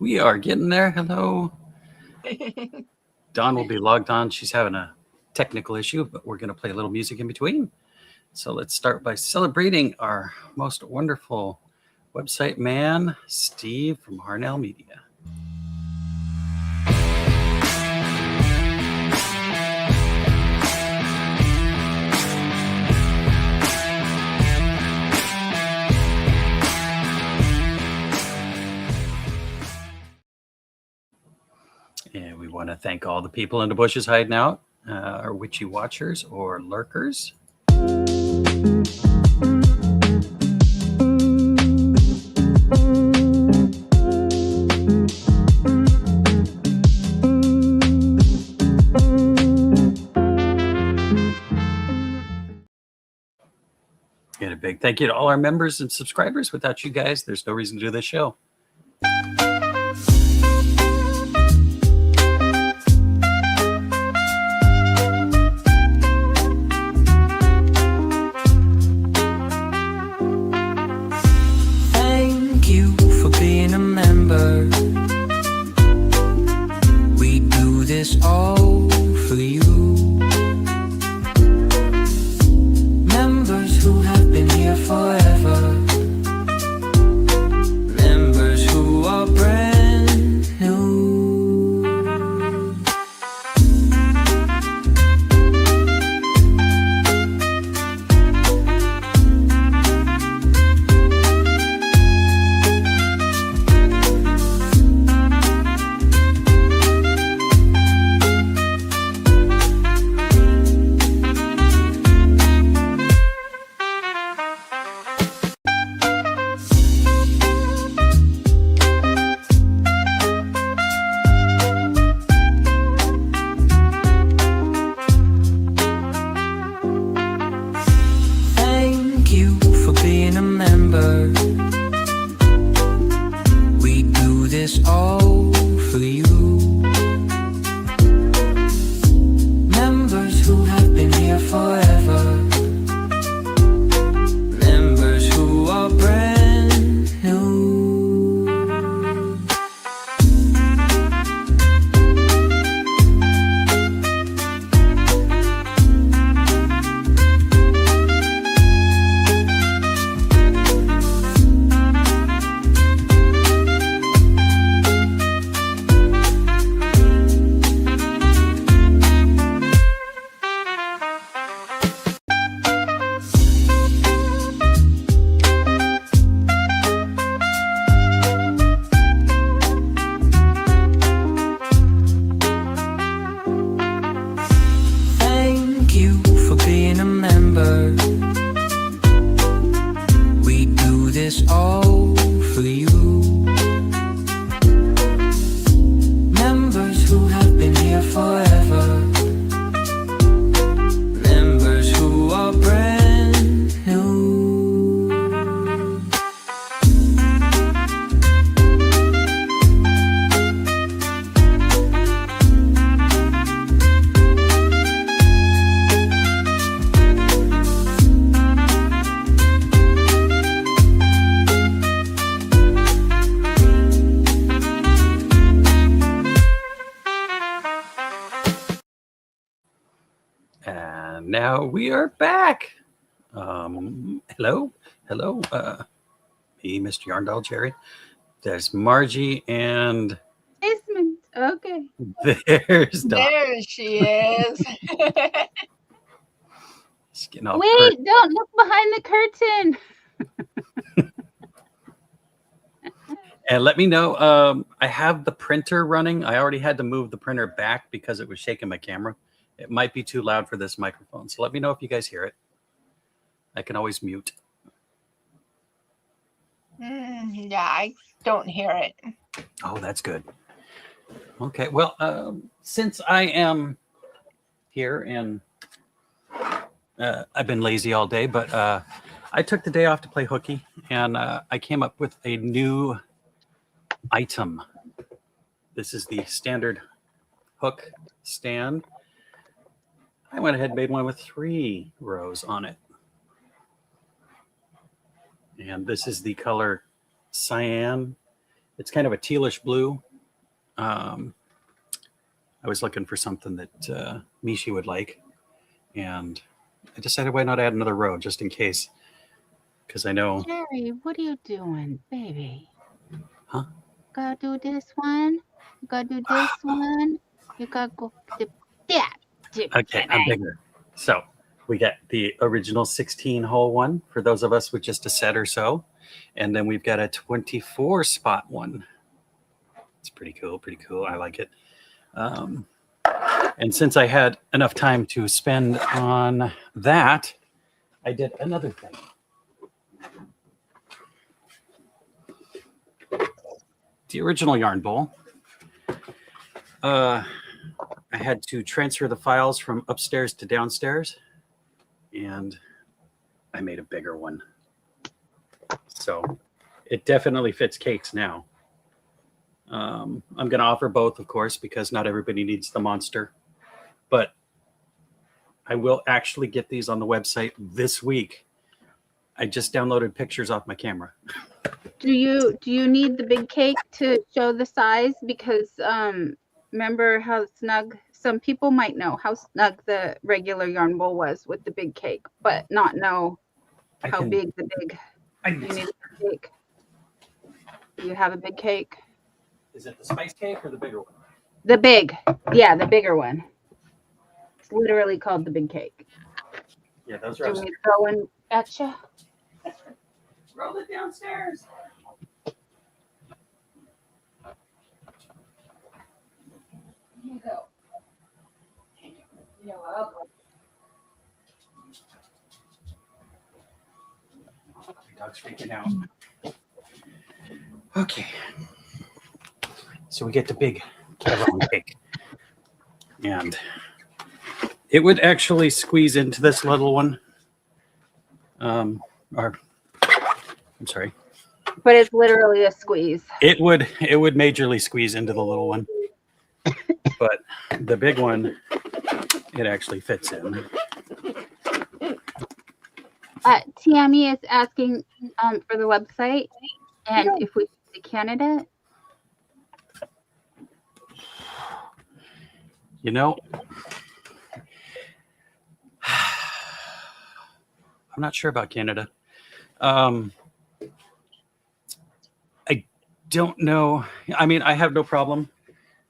We are getting there. Hello. Dawn will be logged on. She's having a technical issue, but we're going to play a little music in between. So let's start by celebrating our most wonderful website man, Steve from Harnell Media. And we want to thank all the people in the bushes hiding out, our witchy watchers or lurkers. And a big thank you to all our members and subscribers. Without you guys, there's no reason to do this show. Thank you for being a member. We do this all for you. Members who have been here forever. Members who are brand new. Thank you for being a member. We do this all for you. Members who have been here forever. Members who are brand new. Thank you for being a member. We do this all for you. Members who have been here forever. Members who are brand new. And now we are back. Hello. Me, Mr. Yarndall, Jerry. There's Margie, and Desmond. Okay. there's Dawn. There she is. She's getting all Wait, don't look behind the curtain. And let me know. I have the printer running. I already had to move the printer back because it was shaking my camera. It might be too loud for this microphone. So let me know if you guys hear it. I can always mute. Yeah, I don't hear it. Oh, that's good. Okay. Well, since I am here and I've been lazy all day, but I took the day off to play hooky, and I came up with a new item. This is the standard hook stand. I went ahead and made one with 3 rows on it. And this is the color cyan. It's kind of a tealish blue. I was looking for something that Mishi would like, and I decided why not add another row just in case, because I know. Jerry, what are you doing, baby? Huh? Gotta do this one. You gotta do this one. You gotta go to that. Okay, I'm bigger. So we got the original 16 hole one for those of us with just a set or so, and then we've got a 24 spot one. It's pretty cool. Pretty cool. I like it. And since I had enough time to spend on that, I did another thing. The original yarn bowl. I had to transfer the files from upstairs to downstairs, and I made a bigger one. So it definitely fits cakes now. I'm going to offer both, of course, because not everybody needs the monster. But I will actually get these on the website this week. I just downloaded pictures off my camera. Do you need the big cake to show the size? Because remember how snug, some people might know how snug the regular yarn bowl was with the big cake, but not know how big the big. You need a big cake. Do you have a big cake? Is it the spice cake or the bigger one? The big, yeah, the bigger one. It's literally called the big cake. Yeah, those Do are you upstairs. need to throw in at you? Roll it downstairs. Here you go. You're welcome. My dog's freaking out. Okay. So we get the big Kevlar cake. And it would actually squeeze into this little one. I'm sorry. But it's literally a squeeze. It would majorly squeeze into the little one. But the big one, it actually fits in. Tammy is asking for the website and if we to Canada. You know, I'm not sure about Canada. I don't know. I mean, I have no problem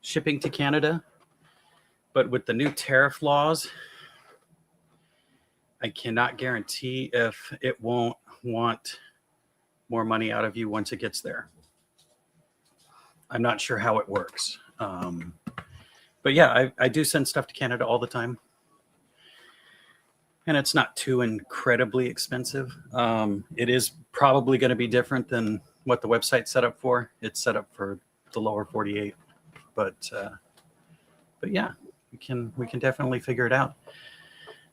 shipping to Canada, but with the new tariff laws, I cannot guarantee if it won't want more money out of you once it gets there. I'm not sure how it works. But yeah, I do send stuff to Canada all the time. And it's not too incredibly expensive. It is probably going to be different than what the website's set up for. It's set up for the lower 48. But yeah, we can definitely figure it out.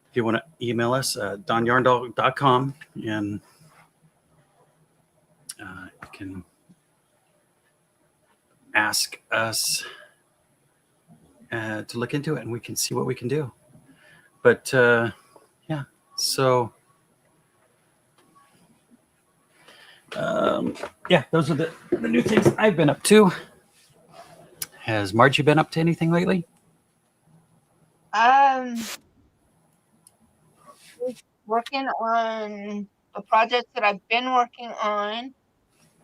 If you want to email us, donyarndog.com, and you can ask us to look into it, and we can see what we can do. But yeah, so yeah, those are the new things I've been up to. Has Margie been up to anything lately? Working on the projects that I've been working on.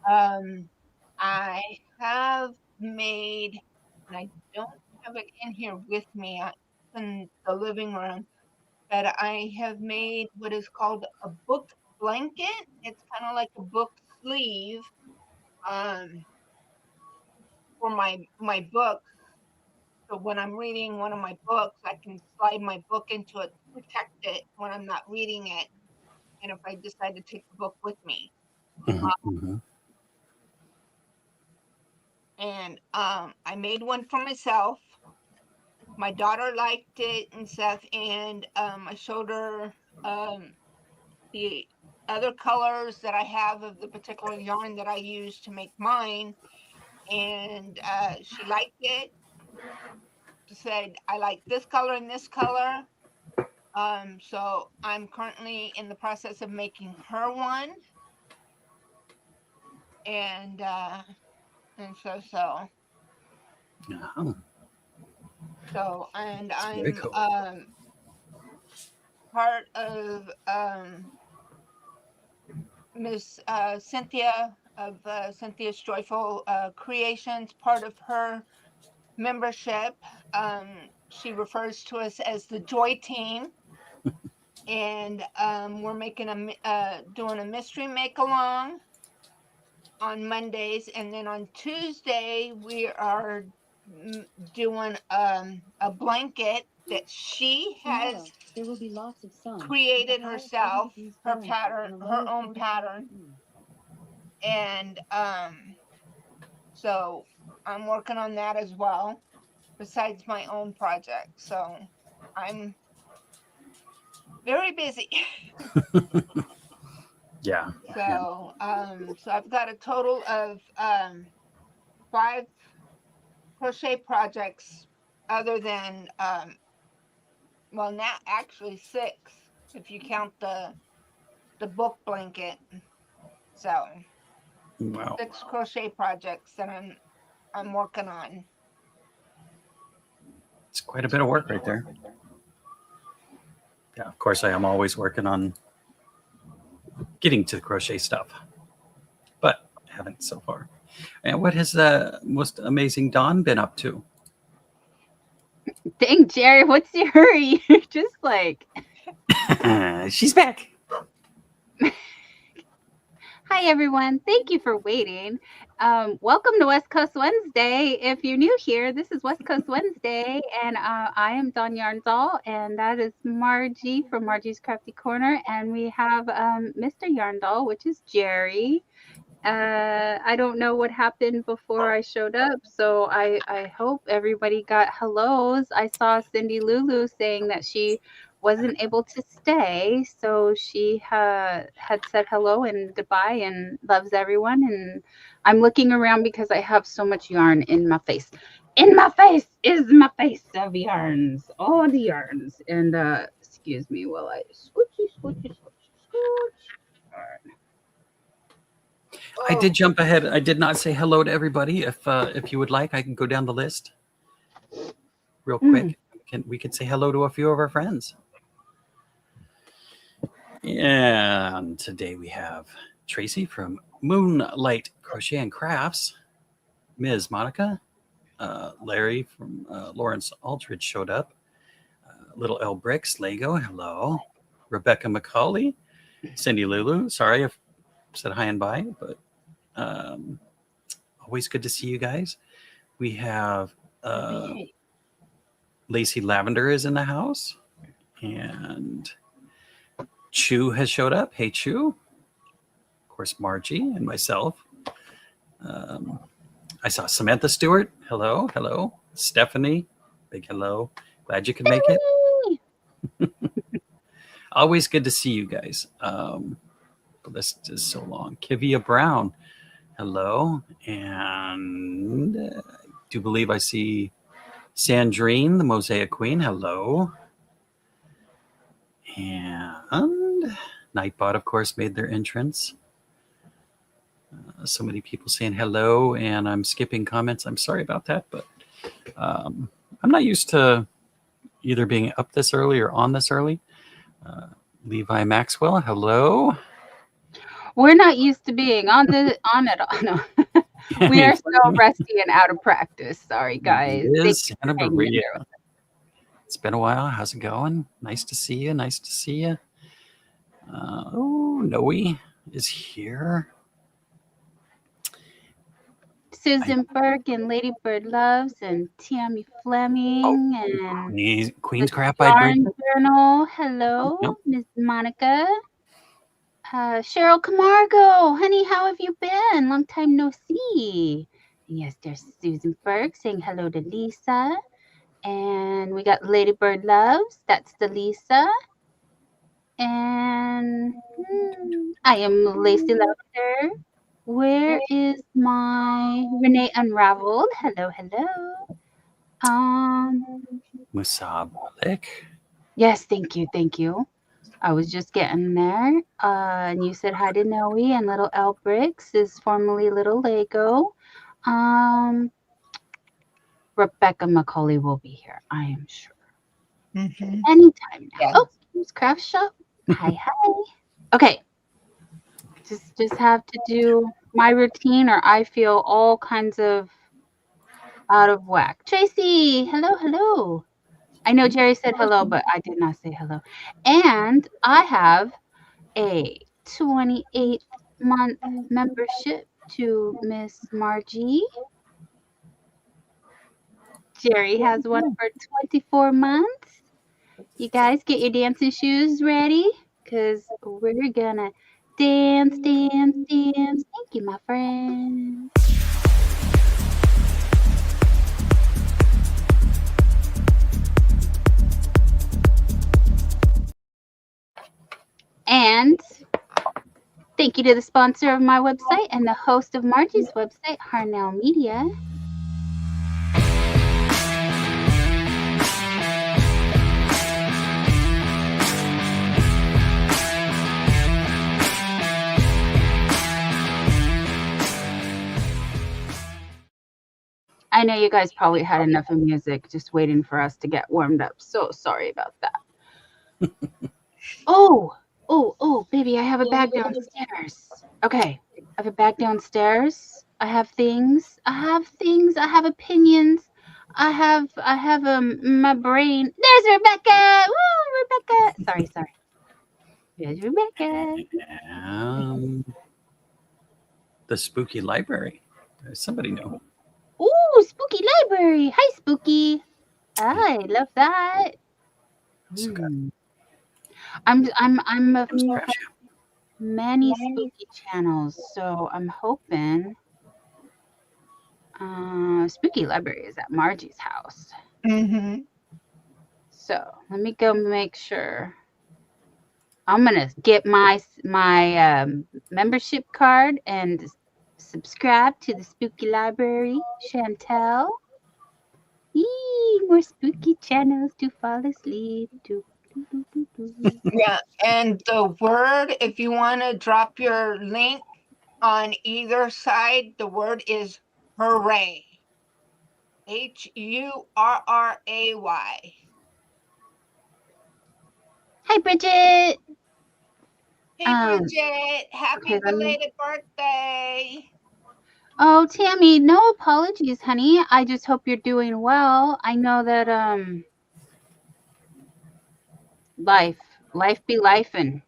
I have made, and I don't have it in here with me in the living room, but I have made what is called a book blanket. It's kind of like a book sleeve for my book. So when I'm reading one of my books, I can slide my book into it to protect it when I'm not reading it. And if I decide to take the book with me. Mm-hmm. And I made one for myself. My daughter liked it and stuff, and I showed her the other colors that I have of the particular yarn that I use to make mine, and she liked it. She said, I like this color and this color. So I'm currently in the process of making her one, and and so Yeah, and it's very I'm cool. part of Miss Cynthia of Cynthia's Joyful Creations, part of her membership. She refers to us as the Joy Team, and we're making doing a mystery make along on Mondays, and then on Tuesday we are doing a blanket that she has created herself, her pattern, her own pattern, and so I'm working on that as well, besides my own project. So I'm very busy. Yeah. So so I've got a total of 5 crochet projects, other than well, now actually 6 if you count the book blanket. So Wow. 6 crochet projects that I'm working on. It's quite a bit of work right there. Yeah, of course, I am always working on getting to the crochet stuff, but haven't so far. And what has the most amazing Dawn been up to? Dang, Jerry, what's your hurry? You're just like, She's back. hi, everyone. Thank you for waiting. Welcome to West Coast Wednesday. If you're new here, this is West Coast Wednesday, and I am Dawn Yarndoll, and that is Margie from Margie's Crafty Corner, and we have Mr. Yarndoll, which is Jerry. I don't know what happened before I showed up, so I hope everybody got hellos. I saw Cindy Lulu saying that she wasn't able to stay, so she had said hello and goodbye and loves everyone. And I'm looking around because I have so much yarn in my face. In my face is my face of yarns, all the yarns. And excuse me while I scoochy, scoochy, scoochy, scooch. All right. I did jump ahead. I did not say hello to everybody. If you would like, I can go down the list real quick. We could say hello to a few of our friends. And today we have Tracy from Moonlight Crochet and Crafts, Ms. Monica, Larry from Lawrence Aldridge showed up, Little L Bricks, Lego, hello, Rebecca McCauley, Cindy Lulu. Sorry if I said hi and bye, but always good to see you guys. We have Lacey Lavender is in the house, and Chu has showed up. Hey, Chu. Of course, Margie and myself. I saw Samantha Stewart. Hello, hello. Stephanie, big hello. Glad you could make it. Always good to see you guys. The list is so long. Kivia Brown, hello. And I do believe I see Sandrine, the Mosaic Queen. Hello. And Nightbot, of course, made their entrance. So many people saying hello, and I'm skipping comments. I'm sorry about that, but I'm not used to either being up this early or on this early. Levi Maxwell, hello. We're not used to being on it all. No. We are so rusty and out of practice. Sorry, guys. It is Santa Maria. It's been a while. How's it going? Nice to see you. Nice to see you. Noe is here. Susan Burke and Lady Bird Loves and Tammy Fleming and Queen's the Crap by Yarn Journal. Hello, Yep. Miss Monica. Cheryl Camargo, honey, how have you been? Long time no see. And yes, there's Susan Burke saying hello to Lisa. And we got Lady Bird Loves. That's the Lisa. And I am Lacey Lavender. Where is my Renee Unraveled? Hello, hello. Musab Malik. Yes, thank you, thank you. I was just getting there. And you said hi to Noe, and Little L Bricks is formerly Little Lego. Rebecca McCauley will be here, I am sure. Mhm. Anytime now. Yeah. Oh, here's Craft Shop. Hi. Okay. Just have to do my routine or I feel all kinds of out of whack. Tracy, hello. I know Jerry said hello, but I did not say hello. And I have a 28-month membership to Miss Margie. Jerry has one for 24 months. You guys get your dancing shoes ready because we're gonna dance. Thank you, my friends. And thank you to the sponsor of my website and the host of Margie's website, Harnell Media. I know you guys probably had enough of music just waiting for us to get warmed up. So sorry about that. Oh, baby, I have a bag downstairs. Okay, I have a bag downstairs. I have things. I have opinions. I have my brain. There's Rebecca. Woo, Rebecca. Sorry. There's Rebecca. The spooky library. Somebody know. Ooh, spooky library. Hi, spooky. I love that. So good. I'm a There's Crash. many spooky channels, so I'm hoping spooky library is at Margie's house. Mhm. So let me go make sure. I'm gonna get my membership card and subscribe to the spooky library. Chantel. Yee, more spooky channels to fall asleep to. Yeah, and the word, if you want to drop your link on either side, the word is hooray. HURRAY. Hi, Bridget. Hey, Bridget, happy okay, let me- belated birthday. Oh, Tammy, no apologies, honey. I just hope you're doing well. I know that life be lifing.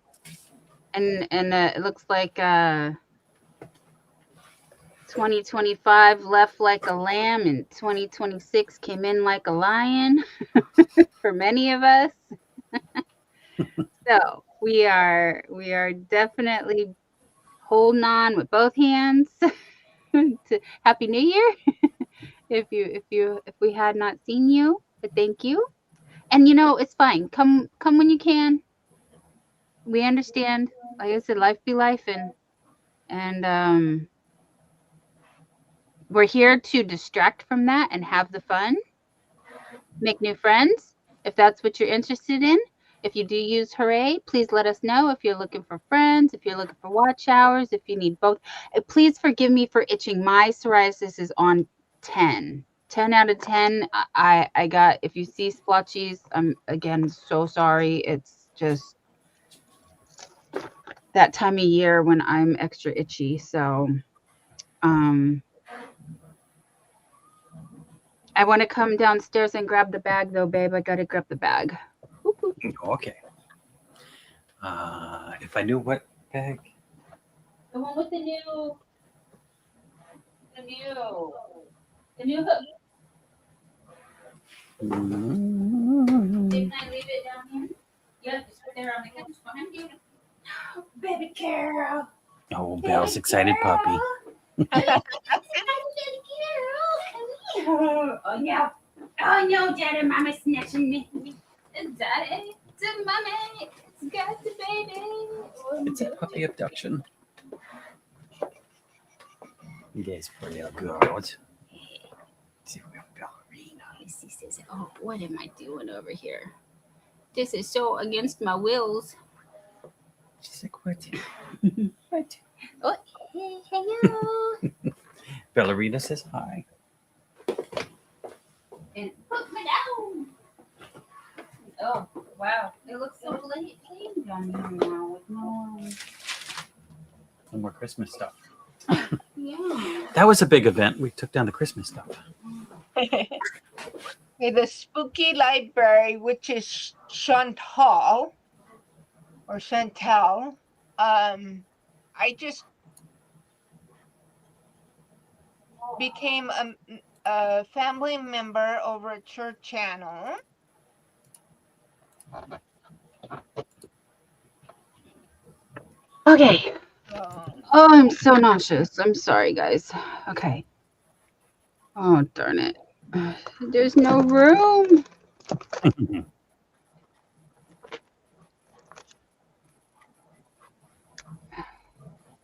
And it looks like 2025 left like a lamb and 2026 came in like a lion for many of us. So we are definitely holding on with both hands to Happy New Year. if we had not seen you, but thank you. And it's fine. Come when you can. We understand. Like I said, life be life, and we're here to distract from that and have the fun, make new friends if that's what you're interested in. If you do use Hooray, please let us know if you're looking for friends, if you're looking for watch hours, if you need both. Please forgive me for itching. My psoriasis is on 10. 10 out of 10. I got, if you see splotchies, I'm again so sorry. It's just that time of year when I'm extra itchy. So I want to come downstairs and grab the bag though, babe. I gotta grab the bag. Okay. If I knew what bag. The one with the new hook. Didn't I leave it down here? Yeah, just right there on the couch behind you. Baby Carol. Oh, Bell's excited puppy. Oh yeah. Oh no, Daddy and Mama snatching me. Daddy, to Mommy, it's got the baby. It's a puppy abduction. You guys poor little girls. See, we're ballerina. She says, "Oh, what am I doing over here? This is so against my wills." She's like, what? What? Oh, hey, hello. Ballerina says hi. And put me down. Oh, wow. It looks so plain down here now with no. No more Christmas stuff. Yeah. That was a big event. We took down the Christmas stuff. Okay, the spooky library, which is Chantal or Chantel. I just became a family member over a church channel. Okay. So, Oh, I'm so nauseous. I'm sorry, guys. Okay. Oh, darn it. There's no room.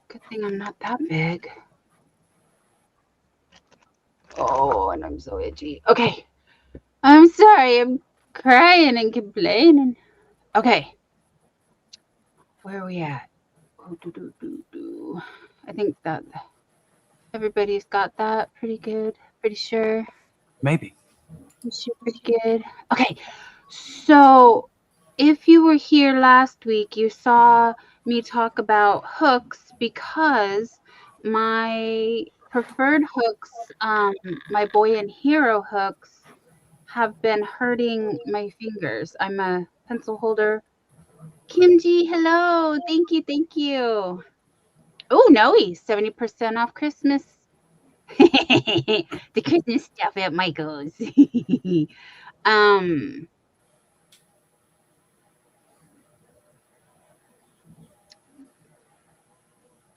Good thing I'm not that big. Oh, and I'm so itchy. Okay. I'm sorry. I'm crying and complaining. Okay. Where are we at? Oh, I think that everybody's got that pretty good. Pretty sure. Maybe. Pretty good. Okay. So if you were here last week, you saw me talk about hooks because my preferred hooks, my boy and hero hooks, have been hurting my fingers. I'm a pencil holder. Kimji, hello. Thank you. Thank you. Oh, no, 70% off Christmas. The Christmas stuff at Michael's. um,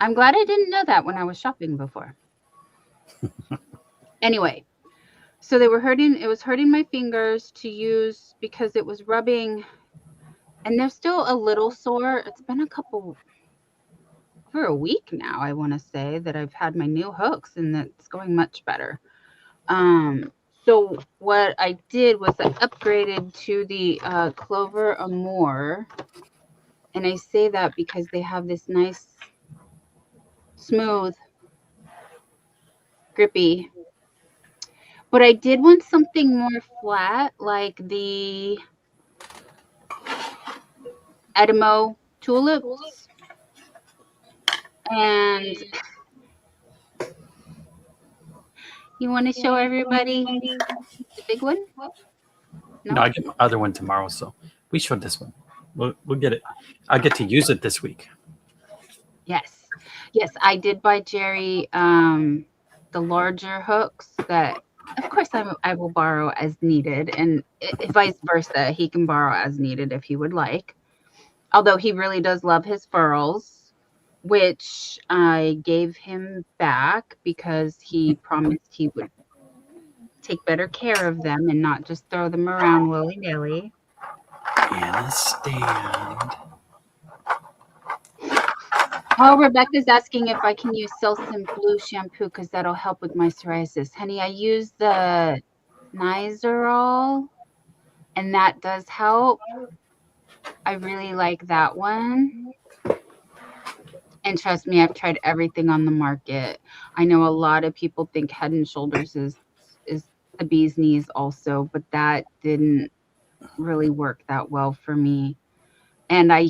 I'm glad I didn't know that when I was shopping before. Anyway, so it was hurting my fingers to use because it was rubbing, and they're still a little sore. It's been for a week now, I want to say, that I've had my new hooks, and it's going much better. So what I did was I upgraded to the Clover Amour, and I say that because they have this nice, smooth, grippy. But I did want something more flat, like the Edmo tulips. And you want to show everybody the big one? No, I get my other one tomorrow, so we showed this one. We'll get it. I get to use it this week. Yes. Yes, I did buy Jerry the larger hooks that, of course, I will borrow as needed, and vice versa. He can borrow as needed if he would like. Although he really does love his furls, which I gave him back because he promised he would take better care of them and not just throw them around willy-nilly. And a stand. Oh, Rebecca's asking if I can use Selsun Blue shampoo because that'll help with my psoriasis. Honey, I use the Nizoral, and that does help. I really like that one. And trust me, I've tried everything on the market. I know a lot of people think Head and Shoulders is the bee's knees also, but that didn't really work that well for me. And I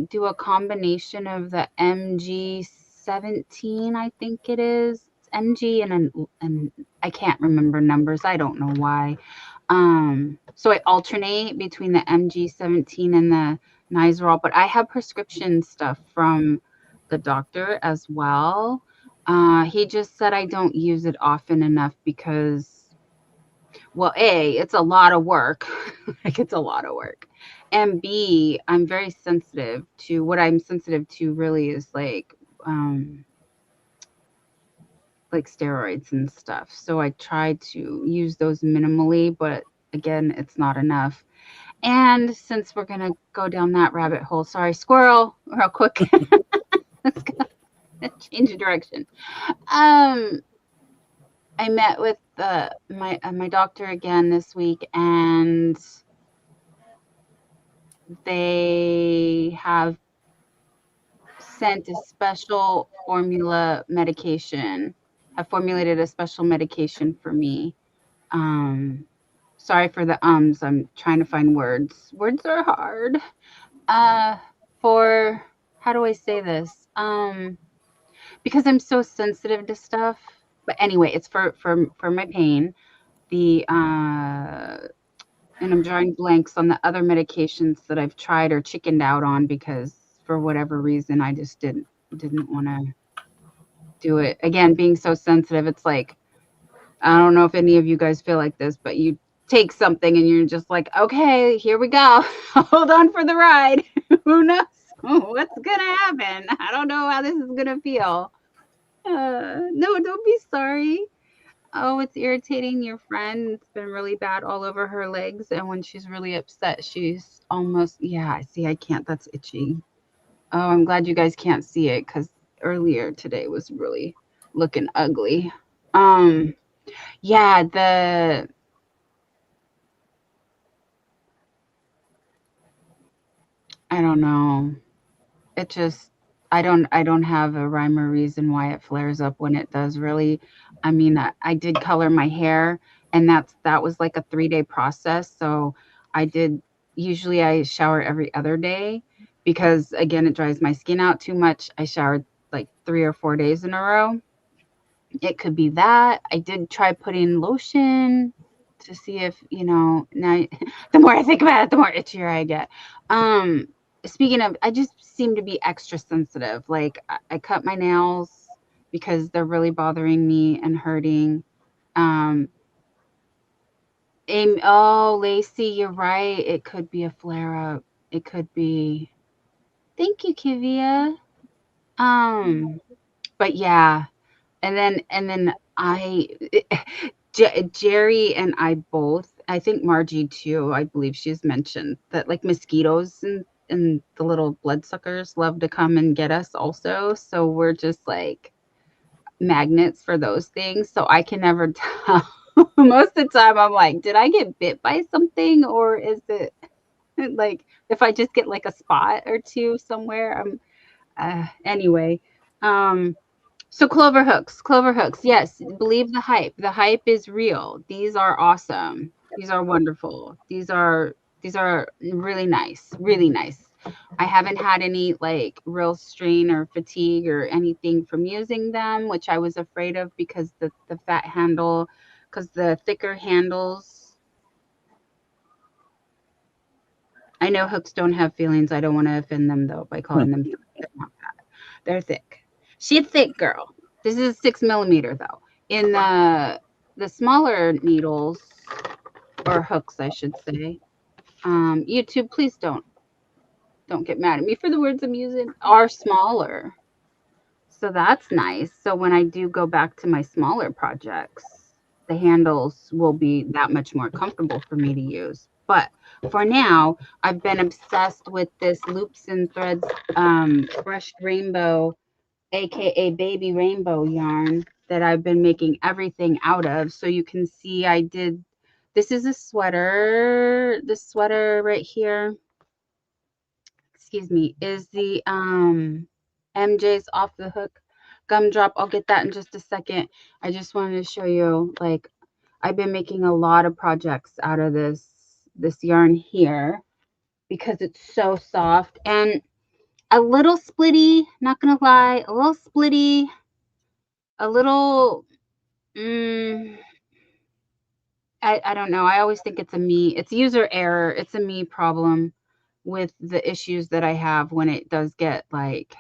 do a combination of the MG17, I think it is. It's MG and I can't remember numbers. I don't know why. So I alternate between the MG17 and the Nizoral, but I have prescription stuff from the doctor as well. He just said I don't use it often enough because, well, A, it's a lot of work. Like, it's a lot of work. And B, I'm very sensitive to what I'm sensitive to really is like steroids and stuff. So I try to use those minimally, but again, it's not enough. And since we're going to go down that rabbit hole, sorry, squirrel, real quick. Let's go change of direction. I met with my doctor again this week, and they have sent a special formula medication, I formulated a special medication for me. Sorry for the ums. I'm trying to find words. Words are hard. For how do I say this? Because I'm so sensitive to stuff. But anyway, it's for my pain. The and I'm drawing blanks on the other medications that I've tried or chickened out on because for whatever reason I just didn't want to do it. Again, being so sensitive, it's like I don't know if any of you guys feel like this, but you take something and you're just like, okay, here we go. Hold on for the ride. Who knows what's gonna happen? I don't know how this is gonna feel. No, don't be sorry. Oh, it's irritating your friend. It's been really bad all over her legs. And when she's really upset, she's almost, yeah, see, I can't. That's itchy. Oh, I'm glad you guys can't see it because earlier today was really looking ugly. Yeah, I don't know. It just I don't have a rhyme or reason why it flares up when it does really. I mean, I did color my hair and that was like a 3-day process. So I did usually I shower every other day because again it dries my skin out too much. I showered like 3 or 4 days in a row. It could be that. I did try putting lotion to see if, now the more I think about it, the more itchier I get. Speaking of, I just seem to be extra sensitive. Like I cut my nails because they're really bothering me and hurting. Oh, Lacey, you're right. It could be a flare up. It could be. Thank you, Kivia. But yeah, and then Jerry and I both, I think Margie too, I believe she's mentioned that like mosquitoes and the little bloodsuckers love to come and get us also. So we're just like magnets for those things. So I can never tell. Most of the time I'm like, did I get bit by something or is it like if I just get like a spot or two somewhere? Anyway. So clover hooks. Yes, believe the hype. The hype is real. These are awesome. These are wonderful. These are really nice. Really nice. I haven't had any like real strain or fatigue or anything from using them, which I was afraid of because the fat handle, because the thicker handles. I know hooks don't have feelings. I don't want to offend them though by calling them. They're not fat. They're thick. She's a thick girl. This is 6 millimeter though. In the smaller needles or hooks, I should say. YouTube, please don't get mad at me for the words I'm using. Are smaller, so that's nice. So when I do go back to my smaller projects, the handles will be that much more comfortable for me to use. But for now, I've been obsessed with this Loops and Threads brushed rainbow, aka baby rainbow yarn that I've been making everything out of. So you can see I did, this is a sweater. This sweater right here, excuse me, is the MJ's Off the Hook gumdrop. I'll get that in just a second. I just wanted to show you, like, I've been making a lot of projects out of this yarn here because it's so soft and a little splitty, not gonna lie, a little splitty, a little I don't know. I always think it's user error. It's a me problem with the issues that I have when it does get like,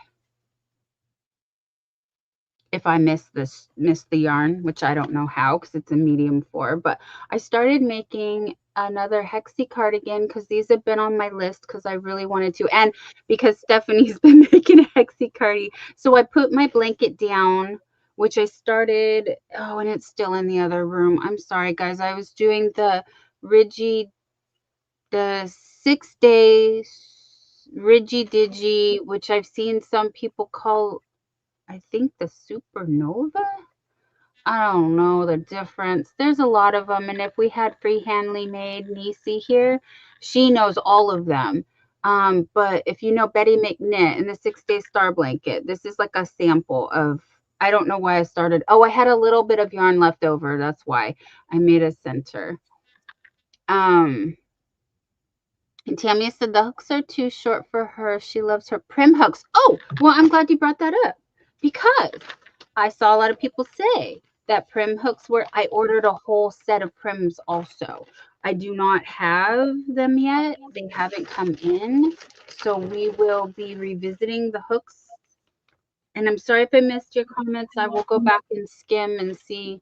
if I miss the yarn, which I don't know how because it's a medium 4, but I started making another hexie cardigan because these have been on my list because I really wanted to, and because Stephanie's been making a hexie cardi. So I put my blanket down, which I started, oh, and it's still in the other room. I'm sorry, guys. I was doing the 6 day Ridgy Digi, which I've seen some people call, I think, the supernova. I don't know the difference. There's a lot of them. And if we had freehandly made Nisi here, she knows all of them. But if you know Betty McKnit and the 6 Day Star Blanket, this is like a sample of I don't know why I started. Oh, I had a little bit of yarn left over. That's why I made a center. And Tammy said the hooks are too short for her. She loves her prim hooks. Oh, well, I'm glad you brought that up because I saw a lot of people say that prim hooks were, I ordered a whole set of prims also. I do not have them yet. They haven't come in. So we will be revisiting the hooks. And I'm sorry if I missed your comments. I will go back and skim and see.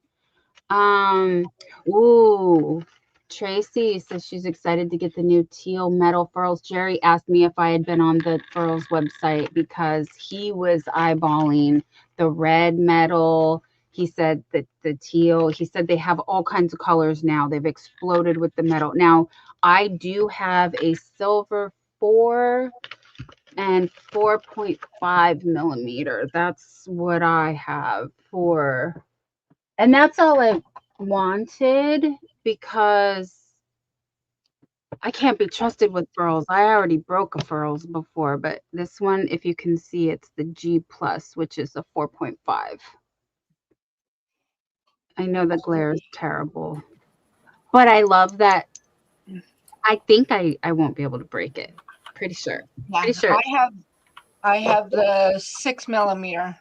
Ooh, Tracy says she's excited to get the new teal metal furls. Jerry asked me if I had been on the furls website because he was eyeballing the red metal. He said that the teal, he said they have all kinds of colors now. They've exploded with the metal. Now, I do have a silver 4 and 4.5 millimeter. That's what I have for, and that's all I wanted because I can't be trusted with furls. I already broke a furls before, but this one, if you can see, it's the G plus, which is a 4.5. I know the glare is terrible, but I love that. I think I won't be able to break it. Pretty sure. Yeah, Pretty sure. I have the 6 millimeter.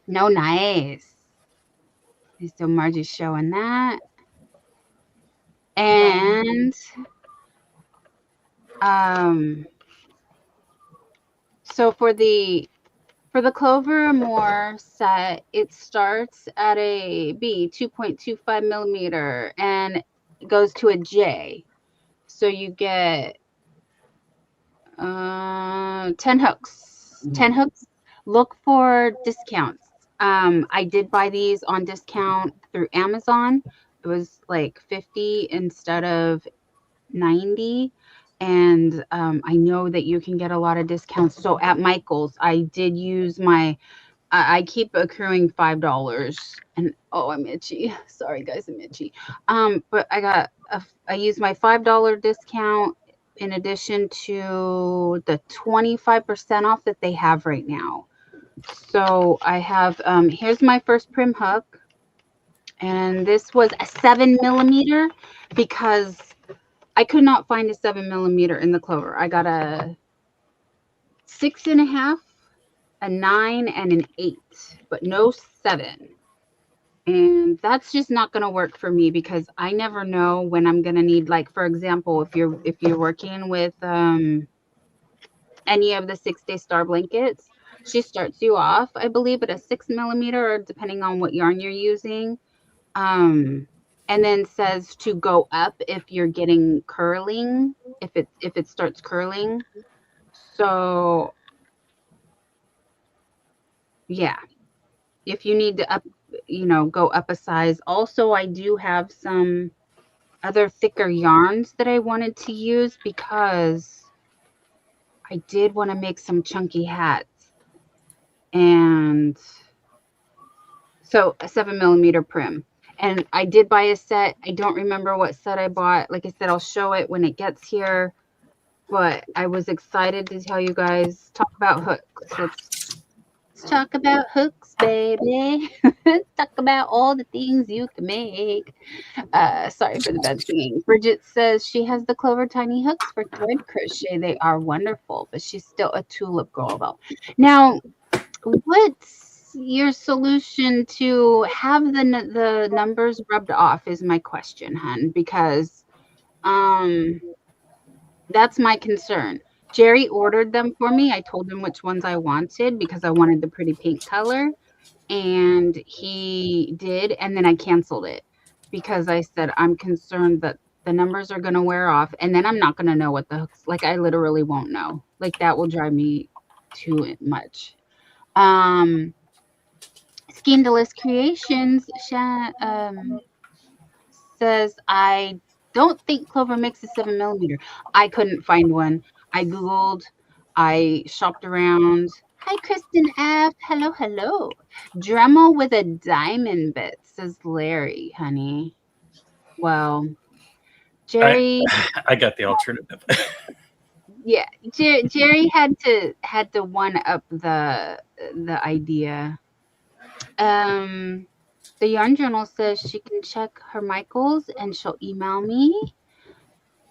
No, nice. So Margie's showing that. And so for the Clover Moore set, it starts at a B, 2.25 millimeter, and it goes to a J. So you get 10 hooks. 10 hooks. Look for discounts. I did buy these on discount through Amazon. It was like 50 instead of 90. And I know that you can get a lot of discounts. So at Michael's, I did use my, I keep accruing $5. And oh, I'm itchy. Sorry, guys, I'm itchy. But I used my $5 discount in addition to the 25% off that they have right now. So I have, here's my first prim hook. And this was a 7 millimeter because I could not find a 7 millimeter in the Clover. I got a 6.5, a 9, and an 8, but no 7. And that's just not going to work for me because I never know when I'm going to need, like, for example, if you're working with any of the 6-day star blankets, she starts you off, I believe, at a 6 millimeter, or depending on what yarn you're using. And then says to go up if you're getting curling, if it starts curling. So yeah, if you need to up, go up a size. Also, I do have some other thicker yarns that I wanted to use because I did want to make some chunky hats. And so a 7 millimeter prim. And I did buy a set. I don't remember what set I bought. Like I said, I'll show it when it gets here. But I was excited to tell you guys, talk about hooks. Let's talk about hooks, baby. Talk about all the things you can make. Sorry for the bad singing. Bridget says she has the Clover Tiny hooks for thread crochet. They are wonderful, but she's still a tulip girl, though. Now, what's your solution to have the numbers rubbed off is my question, hun, because that's my concern. Jerry ordered them for me. I told him which ones I wanted because I wanted the pretty pink color, and he did, and then I canceled it because I said I'm concerned that the numbers are going to wear off, and then I'm not going to know what the hooks, like I literally won't know. Like that will drive me too much. Scandalous Creations says, I don't think Clover makes a 7 millimeter. I couldn't find one. I Googled, I shopped around. Hi, Kristen F. Hello, hello. Dremel with a diamond bit, says Larry, honey. Well, Jerry. I got the alternative. Yeah, Jerry had to one up the idea. The Yarn Journal says she can check her Michaels and she'll email me.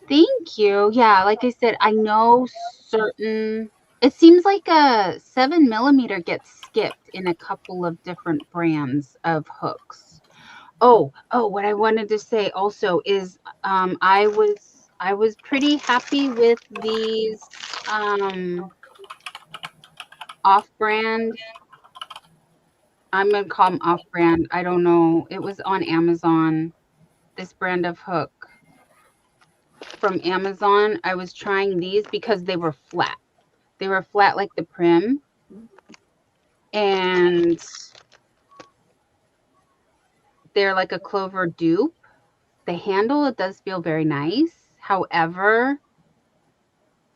Thank you. Yeah, like I said, I know certain. It seems like a 7mm gets skipped in a couple of different brands of hooks. Oh, what I wanted to say also is I was pretty happy with these off-brand. I'm gonna call them off-brand. I don't know. It was on Amazon. This brand of hook from Amazon. I was trying these because they were flat. They were flat like the Prim. And they're like a Clover dupe. The handle, it does feel very nice. However,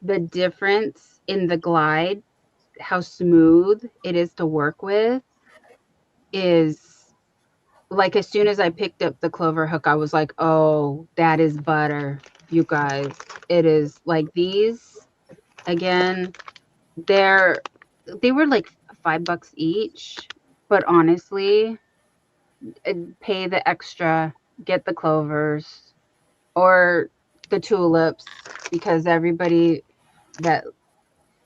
the difference in the glide, how smooth it is to work with, is like as soon as I picked up the Clover hook, I was like, oh, that is butter, you guys. It is like these, again, they were like $5 each, but honestly, pay the extra, get the Clovers or the tulips, because everybody that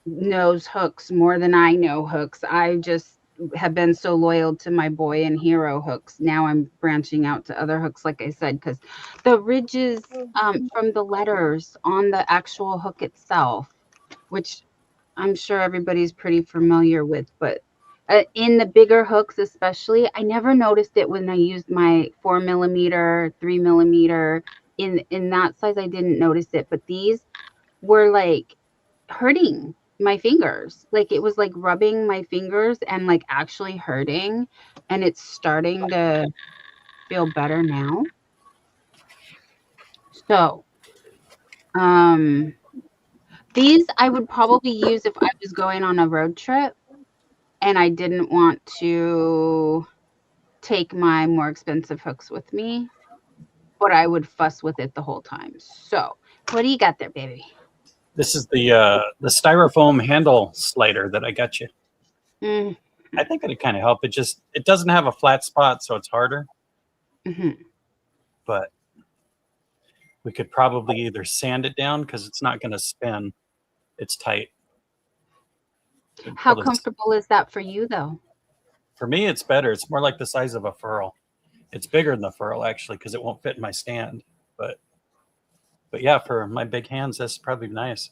knows hooks more than I know hooks. I just have been so loyal to my boy and hero hooks. Now I'm branching out to other hooks, like I said, because the ridges from the letters on the actual hook itself, which I'm sure everybody's pretty familiar with, but in the bigger hooks especially, I never noticed it when I used my 4mm, 3mm. In that size, I didn't notice it, but these were like hurting my fingers. Like it was like rubbing my fingers and like actually hurting, and it's starting to feel better now. So, these I would probably use if I was going on a road trip and I didn't want to take my more expensive hooks with me, but I would fuss with it the whole time. So, what do you got there, baby? This is the styrofoam handle slider that I got you. Mm. I think it'd kind of help. It doesn't have a flat spot, so it's harder. Mm-hmm. But we could probably either sand it down because it's not going to spin. It's tight. How comfortable is that for you, though? For me, it's better. It's more like the size of a furl. It's bigger than the furl, actually, because it won't fit in my stand. But yeah, for my big hands, that's probably nice.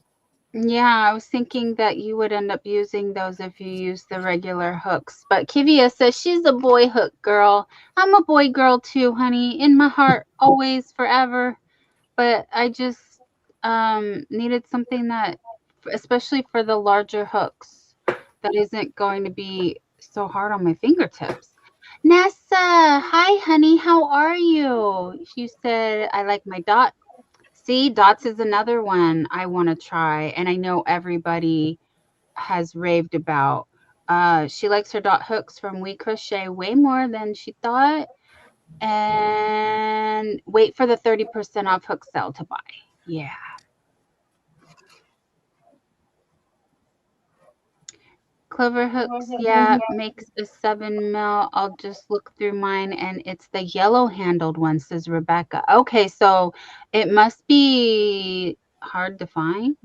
Yeah, I was thinking that you would end up using those if you use the regular hooks. But Kivia says she's a boy hook girl. I'm a boy girl too, honey. In my heart, always, forever. But I just needed something that, especially for the larger hooks, that isn't going to be so hard on my fingertips. Nessa, hi, honey. How are you? She said, I like my dot. See, dots is another one I want to try, and I know everybody has raved about. She likes her dot hooks from We Crochet way more than she thought. And wait for the 30% off hook sale to buy. Yeah. Clover hooks, yeah, makes a 7mm. I'll just look through mine, and it's the yellow handled one, says Rebecca. Okay, so it must be hard to find,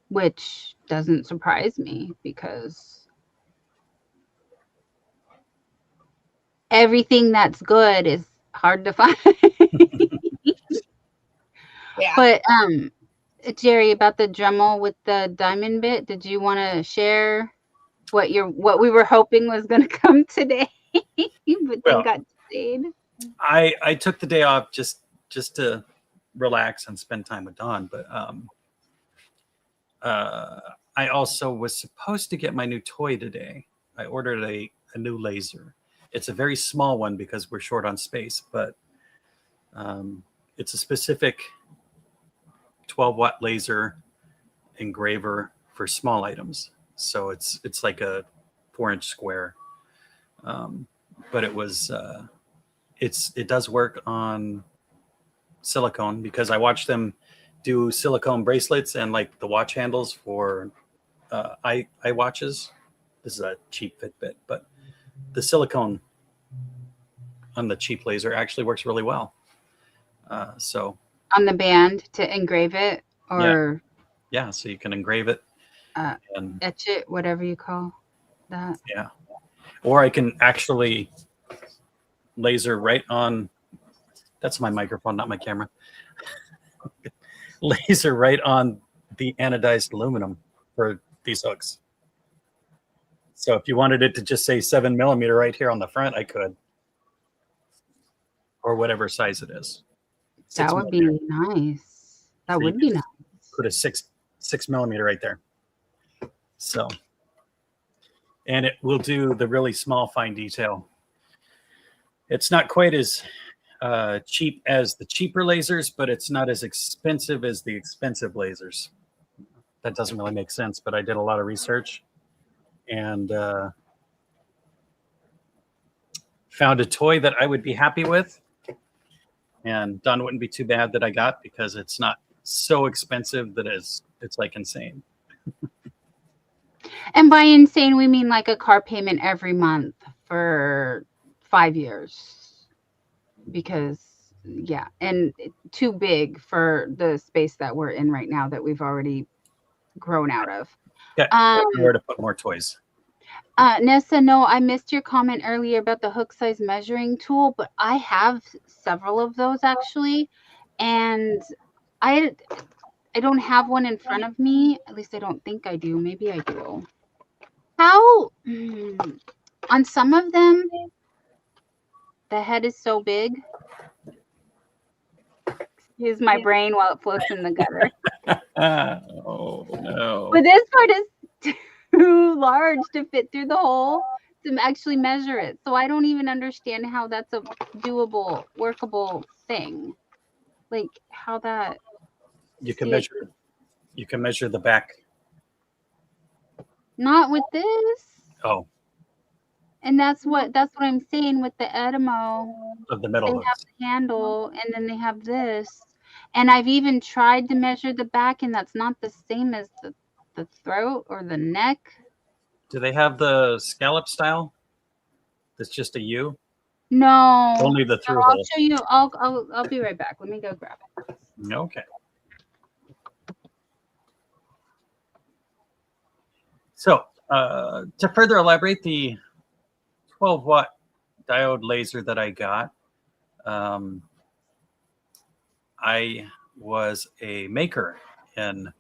which doesn't surprise me because everything that's good is hard to find. Yeah. But Jerry, about the Dremel with the diamond bit, did you want to share what we were hoping was going to come today, but then got delayed? I took the day off just to relax and spend time with Dawn, but I also was supposed to get my new toy today. I ordered a new laser. It's a very small one because we're short on space, but it's a specific 12-watt laser engraver for small items. So it's like a 4-inch square. But it does work on silicone because I watched them do silicone bracelets and like the watch handles for eye watches. This is a cheap Fitbit, but the silicone on the cheap laser actually works really well. So On the band to engrave it or yeah, so you can engrave it and etch it, whatever you call that. yeah, or I can actually laser right on. That's my microphone, not my camera. Laser right on the anodized aluminum for these hooks. So if you wanted it to just say 7mm right here on the front, I could, or whatever size it is. That would be nice. That would be nice. Put a 6mm right there. So, and it will do the really small fine detail. It's not quite as cheap as the cheaper lasers, but it's not as expensive as the expensive lasers. That doesn't really make sense, but I did a lot of research and found a toy that I would be happy with. And Don wouldn't be too bad that I got, because it's not so expensive that it's like insane. And by insane, we mean like a car payment every month for 5 years. Because, yeah, and too big for the space that we're in right now that we've already grown out of. Yeah, where to put more toys. Nessa, no, I missed your comment earlier about the hook size measuring tool, but I have several of those actually, and I don't have one in front of me. At least I don't think I do. Maybe I do. How on some of them the head is so big. Excuse my brain while it floats in the gutter. Oh no! But this part is too large to fit through the hole to actually measure it. So I don't even understand how that's a doable, workable thing. Like how that You can measure. You can measure the back. Not with this. Oh. And that's what I'm saying with the Edimo. Of the metal They hooks. have the handle, and then they have this. And I've even tried to measure the back, and that's not the same as the throat or the neck. Do they have the scallop style? That's just a U. No. Only the through I'll hole. show you. I'll be right back. Let me go grab it. Okay. So to further elaborate, the 12-watt diode laser that I got, I was a maker in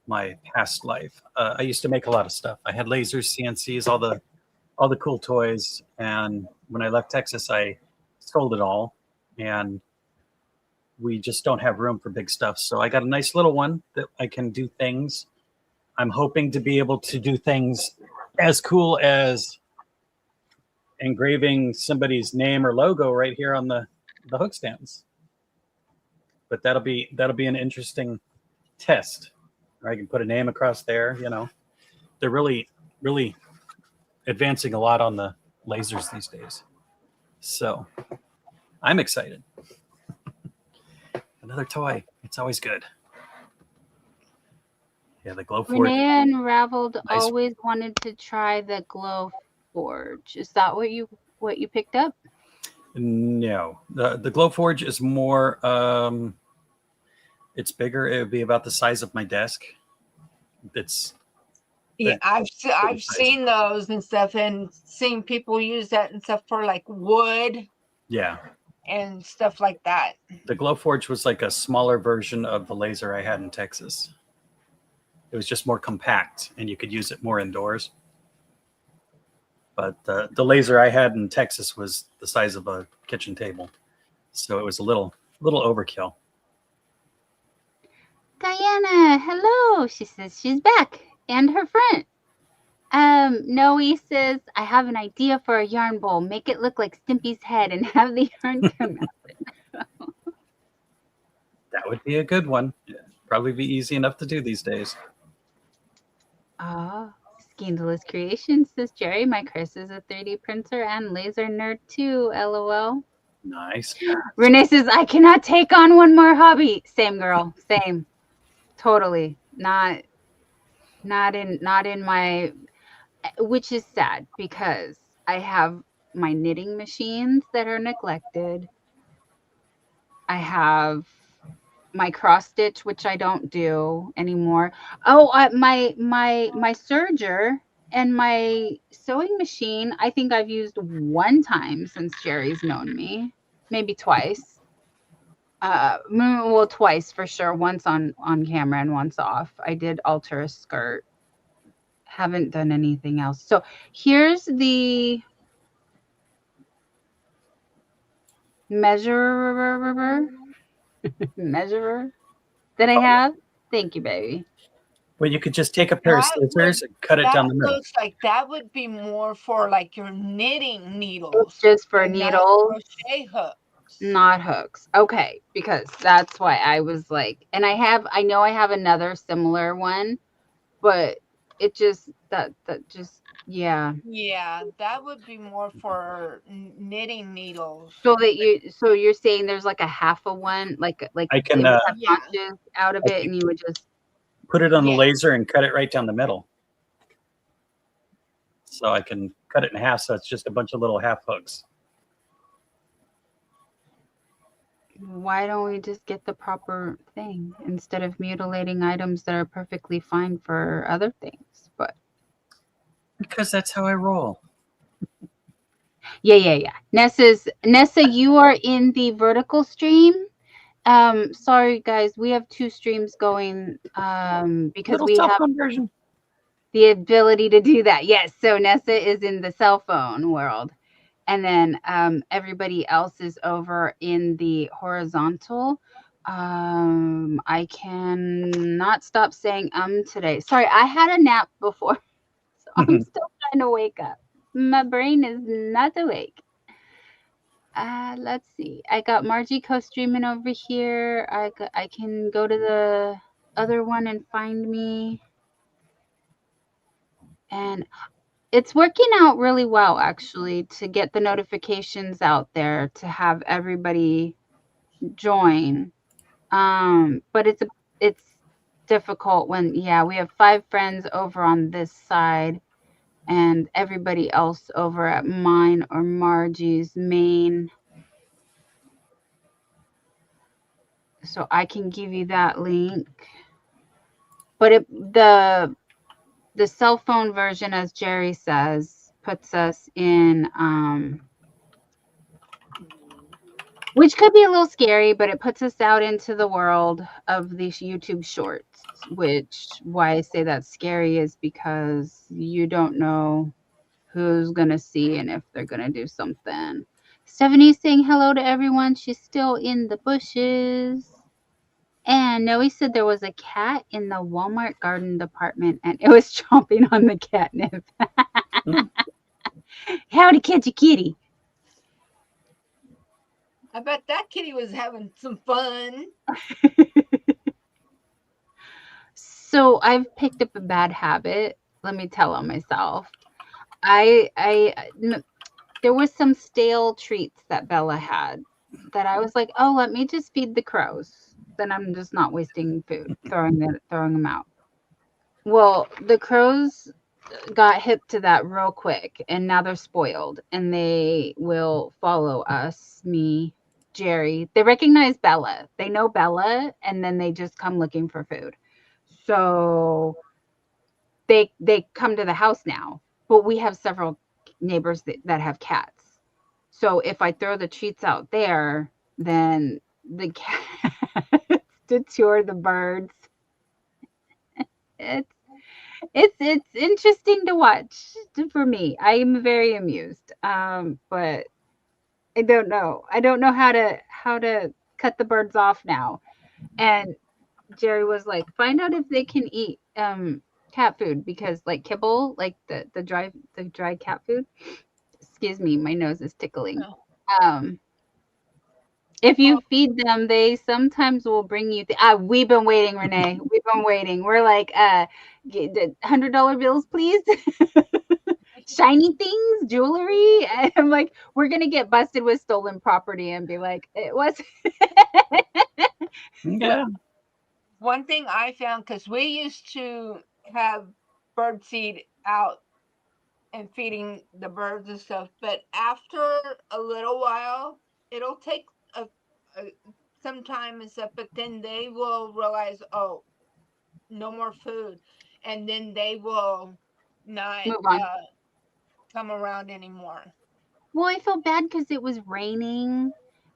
my past life. I used to make a lot of stuff. I had lasers, CNCs, all the cool toys. And when I left Texas, I sold it all. And we just don't have room for big stuff. So I got a nice little one that I can do things. I'm hoping to be able to do things as cool as engraving somebody's name or logo right here on the hook stands. But that'll be an interesting test. Or I can put a name across there, you know. They're really, really advancing a lot on the lasers these days. So I'm excited. Another toy. It's always good. Yeah, the Glow Forge. Renee Unraveled Nice. always wanted to try the Glow Forge. Is that what you picked up? No, the Glow Forge is more. It's bigger. It would be about the size of my desk. Yeah, I've seen those and stuff, and seen people use that and stuff for like wood. Yeah. And stuff like that. The Glow Forge was like a smaller version of the laser I had in Texas. It was just more compact, and you could use it more indoors. But the laser I had in Texas was the size of a kitchen table, so it was a little overkill. Diana, hello. She says she's back, and her friend. Noe says, I have an idea for a yarn bowl. Make it look like Stimpy's head and have the yarn come out. That would be a good one. Yeah, probably be easy enough to do these days. Scandalous Creations, says Jerry. My Chris is a 3D printer and laser nerd too, LOL. Nice. Renee says, I cannot take on one more hobby. Same girl, same. Totally. Not in my which is sad because I have my knitting machines that are neglected. I have my cross stitch, which I don't do anymore. Oh, my serger and my sewing machine, I think I've used one time since Jerry's known me, maybe twice. Well, twice for sure. Once on camera and once off. I did alter a skirt. Haven't done anything else. So here's the measurer measurer that I have. Thank you, baby. Well, you could just take a pair of scissors and cut it down the middle. Looks like that would be more for like your knitting needles. It's just for and not needles, crochet hooks. not hooks. Okay, because that's why I was like, and I know I have another similar one, but it just that just yeah. Yeah, that would be more for knitting needles. So you're saying there's like a half of one, like I it can would have Yeah. notches out of I it, can- and you would just put it on the Yeah. laser and cut it right down the middle. So I can cut it in half, so it's just a bunch of little half hooks. why don't we just get the proper thing instead of mutilating items that are perfectly fine for other things? But Because that's how I roll. yeah. Nessa, you are in the vertical stream. Sorry guys, we have two streams going because Little we cell have phone version. the ability to do that. Yes, so Nessa is in the cell phone world. And then everybody else is over in the horizontal. I cannot stop saying today. Sorry, I had a nap before, so I'm still trying to wake up. My brain is not awake. Let's see. I got Margie co-streaming over here. I can go to the other one and find me. And it's working out really well, actually, to get the notifications out there to have everybody join. But it's difficult when we have 5 friends over on this side and everybody else over at mine or Margie's main. So I can give you that link. But the cell phone version, as Jerry says, puts us in which could be a little scary, but it puts us out into the world of these YouTube shorts, which why I say that's scary is because you don't know who's going to see and if they're going to do something. Stephanie's saying hello to everyone. She's still in the bushes. And Noe said there was a cat in the Walmart garden department and it was chomping on the catnip. Howdy, catchy kitty. I bet that kitty was having some fun. So I've picked up a bad habit. Let me tell on myself. There was some stale treats that Bella had that I was like, oh, let me just feed the crows. Then I'm just not wasting food, throwing them out. Well, the crows got hip to that real quick, and now they're spoiled, and they will follow us, me, Jerry. They recognize Bella. They know Bella, and then they just come looking for food. So they come to the house now, but we have several neighbors that have cats. So if I throw the treats out there, then the cats detour the birds. It's interesting to watch for me. I am very amused. But I don't know. I don't know how to cut the birds off now. And Jerry was like, find out if they can eat cat food because like kibble, like the dry cat food. Excuse me, my nose is tickling. If you feed them, they sometimes will bring you. We've been waiting, Renee. We've been waiting. We're like, $100 bills, please. Shiny things, jewelry. I'm like, we're gonna get busted with stolen property and be like, it was. Yeah. One thing I found, because we used to have birdseed out and feeding the birds and stuff. But after a little while, it'll take some time and stuff, but then they will realize, oh, no more food, and then they will not Move on. come around anymore. Well, I felt bad because it was raining,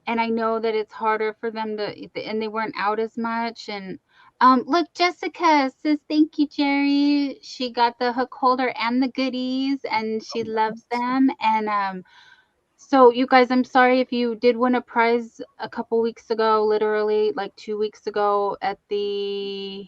and I know that it's harder for them to, and they weren't out as much. And look, Jessica says thank you, Jerry. She got the hook holder and the goodies, and she loves them. And so you guys, I'm sorry if you did win a prize a couple weeks ago, literally like 2 weeks ago at the,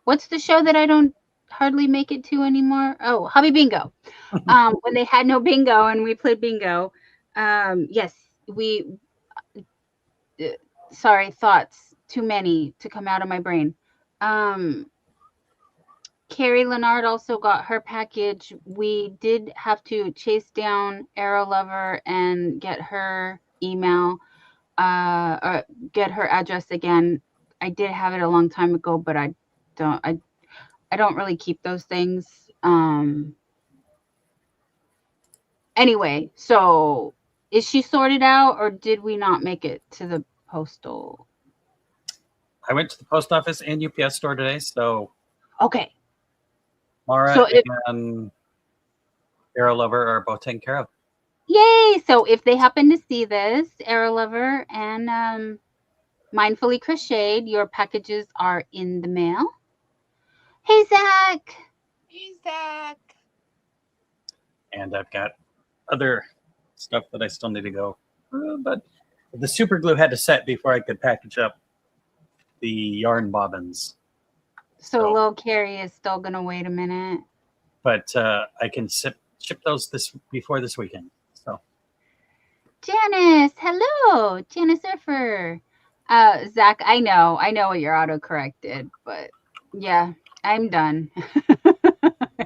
what's the show that I don't hardly make it to anymore? Oh, Hobby Bingo. When they had no bingo and we played bingo. Yes, we, sorry, thoughts, too many to come out of my brain. Carrie Leonard also got her package. We did have to chase down Arrow Lover and get her email, or get her address again. I did have it a long time ago, but I don't really keep those things. Anyway, so is she sorted out, or did we not make it to the postal? I went to the post office and UPS store today, so Okay. Mara So if, and Arrow Lover are both taken care of. yay! So if they happen to see this, Arrow Lover and Mindfully Crocheted, your packages are in the mail. Hey, Zach. He's Zach. And I've got other stuff that I still need to go. But the super glue had to set before I could package up the yarn bobbins. So little Carrie is still gonna wait a minute. But I can ship those before this weekend. So Janice, hello, Janice Surfer. Zach, I know what your autocorrected, but yeah, I'm done.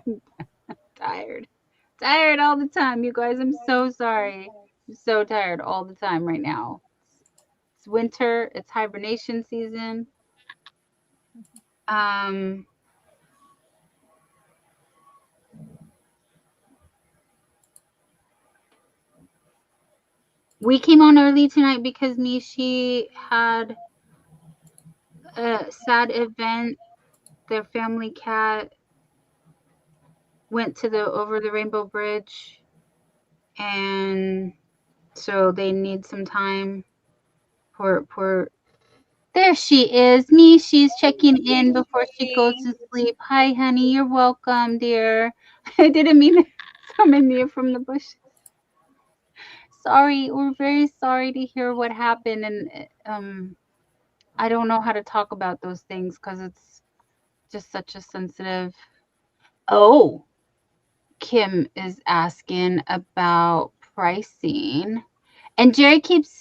I'm tired all the time, you guys. I'm so sorry. I'm so tired all the time right now. It's winter. It's hibernation season. We came on early tonight because Mishi had a sad event. Their family cat went to the over the Rainbow Bridge, and so they need some time. Poor. There she is. Mishi's checking in before she goes to sleep. Hi, honey. You're welcome, dear. I didn't mean to summon you from the bushes. Sorry. We're very sorry to hear what happened, and I don't know how to talk about those things because it's just such a sensitive. Oh, Kim is asking about pricing, and Jerry keeps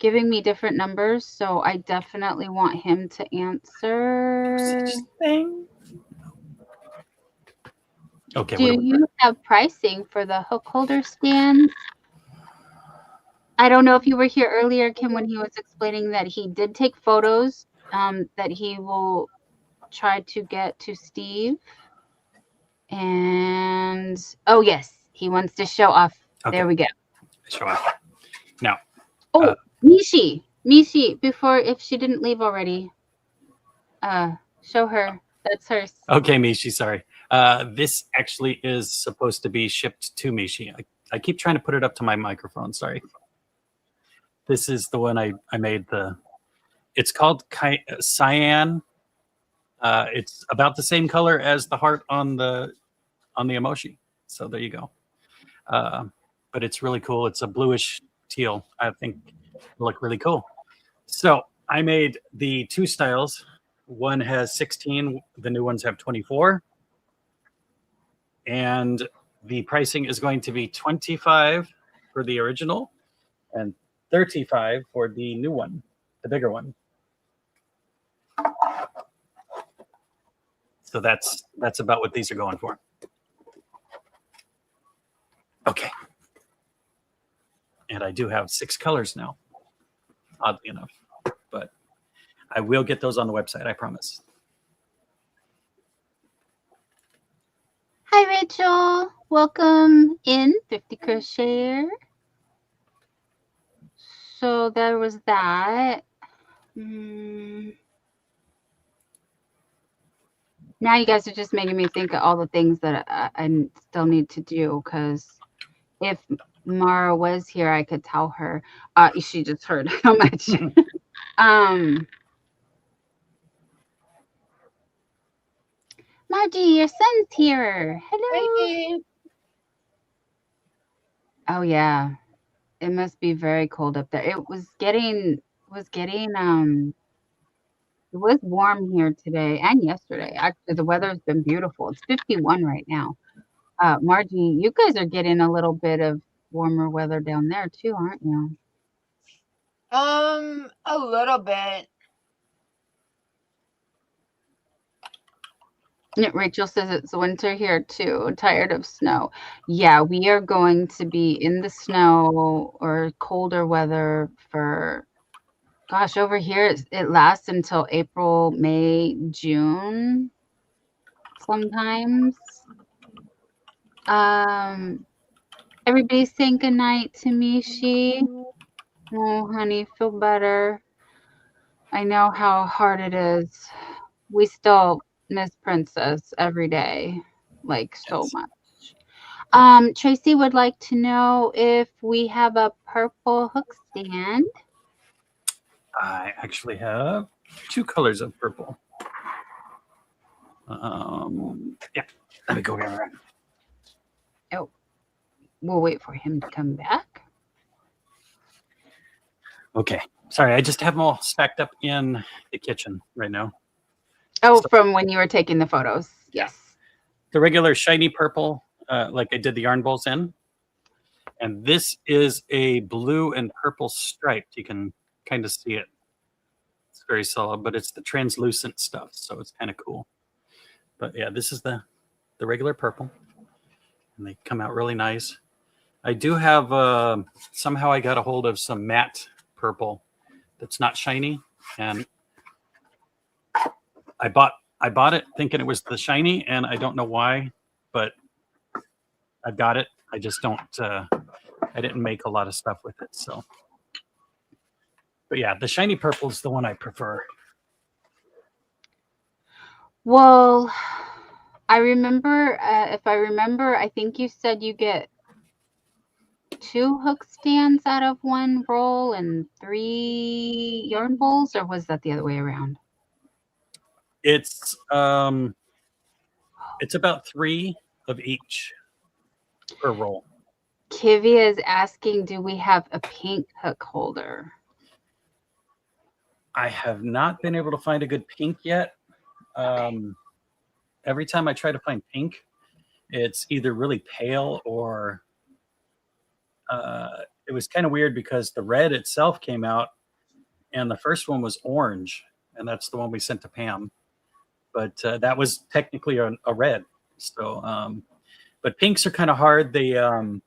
giving me different numbers, so I definitely want him to answer. such thing. Okay. Do you have pricing for the hook holder stands? I don't know if you were here earlier, Kim, when he was explaining that he did take photos that he will try to get to Steve. And oh yes, he wants to show off. Okay. There we go. Show off. Now. Oh, Mishi, before, if she didn't leave already, show her. That's hers. Okay, Mishi, sorry. This actually is supposed to be shipped to Mishi. I keep trying to put it up to my microphone. Sorry. This is the one I made. It's called Cyan. It's about the same color as the heart on the emoji. So there you go. But it's really cool. It's a bluish teal. I think it'll look really cool. So I made the two styles. One has 16. The new ones have 24. And the pricing is going to be $25 for the original and $35 for the new one, the bigger one. So that's about what these are going for. Okay. And I do have 6 colors now, oddly enough. But I will get those on the website, I promise. Hi, Rachel. Welcome in, 50 Crocheter. So there was that. Now you guys are just making me think of all the things that I still need to do, because if Mara was here, I could tell her. She just heard how much. Margie, your son's here. Hello. Hey, Oh yeah, it must be very cold up there. It was getting it was warm here today and yesterday. Actually, the weather's been beautiful. It's 51 right now. Margie, you guys are getting a little bit of warmer weather down there too, aren't you? a little bit. Yeah, Rachel says it's winter here too. Tired of snow. Yeah, we are going to be in the snow or colder weather for, gosh, over here it lasts until April, May, June sometimes. Everybody's saying goodnight to Mishi. Oh, honey, feel better. I know how hard it is. We still miss Princess every day, like so Yes. much. Tracy would like to know if we have a purple hook stand. I actually have 2 colors of purple. Yeah, let me go grab it. Oh, we'll wait for him to come back. Okay, sorry, I just have them all stacked up in the kitchen right now. Oh, So- from when you were taking the photos. Yes. The regular shiny purple, like I did the yarn bowls in. And this is a blue and purple striped. You can kind of see it. It's very solid, but it's the translucent stuff, so it's kind of cool. But yeah, this is the regular purple, and they come out really nice. I do have somehow I got a hold of some matte purple that's not shiny, and I bought it thinking it was the shiny, and I don't know why, but I've got it. I just don't. I didn't make a lot of stuff with it, so. But yeah, the shiny purple is the one I prefer. Well, I remember, if I remember, I think you said you get 2 hook stands out of one roll and 3 yarn bowls, or was that the other way around? It's about 3 of each per roll. Kivia is asking, do we have a pink hook holder? I have not been able to find a good pink yet. Every time I try to find pink, it's either really pale or it was kind of weird because the red itself came out and the first one was orange, and that's the one we sent to Pam. But that was technically a red. So, but pinks are kind of hard. The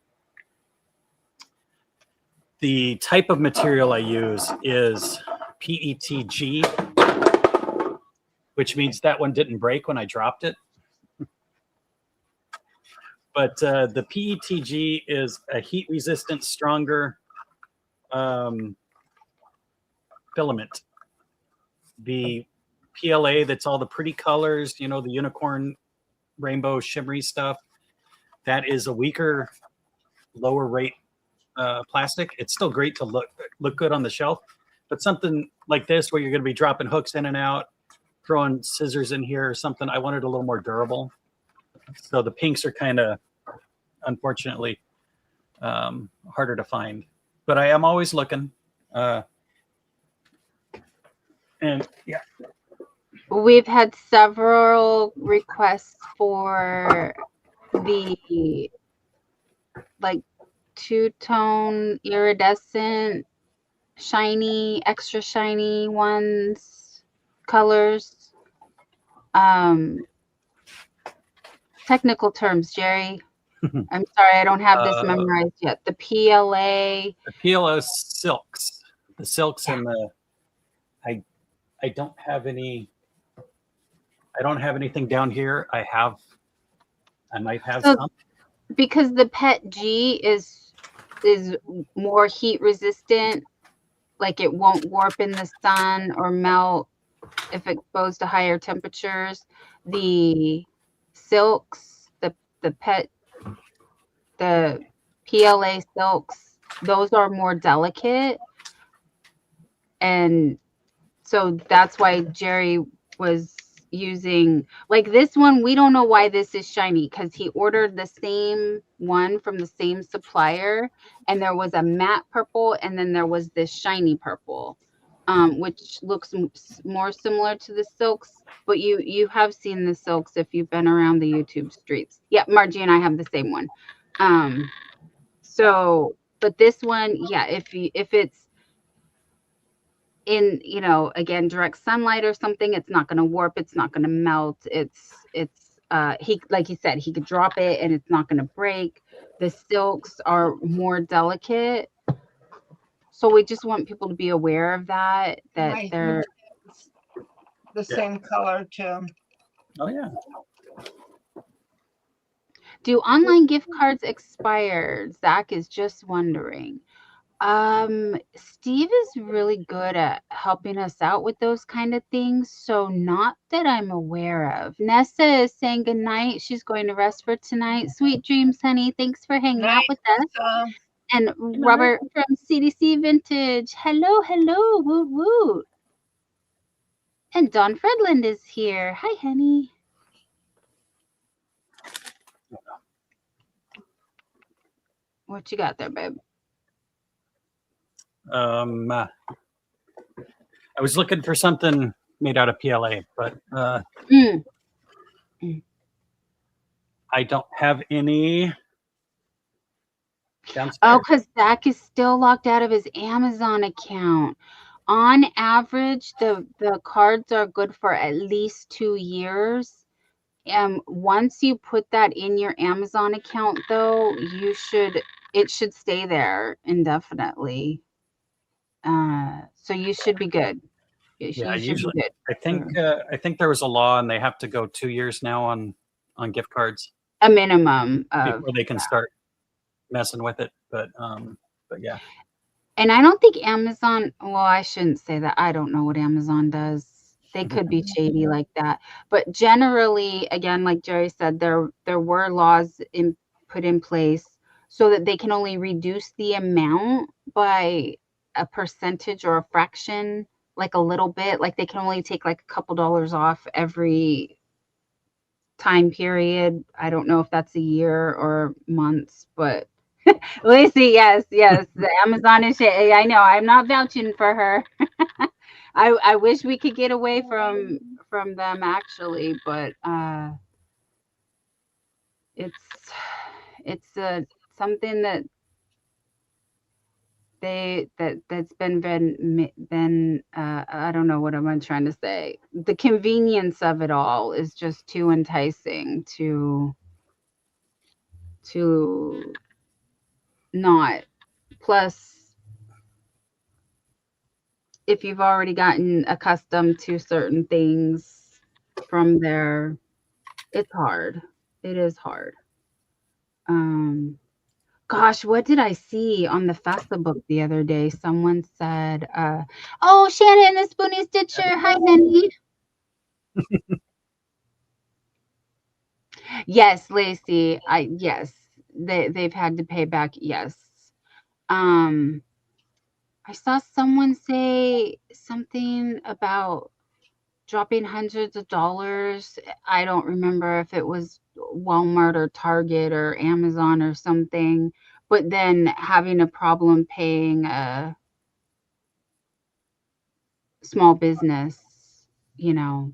type of material I use is PETG, which means that one didn't break when I dropped it. But the PETG is a heat-resistant, stronger filament. The PLA, that's all the pretty colors, you know, the unicorn, rainbow, shimmery stuff, that is a weaker, lower rate plastic. It's still great to look good on the shelf, but something like this where you're going to be dropping hooks in and out, throwing scissors in here or something, I wanted a little more durable. So the pinks are kind of, unfortunately, harder to find, but I am always looking. And yeah, We've had several requests for the like 2-tone iridescent, shiny, extra shiny ones, colors. Technical terms, Jerry. I'm sorry, I don't have this memorized yet. The PLA. the PLO silks, the silks and the, I don't have any. I don't have anything down here. I have I might have So some. because the Pet G is more heat resistant, like it won't warp in the sun or melt if exposed to higher temperatures. The silks, the pet the PLA silks, those are more delicate, and so that's why Jerry was using, like, this one. We don't know why this is shiny because he ordered the same one from the same supplier, and there was a matte purple and then there was this shiny purple, which looks more similar to the silks. But you have seen the silks if you've been around the YouTube streets. Yeah, Margie and I have the same one. So, but this one, yeah, if it's in, again, direct sunlight or something, it's not going to warp, it's not going to melt. He, like he said, he could drop it and it's not going to break. The silks are more delicate, so we just want people to be aware of that My they're. the same color too. Oh yeah. Do online gift cards expire? Zach is just wondering. Steve is really good at helping us out with those kind of things, so not that I'm aware of. Nessa is saying good night. She's going to rest for tonight. Sweet dreams, honey. Thanks for hanging out with us. So, And Robert from CDC Vintage. Hello, hello. Woot woot. And Dawn Fredland is here. Hi, honey. What you got there, babe? I was looking for something made out of PLA, but I don't have any downstairs. Oh, because Zach is still locked out of his Amazon account. On average, the cards are good for at least 2 years. Once you put that in your Amazon account, though, it should stay there indefinitely. So you should be good. Yeah, You should usually be good. I think there was a law, and they have to go 2 years now on gift cards A minimum of. before they can start messing with it. But yeah. And I don't think Amazon, well, I shouldn't say that. I don't know what Amazon does. They could be shady like that. But generally, again, like Jerry said, there were laws put in place so that they can only reduce the amount by a percentage or a fraction, like a little bit. Like they can only take like a couple dollars off every time period. I don't know if that's a year or months, but Lacey, yes, the Amazon is shady. I know. I'm not vouching for her. I wish we could get away from them actually, but it's something that that's been I don't know what I'm trying to say. The convenience of it all is just too enticing to not. Plus, if you've already gotten accustomed to certain things from there, it's hard. It is hard. Gosh, what did I see on the FAFSA book the other day? Someone said, oh, Shannon, the Spoony Stitcher. Hi, honey. Yes, Lacey. Yes, they've had to pay back. Yes. I saw someone say something about dropping hundreds of dollars. I don't remember if it was Walmart or Target or Amazon or something, but then having a problem paying a small business, Yeah.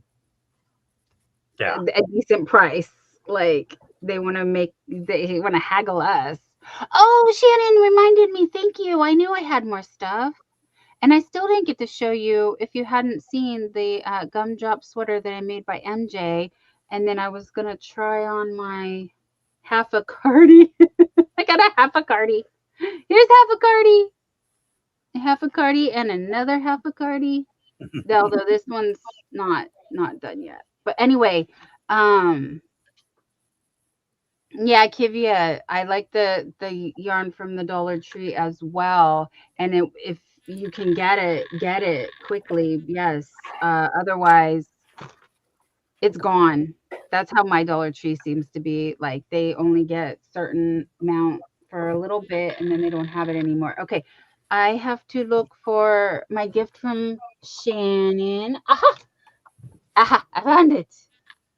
a decent price. Like they want to haggle us. Oh, Shannon reminded me. Thank you. I knew I had more stuff. And I still didn't get to show you, if you hadn't seen, the gumdrop sweater that I made by MJ. And then I was going to try on my half a cardi. I got a half a cardi. Here's half a cardi and another half a cardi. Although this one's not done yet. But anyway, Yeah, Kivia, I like the yarn from the Dollar Tree as well. And if you can get it quickly. Yes. Otherwise, it's gone. That's how my Dollar Tree seems to be. Like they only get certain amount for a little bit and then they don't have it anymore. Okay. I have to look for my gift from Shannon. Aha! Aha! I found it.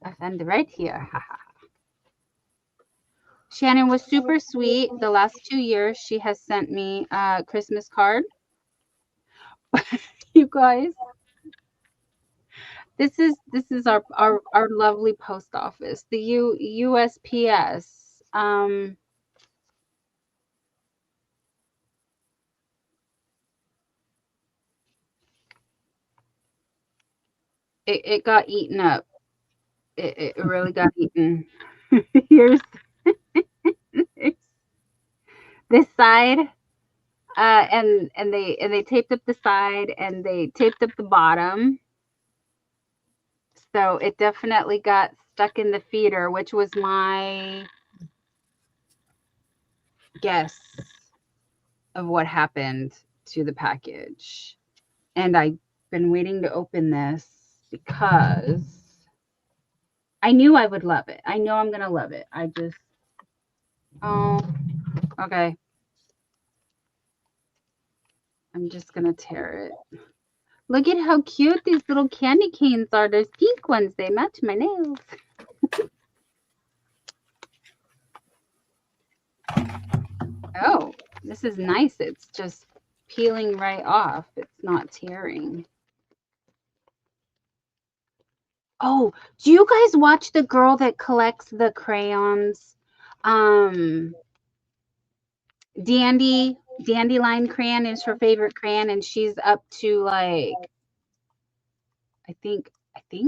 I found it right here. Shannon was super sweet. The last 2 years, she has sent me a Christmas card. You guys, this is our lovely post office, the USPS. It got eaten up. It really got eaten. Here's this side. And they taped up the side and they taped up the bottom. So it definitely got stuck in the feeder, which was my guess of what happened to the package. And I've been waiting to open this because I knew I would love it. I know I'm going to love it. Oh, okay. I'm just going to tear it. Look at how cute these little candy canes are. There's pink ones. They match my nails. Oh, this is nice. It's just peeling right off. It's not tearing. Oh, do you guys watch the girl that collects the crayons? Dandelion crayon is her favorite crayon, and she's up to like I think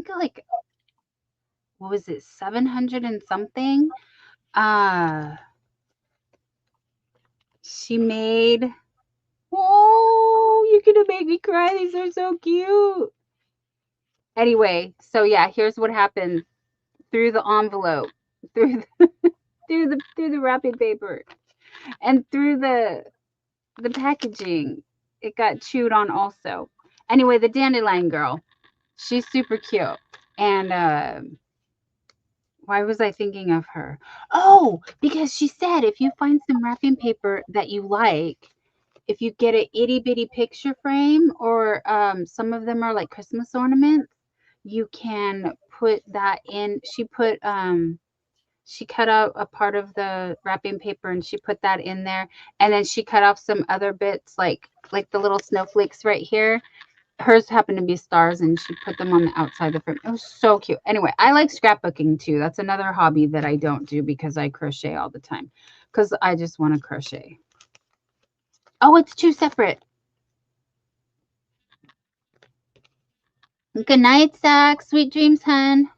like what was it, 700 and something? Uh she made you're gonna make me cry. These are so cute. Anyway, so yeah, here's what happened through the envelope, through through the wrapping paper, and through the packaging. It got chewed on also. Anyway, the dandelion girl, she's super cute. And why was I thinking of her? Oh, because she said if you find some wrapping paper that you like, if you get an itty bitty picture frame or some of them are like Christmas ornaments, you can put that in. She cut out a part of the wrapping paper and she put that in there. And then she cut off some other bits like the little snowflakes right here. Hers happened to be stars and she put them on the outside of the frame. It was so cute. Anyway, I like scrapbooking too. That's another hobby that I don't do because I crochet all the time because I just want to crochet. Oh, it's two separate. Good night, Zach. Sweet dreams, hun.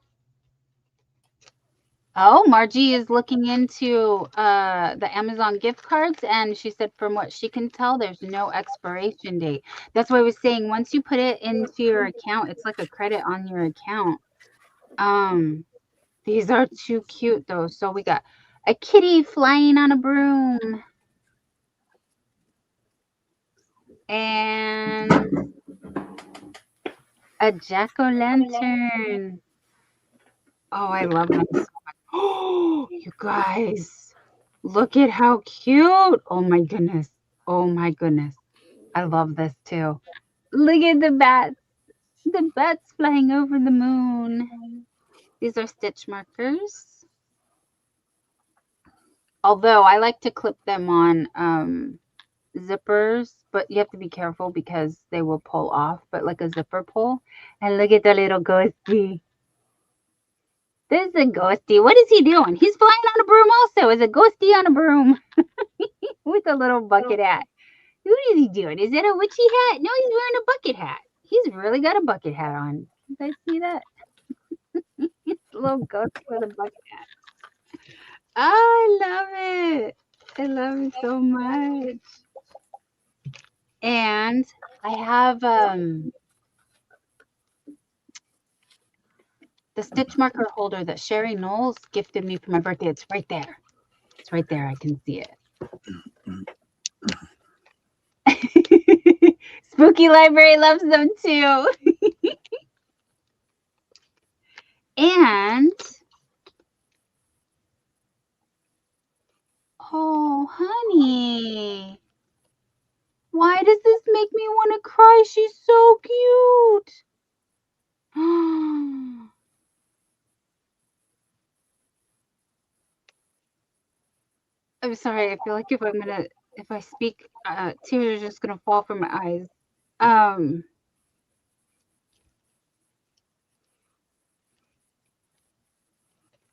Oh, Margie is looking into the Amazon gift cards, and she said from what she can tell, there's no expiration date. That's why I was saying once you put it into your account, it's like a credit on your account. These are too cute though. So we got a kitty flying on a broom and a jack-o'-lantern. Oh, I love them so much. Oh, you guys, look at how cute. Oh my goodness. Oh my goodness. I love this too. Look at the bats. The bats flying over the moon. These are stitch markers. Although I like to clip them on zippers, but you have to be careful because they will pull off, but like a zipper pull. And look at the little ghosty. There's a ghosty. What is he doing? He's flying on a broom also. Is a ghosty on a broom with a little bucket hat. What is he doing? Is that a witchy hat? No, he's wearing a bucket hat. He's really got a bucket hat on. You guys see that? A little ghost with a bucket hat. Oh, I love it. I love it so much. And I have The stitch marker holder that Sherry Knowles gifted me for my birthday. It's right there. It's right there. I can see it. Spooky Library loves them too. And oh, honey. Why does this make me want to cry? She's so cute. I'm sorry. I feel like if I speak, tears are just gonna fall from my eyes.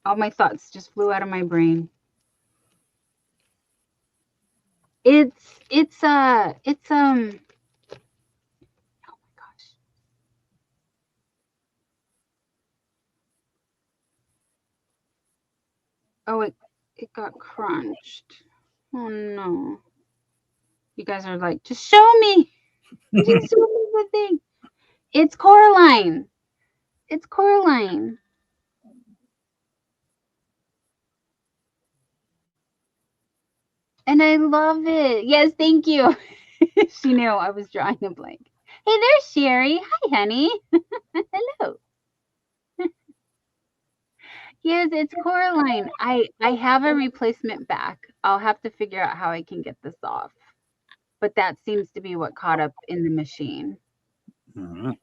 All my thoughts just flew out of my brain. It's oh my gosh. Oh, it got crunched. Oh no. You guys are like, just show me. Just show me the thing. It's Coraline. It's Coraline. And I love it. Yes, thank you. She knew I was drawing a blank. Hey, there's Sherry. Hi, honey. Hello. Yes, it's Coraline. I have a replacement back. I'll have to figure out how I can get this off. But that seems to be what caught up in the machine. Mhm.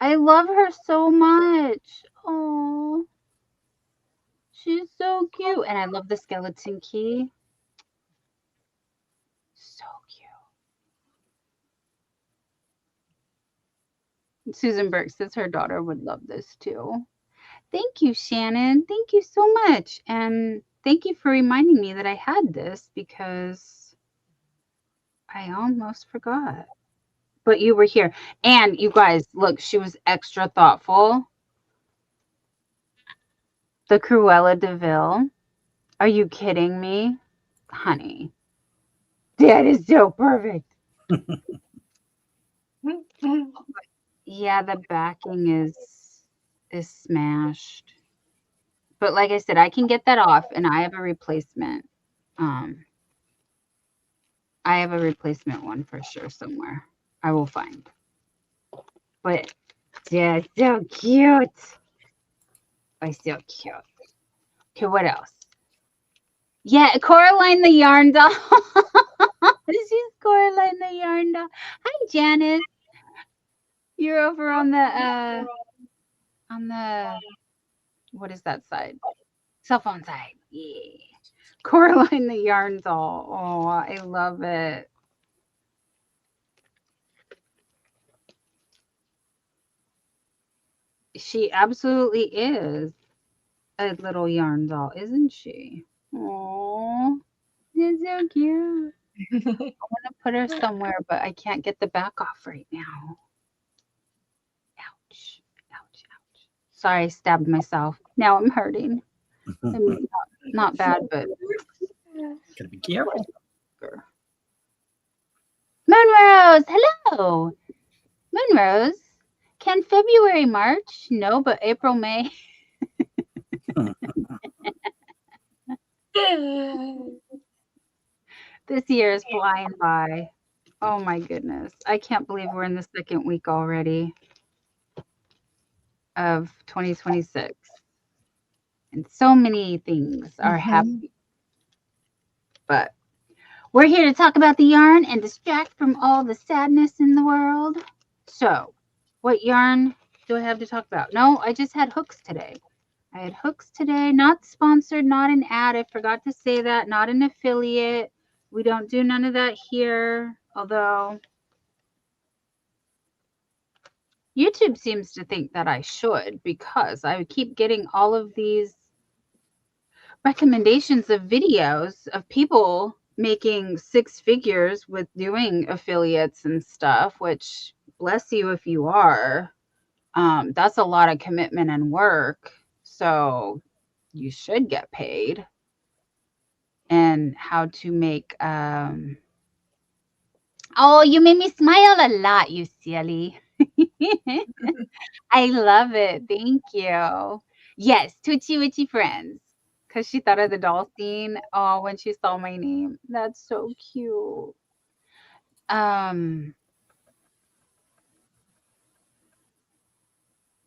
I love her so much. Oh, she's so cute. And I love the skeleton key. So cute. Susan Burke says her daughter would love this too. Thank you, Shannon. Thank you so much. And thank you for reminding me that I had this because I almost forgot. But you were here. And you guys, look, she was extra thoughtful. The Cruella de Vil. Are you kidding me? Honey. That is so perfect. Yeah, the backing is smashed. But like I said, I can get that off and I have a replacement. I have a replacement one for sure somewhere. I will find. But yeah, so cute. Oh, so cute. Okay, what else? Yeah, Coraline the yarn doll. She's Coraline the yarn doll. Hi, Janice. You're over on the what is that side? Cell phone side. Yeah. Coraline the yarn doll. Oh, I love it. She absolutely is a little yarn doll, isn't she? Oh, it's so cute. I want to put her somewhere, but I can't get the back off right now. Ouch. Ouch. Ouch. Sorry, I stabbed myself. Now I'm hurting. I mean, not bad, but Gotta be careful. Moonrose, hello. Moonrose, can February, March? No, but April, May. This year is flying by. Oh my goodness. I can't believe we're in the second week already of 2026. And so many things are happening. But we're here to talk about the yarn and distract from all the sadness in the world. So, what yarn do I have to talk about? No, I just had hooks today. I had hooks today, not sponsored, not an ad. I forgot to say that, not an affiliate. We don't do none of that here, although YouTube seems to think that I should because I keep getting all of these recommendations of videos of people making six figures with doing affiliates and stuff, which bless you if you are. That's a lot of commitment and work. So you should get paid. And how to make oh, you made me smile a lot, you silly. I love it. Thank you. Yes, Twitchy Witchy Friends. Because she thought of the doll scene. Oh, when she saw my name. That's so cute. Um,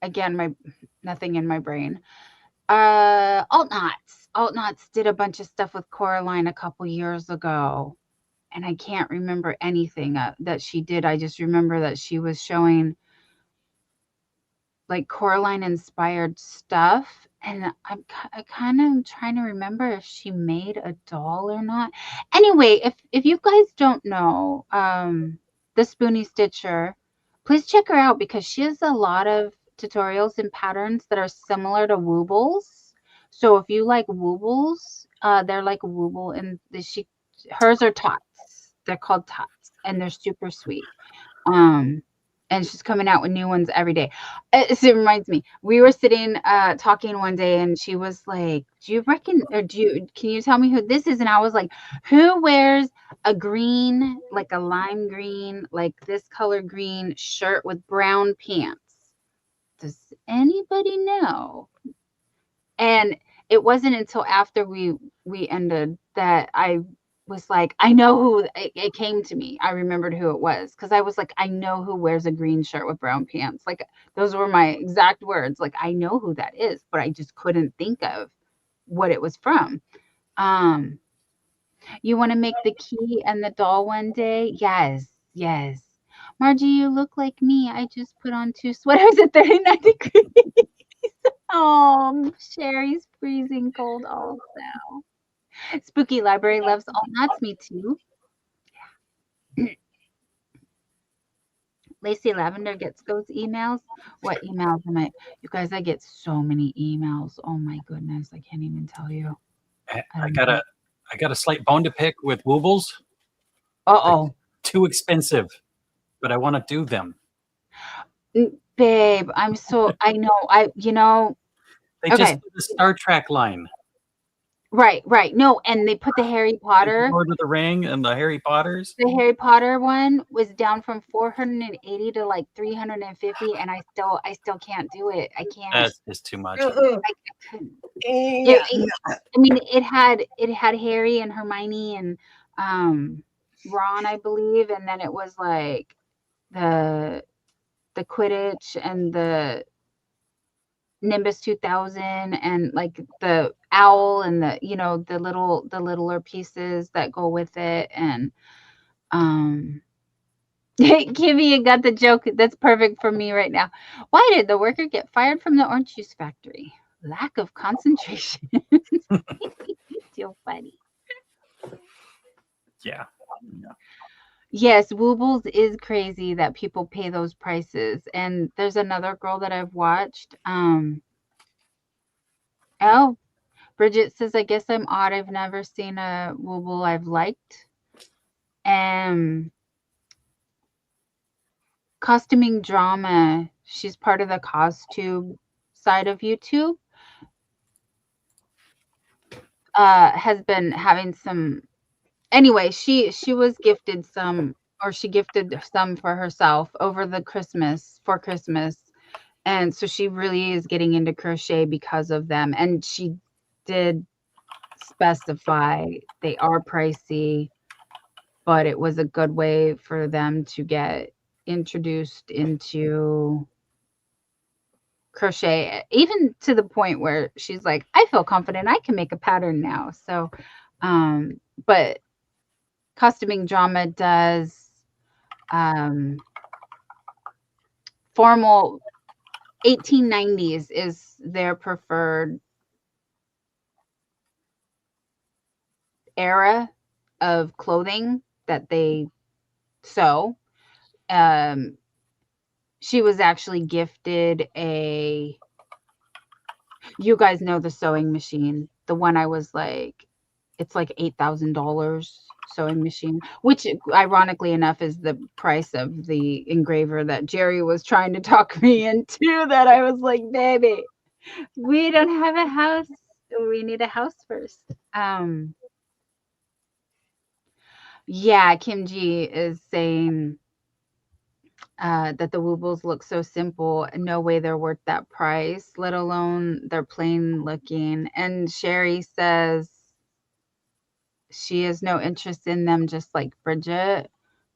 again, nothing in my brain. Alt Knots. Alt Knots did a bunch of stuff with Coraline a couple years ago. And I can't remember anything that she did. I just remember that she was showing like Coraline inspired stuff. And I kind of trying to remember if she made a doll or not. Anyway, if you guys don't know the Spoonie Stitcher, please check her out because she has a lot of tutorials and patterns that are similar to Woobles. So if you like Woobles, they're like Wooble, and hers are tots. They're called tots, and they're super sweet. And she's coming out with new ones every day. It reminds me, we were sitting talking one day, and she was like, "Do you reckon, or can you tell me who this is?" And I was like, "Who wears a green, like a lime green, like this color green shirt with brown pants? Does anybody know?" And it wasn't until after we ended that I was like, I know who it came to me. I remembered who it was because I was like, I know who wears a green shirt with brown pants. Like those were my exact words. Like I know who that is, but I just couldn't think of what it was from. You want to make the key and the doll one day? Yes, yes. Margie, you look like me. I just put on 2 sweaters at 39 degrees. Oh, Sherry's freezing cold also. Spooky Library loves all nuts. Me too. Lacey Lavender gets those emails. What emails am I? You guys, I get so many emails. Oh my goodness, I can't even tell you. I got a slight bone to pick with Woobles. Uh-oh. Too expensive, but I want to do them. Babe, I know. They Okay. just did the Star Trek line. Right. No, and they put the Harry Potter. Lord of the Ring and the Harry Potters. The Harry Potter one was down from 480 to like 350, and I still can't do it. I can't. That's just too much. I couldn't. Yeah. I mean, it had Harry and Hermione and Ron, I believe, and then it was like the Quidditch and the Nimbus 2000 and like the owl and the littler pieces that go with it. And Kimmy, you got the joke. That's perfect for me right now. Why did the worker get fired from the orange juice factory? Lack of concentration. So funny. Yeah. Yes, Woobles is crazy that people pay those prices. And there's another girl that I've watched. Oh, Bridget says, I guess I'm odd. I've never seen a Wooble I've liked. Costuming Drama. She's part of the CosTube side of YouTube. Has been having some. Anyway, she was gifted some, or she gifted some for herself over for Christmas. And so she really is getting into crochet because of them. And she did specify they are pricey, but it was a good way for them to get introduced into crochet, even to the point where she's like, I feel confident I can make a pattern now. So, but Costuming Drama does formal 1890s is their preferred era of clothing that they sew. She was actually gifted you guys know the sewing machine, the one I was like, it's like $8,000 sewing machine, which ironically enough is the price of the engraver that Jerry was trying to talk me into, that I was like, baby, we don't have a house. We need a house first. Yeah, Kim G is saying that the Woobles look so simple. No way they're worth that price, let alone they're plain looking. And Sherry says she has no interest in them, just like Bridget.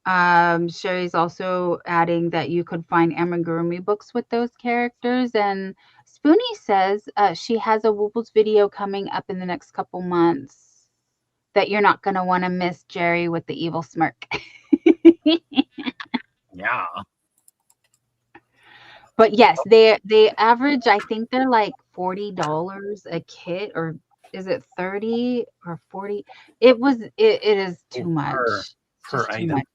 Sherry's also adding that you could find amigurumi books with those characters. And Spoonie says she has a Woobles video coming up in the next couple months that you're not going to want to miss, Jerry, with the evil smirk. Yeah. But yes, they average, I think they're like $40 a kit, or is it 30 or 40? It is too much. Per Just too item. much.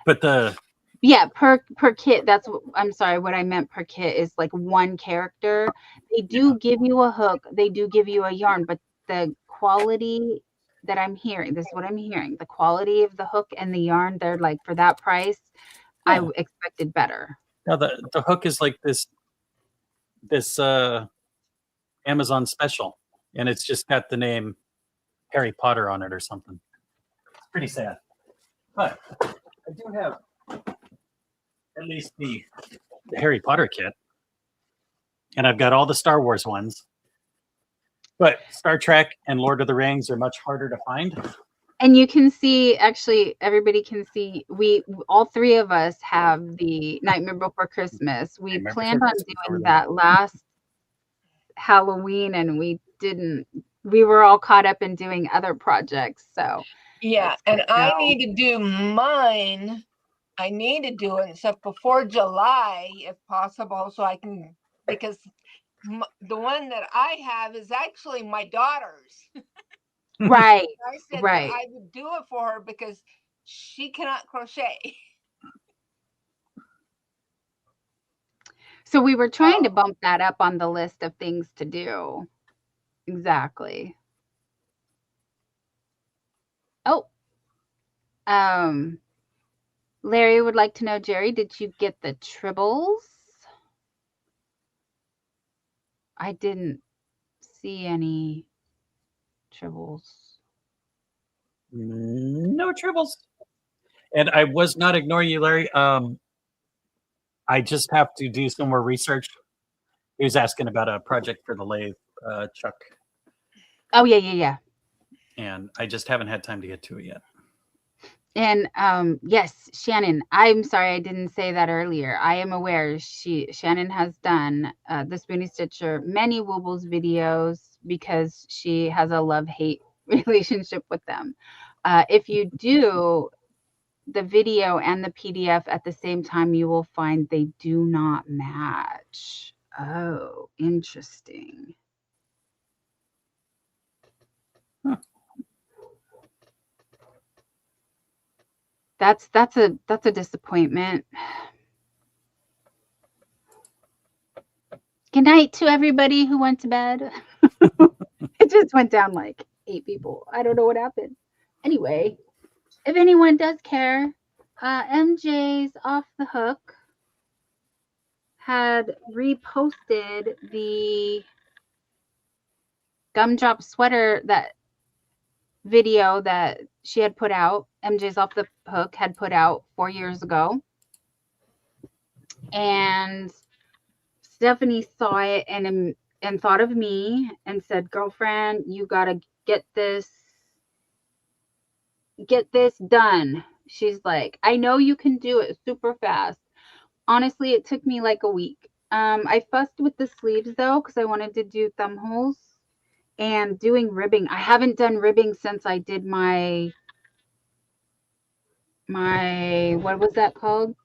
But the Yeah, per kit. That's what I'm sorry. What I meant per kit is like one character. They do give you a hook. They do give you a yarn, but the quality that I'm hearing, this is what I'm hearing. The quality of the hook and the yarn, they're like for that price, I Yeah. expected better. now the hook is like this Amazon special, and it's just got the name Harry Potter on it or something. It's pretty sad. But I do have at least the Harry Potter kit, and I've got all the Star Wars ones. But Star Trek and Lord of the Rings are much harder to find. And you can see, actually, everybody can see, all three of us have the Nightmare Before Christmas. We Nightmare planned Before on Christmas, doing over that last Halloween, and we didn't. We were all caught up in doing other projects. So Yeah, it's and good I now. need to do mine. I need to do it stuff before July, if possible, so I can, because the one that I have is actually my daughter's. Right, I said that right. I would do it for her because she cannot crochet. So we were trying to bump that up on the list of things to do. Exactly. Oh, Larry would like to know, Jerry, did you get the tribbles? I didn't see any tribbles. No tribbles. And I was not ignoring you, Larry. I just have to do some more research. He was asking about a project for the lathe, Chuck, Oh, yeah. and I just haven't had time to get to it yet. And yes, Shannon, I'm sorry I didn't say that earlier. I am aware Shannon has done the Spoonie Stitcher many Woobles videos because she has a love-hate relationship with them. If you do the video and the PDF at the same time, you will find they do not match. Oh, interesting. That's a disappointment. Good night to everybody who went to bed. It just went down like 8 people. I don't know what happened. Anyway, if anyone does care, MJ's Off the Hook had reposted the gumdrop sweater that video that she had put out. MJ's Off the Hook had put out 4 years ago. And Stephanie saw it and thought of me and said, "Girlfriend, you gotta get this done." She's like, "I know you can do it super fast." Honestly, it took me like a week. I fussed with the sleeves though because I wanted to do thumb holes and doing ribbing. I haven't done ribbing since I did my what was that called?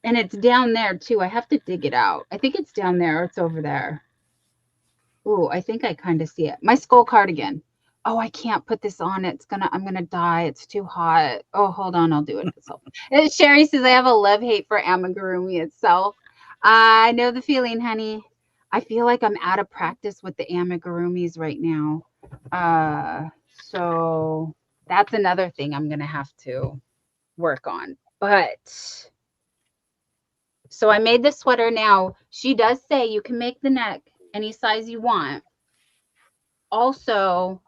And it's down there too. I have to dig it out. I think it's down there or it's over there. Oh, I think I kind of see it. My skull cardigan. Oh, I can't put this on. I'm gonna die. It's too hot. Oh, hold on, I'll do it myself. Sherry says I have a love-hate for amigurumi itself. I know the feeling, honey. I feel like I'm out of practice with the amigurumis right now. So that's another thing I'm gonna have to work on. But so I made the sweater. Now she does say you can make the neck any size you want. Also,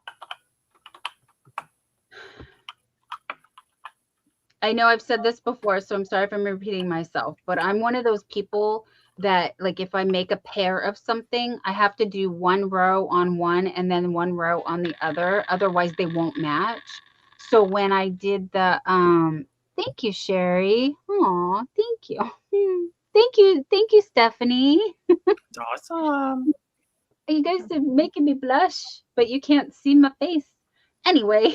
I know I've said this before, so I'm sorry if I'm repeating myself, but I'm one of those people that, like, if I make a pair of something, I have to do one row on one and then one row on the other. Otherwise, they won't match. So when I did the, thank you, Sherry. Aw, thank you. Thank you, Stephanie. Awesome. You guys are making me blush, but you can't see my face. Anyway,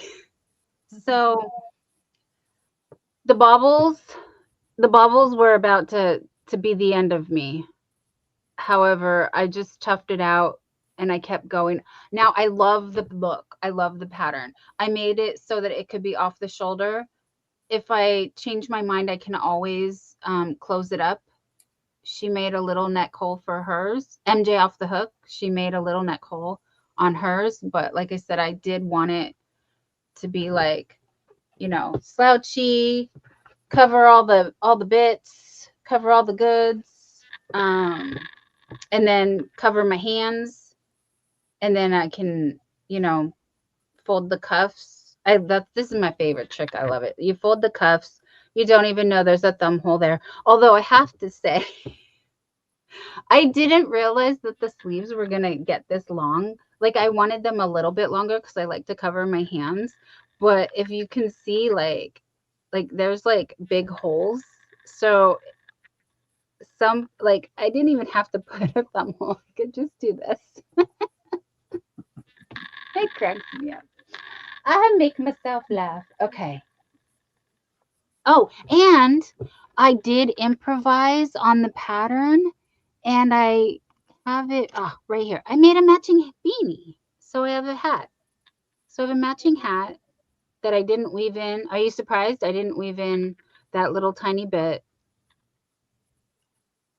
so the baubles were about to be the end of me. However, I just toughed it out and I kept going. Now I love the look. I love the pattern. I made it so that it could be off the shoulder. If I change my mind, I can always close it up. She made a little neck hole for hers. MJ off the hook, she made a little neck hole on hers. But like I said, I did want it to be like, you know, slouchy, cover all the bits, cover all the goods, and then cover my hands, and then I can, you know, fold the cuffs. This is my favorite trick. I love it. You fold the cuffs. You don't even know there's a thumb hole there. Although I have to say, I didn't realize that the sleeves were gonna get this long. Like I wanted them a little bit longer because I like to cover my hands. But if you can see, like there's like big holes. So some, like, I didn't even have to put a thumb hole. I could just do this. It cracks me up. I make myself laugh. Okay. Oh, and I did improvise on the pattern, and I have it right here. I made a matching beanie. So I have a hat. So I have a matching hat that I didn't weave in. Are you surprised I didn't weave in that little tiny bit?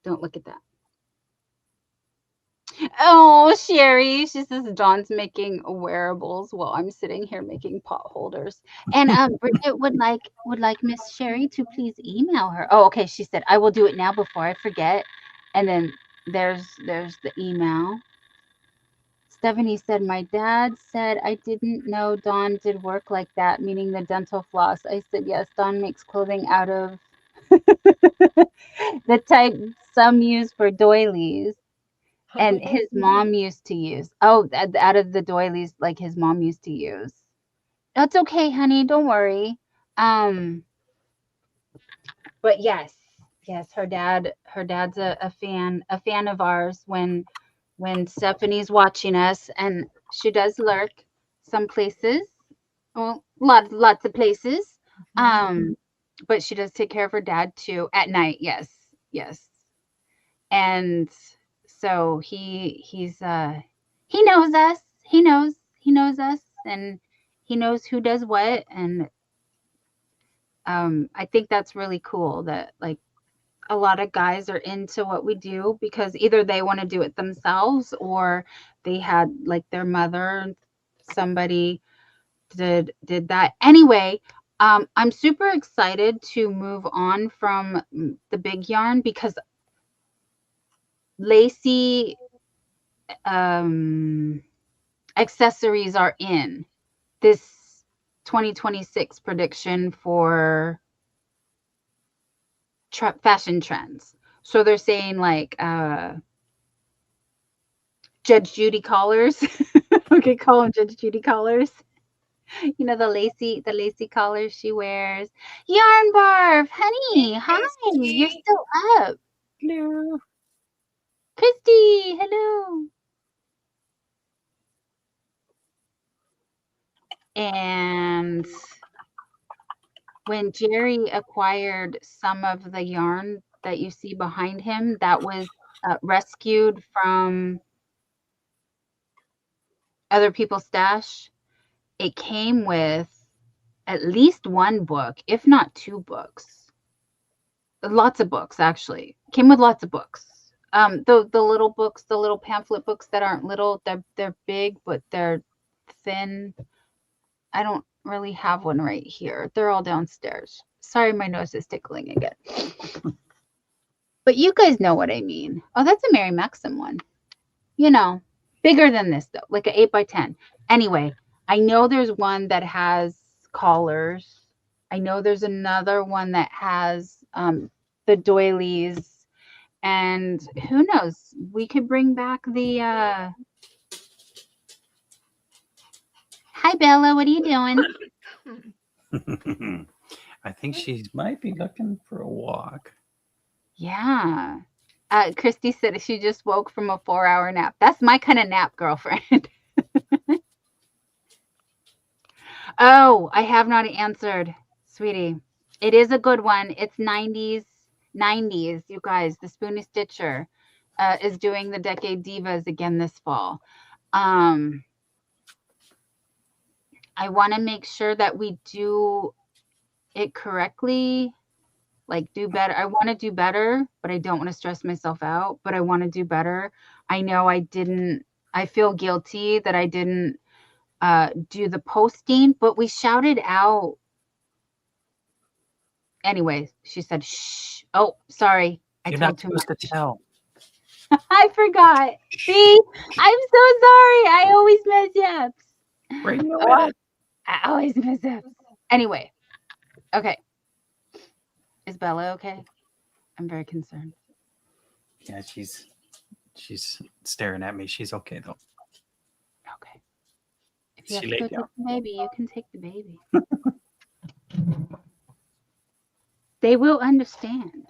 Don't look at that. Oh, Sherry, she says Dawn's making wearables while I'm sitting here making pot holders. And Bridget would like Miss Sherry to please email her. Oh, okay. She said I will do it now before I forget. And then there's the email. Stephanie said, my dad said I didn't know Dawn did work like that, meaning the dental floss. I said, yes, Dawn makes clothing out of the type some use for doilies. And his mom used to use. Oh, out of the doilies, like his mom used to use. That's okay, honey. Don't worry. But yes, her dad's a fan of ours when Stephanie's watching us, and she does lurk some places. Well, lots of places. But she does take care of her dad too at night. Yes. And so he knows us. He knows us, and he knows who does what. And I think that's really cool that, like, a lot of guys are into what we do because either they want to do it themselves or they had, like, their mother, somebody did that. Anyway, I'm super excited to move on from the big yarn because lacy accessories are in this 2026 prediction for fashion trends. So they're saying, like, Judge Judy collars. We could call them Judge Judy collars. You know, the lacy collars she wears. Yarn Barf, honey, hi. You're still up. Hello. Christy, hello. And when Jerry acquired some of the yarn that you see behind him, that was rescued from other people's stash, it came with at least one book, if not two books. Lots of books, actually. Came with lots of books. The little books, the little pamphlet books that aren't little, they're big, but they're thin. I don't really have one right here. They're all downstairs. Sorry, my nose is tickling again. But you guys know what I mean. Oh, that's a Mary Maxim one. You know, bigger than this, though, like an 8x10. Anyway, I know there's one that has collars. I know there's another one that has the doilies, and who knows? We could bring back the. Hi, Bella. What are you doing? I think she might be looking for a walk. Yeah. Christy said she just woke from a 4-hour nap. That's my kind of nap, girlfriend. Oh, I have not answered, sweetie. It is a good one. It's 90s, you guys. The Spoonie Stitcher is doing the Decade Divas again this fall. I want to make sure that we do it correctly, like do better. I want to do better, but I don't want to stress myself out, but I want to do better. I know I feel guilty that I didn't do the posting, but we shouted out. Anyway, she said, shh. Oh, sorry. You're I not told too supposed much. to tell. I forgot. See, I'm so sorry. I always mess up. Bring the Oh, whip. I always mess up. Anyway, okay. Is Bella okay? I'm very concerned. Yeah, she's staring at me. She's okay though. Okay. If you She have to laid go take down. the baby, you can take the baby. They will understand.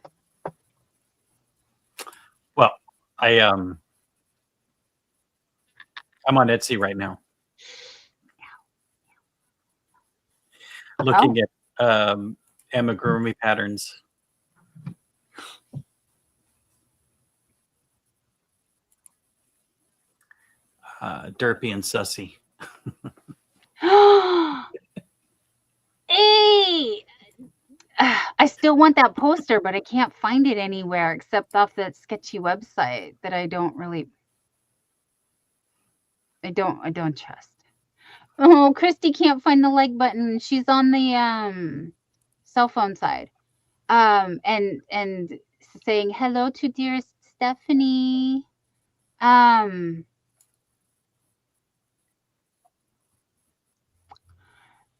Well, I'm on Etsy right now, looking at amigurumi patterns. Derpy and Sussy. Hey! I still want that poster, but I can't find it anywhere except off that sketchy website that I don't trust. Oh, Christy can't find the like button. She's on the cell phone side. And saying hello to dearest Stephanie.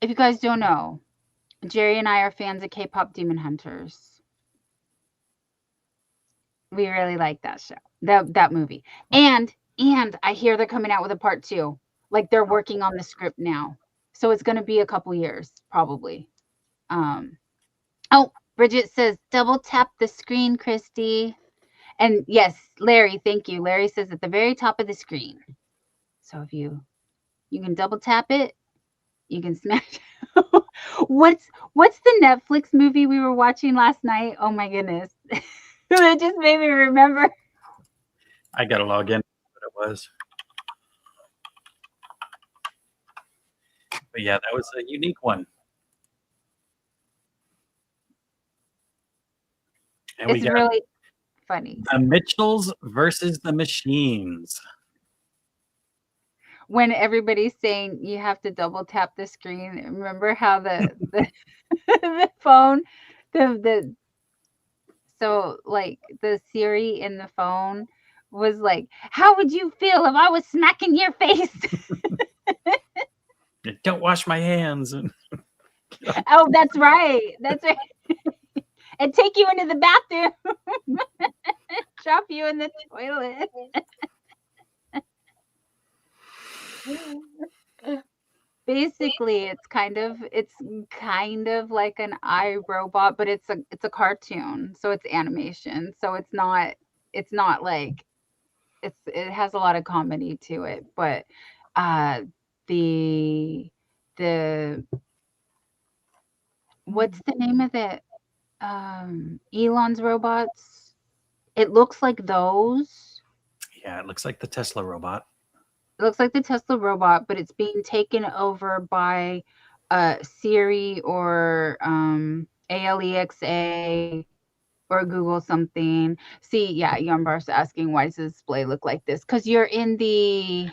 If you guys don't know, Jerry and I are fans of K-pop Demon Hunters. We really like that show, that movie. And I hear they're coming out with a part 2. Like they're working on the script now. So it's going to be a couple years probably. Oh, Bridget says double tap the screen, Christy. And yes, Larry, thank you. Larry says at the very top of the screen. So if you can double tap it, you can smash. What's the Netflix movie we were watching last night? Oh my goodness. That just made me remember. I gotta log in. What it was. But yeah, that was a unique one. And It's we got really funny. the Mitchells versus the Machines. When everybody's saying you have to double tap the screen, remember how the the phone, so like the Siri in the phone was like, how would you feel if I was smacking your face? Don't wash my hands. Oh, that's right. That's right. And take you into the bathroom. Drop you in the toilet. Basically, it's kind of like an iRobot, but it's a cartoon, so it's animation. So it's not like it has a lot of comedy to it, but the what's the name of it? Elon's robots. It looks like those. Yeah, it looks like the Tesla robot. It looks like the Tesla robot, but it's being taken over by Siri or Alexa or Google something. See, yeah, Yarnbar's asking why does the display look like this? Because you're in the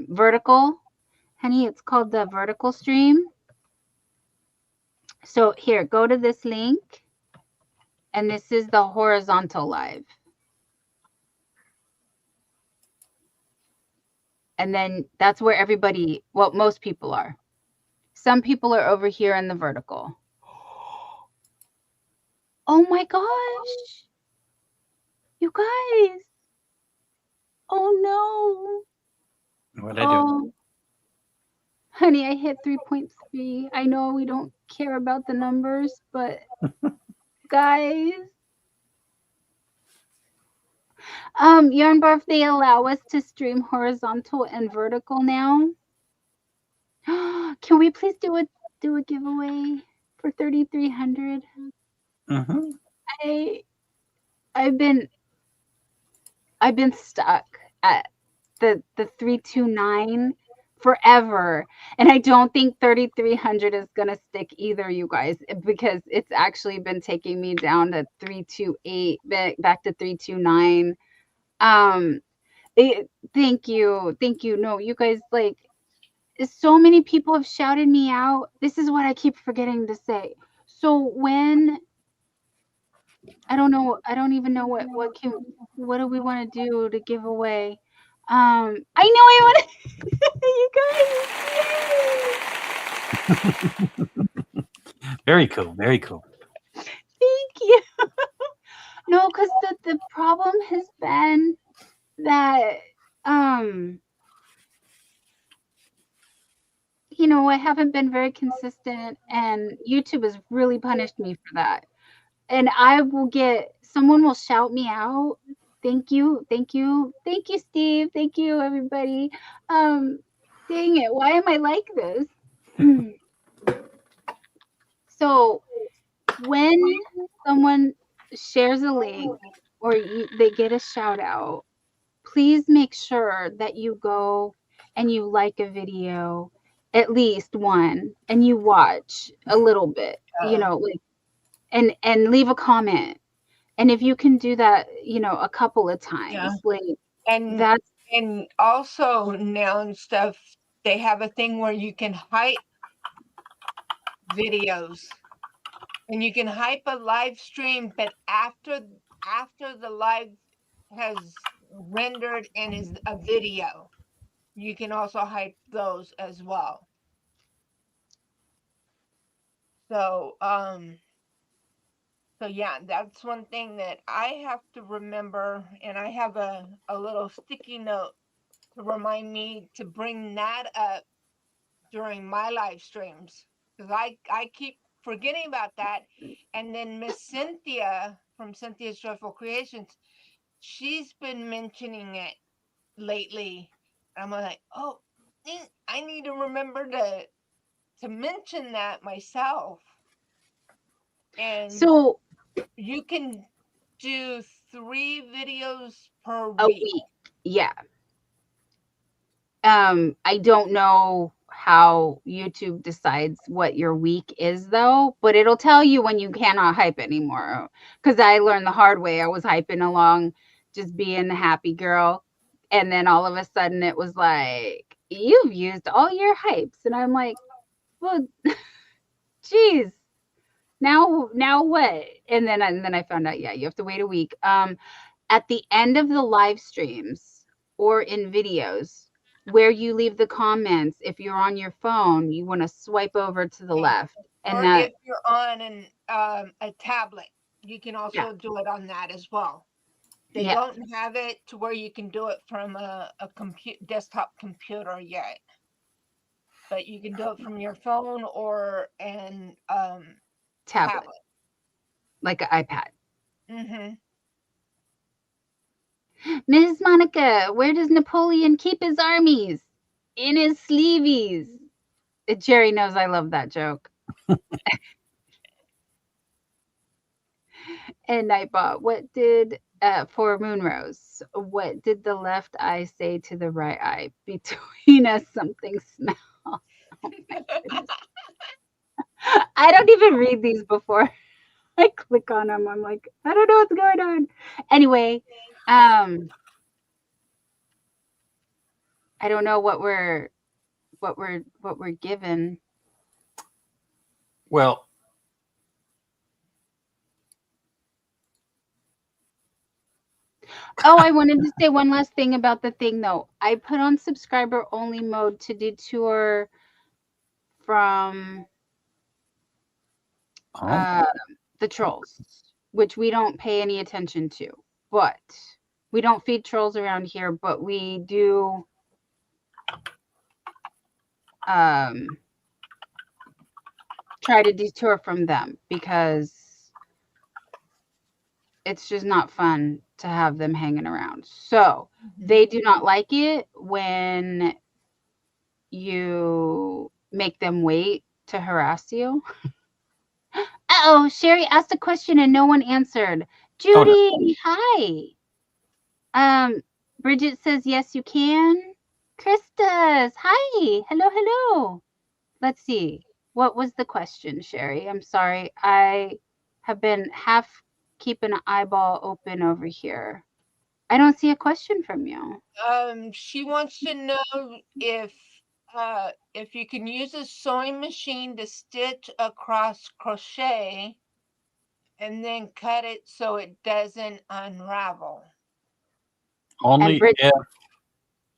vertical, honey. It's called the vertical stream. So here, go to this link, and this is the horizontal live. And then that's where everybody, well, most people are. Some people are over here in the vertical. Oh my gosh. You guys. Oh no. What I do? Oh, honey, I hit 3.3. I know we don't care about the numbers, but guys, Yarn Barf, they allow us to stream horizontal and vertical now. Can we please do a giveaway for 3,300? Mm-hmm. I've been stuck at the 329 forever, and I don't think 3,300 is gonna stick either, you guys, because it's actually been taking me down to 328, back to 329. Thank you, no, you guys, like, so many people have shouted me out. This is what I keep forgetting to say. So when I don't even know what do we want to do to give away. I know I want to. You guys, Very cool. Very cool. thank you. No, because the problem has been that I haven't been very consistent, and YouTube has really punished me for that. And someone will shout me out. Thank you, Steve. Thank you, everybody. Dang it, why am I like this? So when someone shares a link or they get a shout out, please make sure that you go and you like a video, at least one, and you watch a little bit, like, and leave a comment. And if you can do that, a couple of times, like, And that's and also now and stuff, they have a thing where you can hype videos, and you can hype a live stream, but after the live has rendered and is a video, you can also hype those as well. So so yeah, that's one thing that I have to remember, and I have a little sticky note to remind me to bring that up during my live streams, because I keep forgetting about that. And then Miss Cynthia from Cynthia's Joyful Creations, she's been mentioning it lately. I'm like, oh, I need to remember to mention that myself. And so you can do 3 videos per a week. week. Yeah. I don't know how YouTube decides what your week is, though, but it'll tell you when you cannot hype anymore. Because I learned the hard way. I was hyping along, just being the happy girl, and then all of a sudden it was like, you've used all your hypes, and I'm like, well, geez, now what? And then I found out, yeah, you have to wait a week. At the end of the live streams or in videos, where you leave the comments, if you're on your phone, you want to swipe over to the left, and Or that if you're on a tablet, you can also do it on that as well. They Yeah. don't have it to where you can do it from a desktop computer yet, but you can do it from your phone or an tablet, like an iPad. Mm-hmm. Ms. Monica, where does Napoleon keep his armies? In his sleeveys. Jerry knows I love that joke. And Nightbot, what did for Moonrose? What did the left eye say to the right eye? Between us, something smells. Oh my goodness. I don't even read these before I click on them. I'm like, I don't know what's going on. Anyway, I don't know what we're given. Well, Oh, I wanted to say one last thing about the thing, though. I put on subscriber only mode to do tour from Oh, the trolls, which we don't pay any attention to. But we don't feed trolls around here, but we do try to detour from them because it's just not fun to have them hanging around. So they do not like it when you make them wait to harass you. Uh-oh, Sherry asked a question and no one answered. Oh, no. Judy, hi. Bridget says yes you can. Krista's, hi. Hello. Let's see. What was the question, Sherry? I'm sorry. I have been half keeping an eyeball open over here. I don't see a question from you. She wants to know if you can use a sewing machine to stitch across crochet and then cut it so it doesn't unravel. Only Bridget, if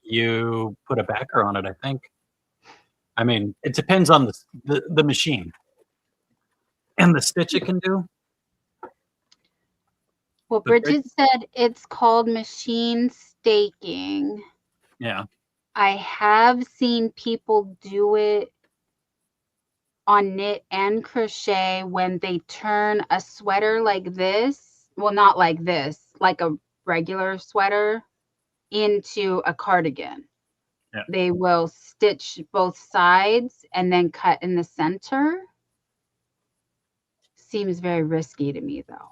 you put a backer on it, I think. I mean, it depends on the machine and the stitch it can do. well, But Bridget said it's called machine staking. Yeah. I have seen people do it on knit and crochet when they turn a sweater like this, well, not like this, like a regular sweater, into a cardigan. Yeah. They will stitch both sides and then cut in the center. Seems very risky to me, though.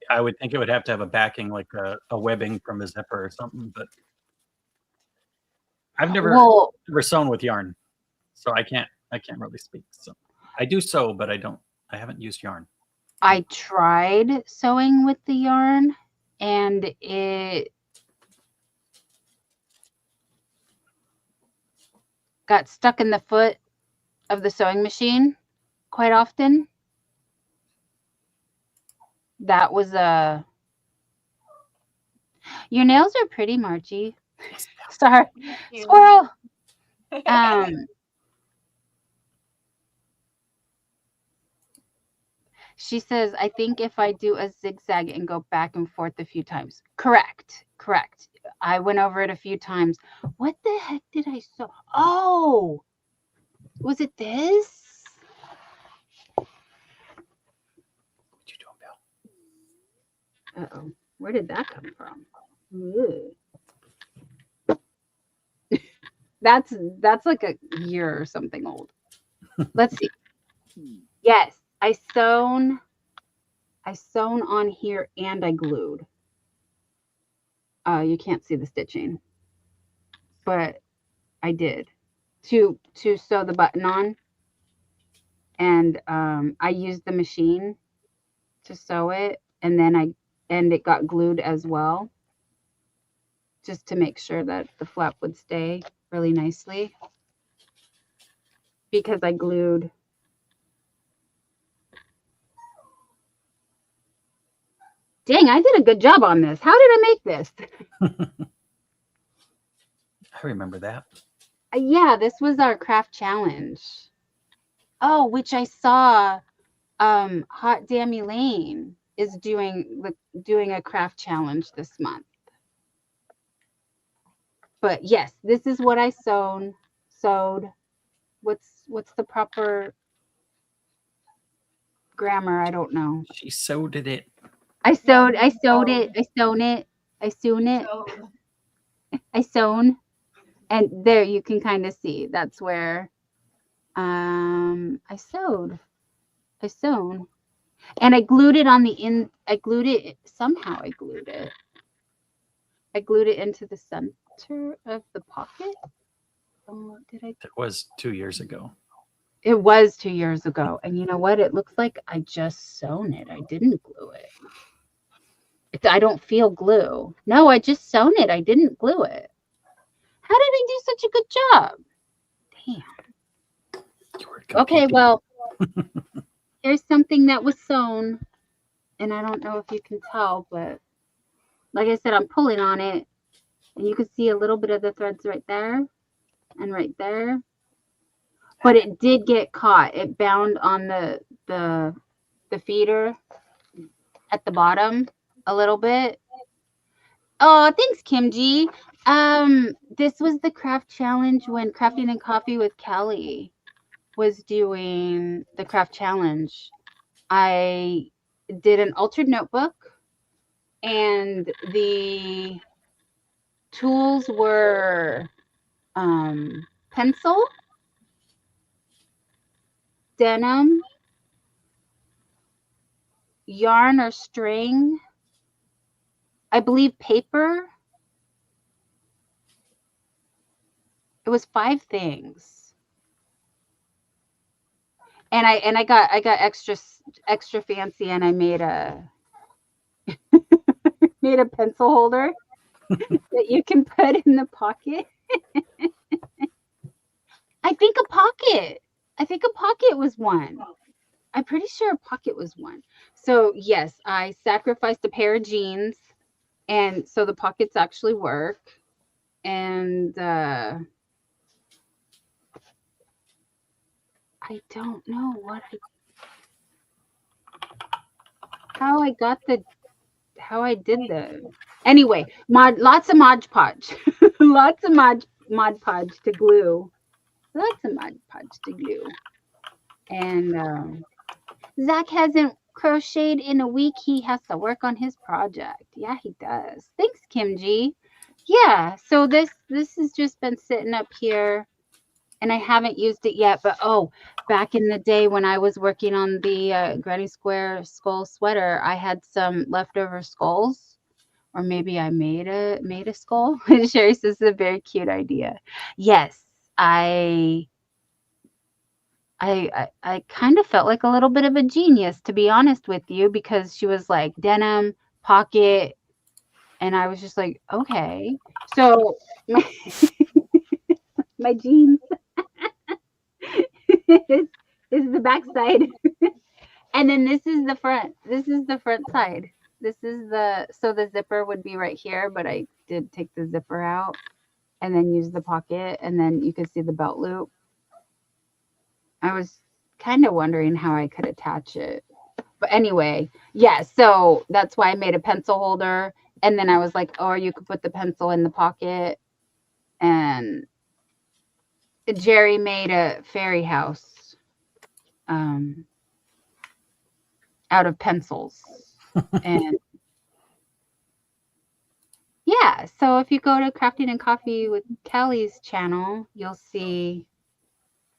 I would think it would have to have a backing, like a webbing from a zipper or something, but I've never sewn with yarn, so I can't really speak. So I do sew, but I haven't used yarn. I tried sewing with the yarn and it got stuck in the foot of the sewing machine quite often. That was your nails are pretty, Margie. Sorry, squirrel. She says, I think if I do a zigzag and go back and forth a few times. Correct. I went over it a few times. What the heck did I sew? Oh, was it this? What you doing, Bill? Uh-oh. Where did that come from? That's like a year or something old. Let's see. Yes, I sewn on here and I glued. You can't see the stitching, but I did to sew the button on, and I used the machine to sew it, and then it got glued as well, just to make sure that the flap would stay really nicely, because I glued. Dang, I did a good job on this. How did I make this? I remember that. Yeah, this was our craft challenge. Oh, which I saw Hot Damn Elaine is doing a craft challenge this month. But yes, this is what I sewed. What's the proper grammar? I don't know. She sewed it. I sewed it. I sewn. And there you can kind of see that's where I sewed. And I glued it on the in. I glued it somehow. I glued it into the center of the pocket. Did I? It was 2 years ago. It was 2 years ago, and you know what? It looks like I just sewn it. I didn't glue it. I don't feel glue. No, I just sewn it. I didn't glue it. How did I do such a good job? Damn. Okay, well, here's something that was sewn, and I don't know if you can tell, but like I said, I'm pulling on it, and you can see a little bit of the threads right there. and right there. But it did get caught. It bound on the feeder at the bottom a little bit. Oh, thanks, Kimji. This was the craft challenge when Crafting and Coffee with Kelly was doing the craft challenge. I did an altered notebook, and the tools were pencil, denim, yarn or string, I believe paper. It was 5 things. And I got extra fancy, and I made a made a pencil holder that you can put in the pocket. I think a pocket was one. I'm pretty sure a pocket was one. So yes, I sacrificed a pair of jeans, and so the pockets actually work. And I don't know how I did the anyway, lots of Mod Podge. Lots of Mod Podge to glue. Lots of Mod Podge to glue. And Zach hasn't crocheted in a week. He has to work on his project. Yeah, he does. Thanks, Kimji. Yeah, so this has just been sitting up here, and I haven't used it yet. But oh, back in the day when I was working on the Granny Square skull sweater, I had some leftover skulls, or maybe I made a skull. Sherry says it's a very cute idea. Yes, I kind of felt like a little bit of a genius, to be honest with you, because she was like denim, pocket, and I was just like, okay. So my jeans is the back side. And then this is the front. This is the front side. This is so the zipper would be right here, but I did take the zipper out and then use the pocket, and then you could see the belt loop. I was kind of wondering how I could attach it. But anyway, yeah, so that's why I made a pencil holder. And then I was like, oh, you could put the pencil in the pocket. And Jerry made a fairy house out of pencils. And yeah, so if you go to Crafting and Coffee with Kelly's channel, you'll see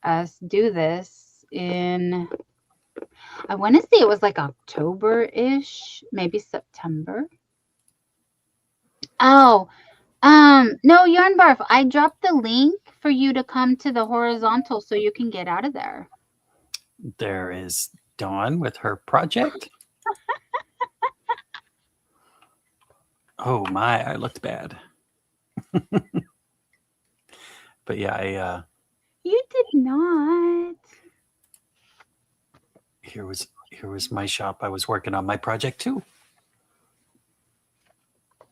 us do this in, I want to say it was like October-ish, maybe September. Oh, no, Yarn Barf, I dropped the link for you to come to the horizontal so you can get out of there. There is Dawn with her project. Oh my, I looked bad. But yeah, You did not. here was my shop. I was working on my project too.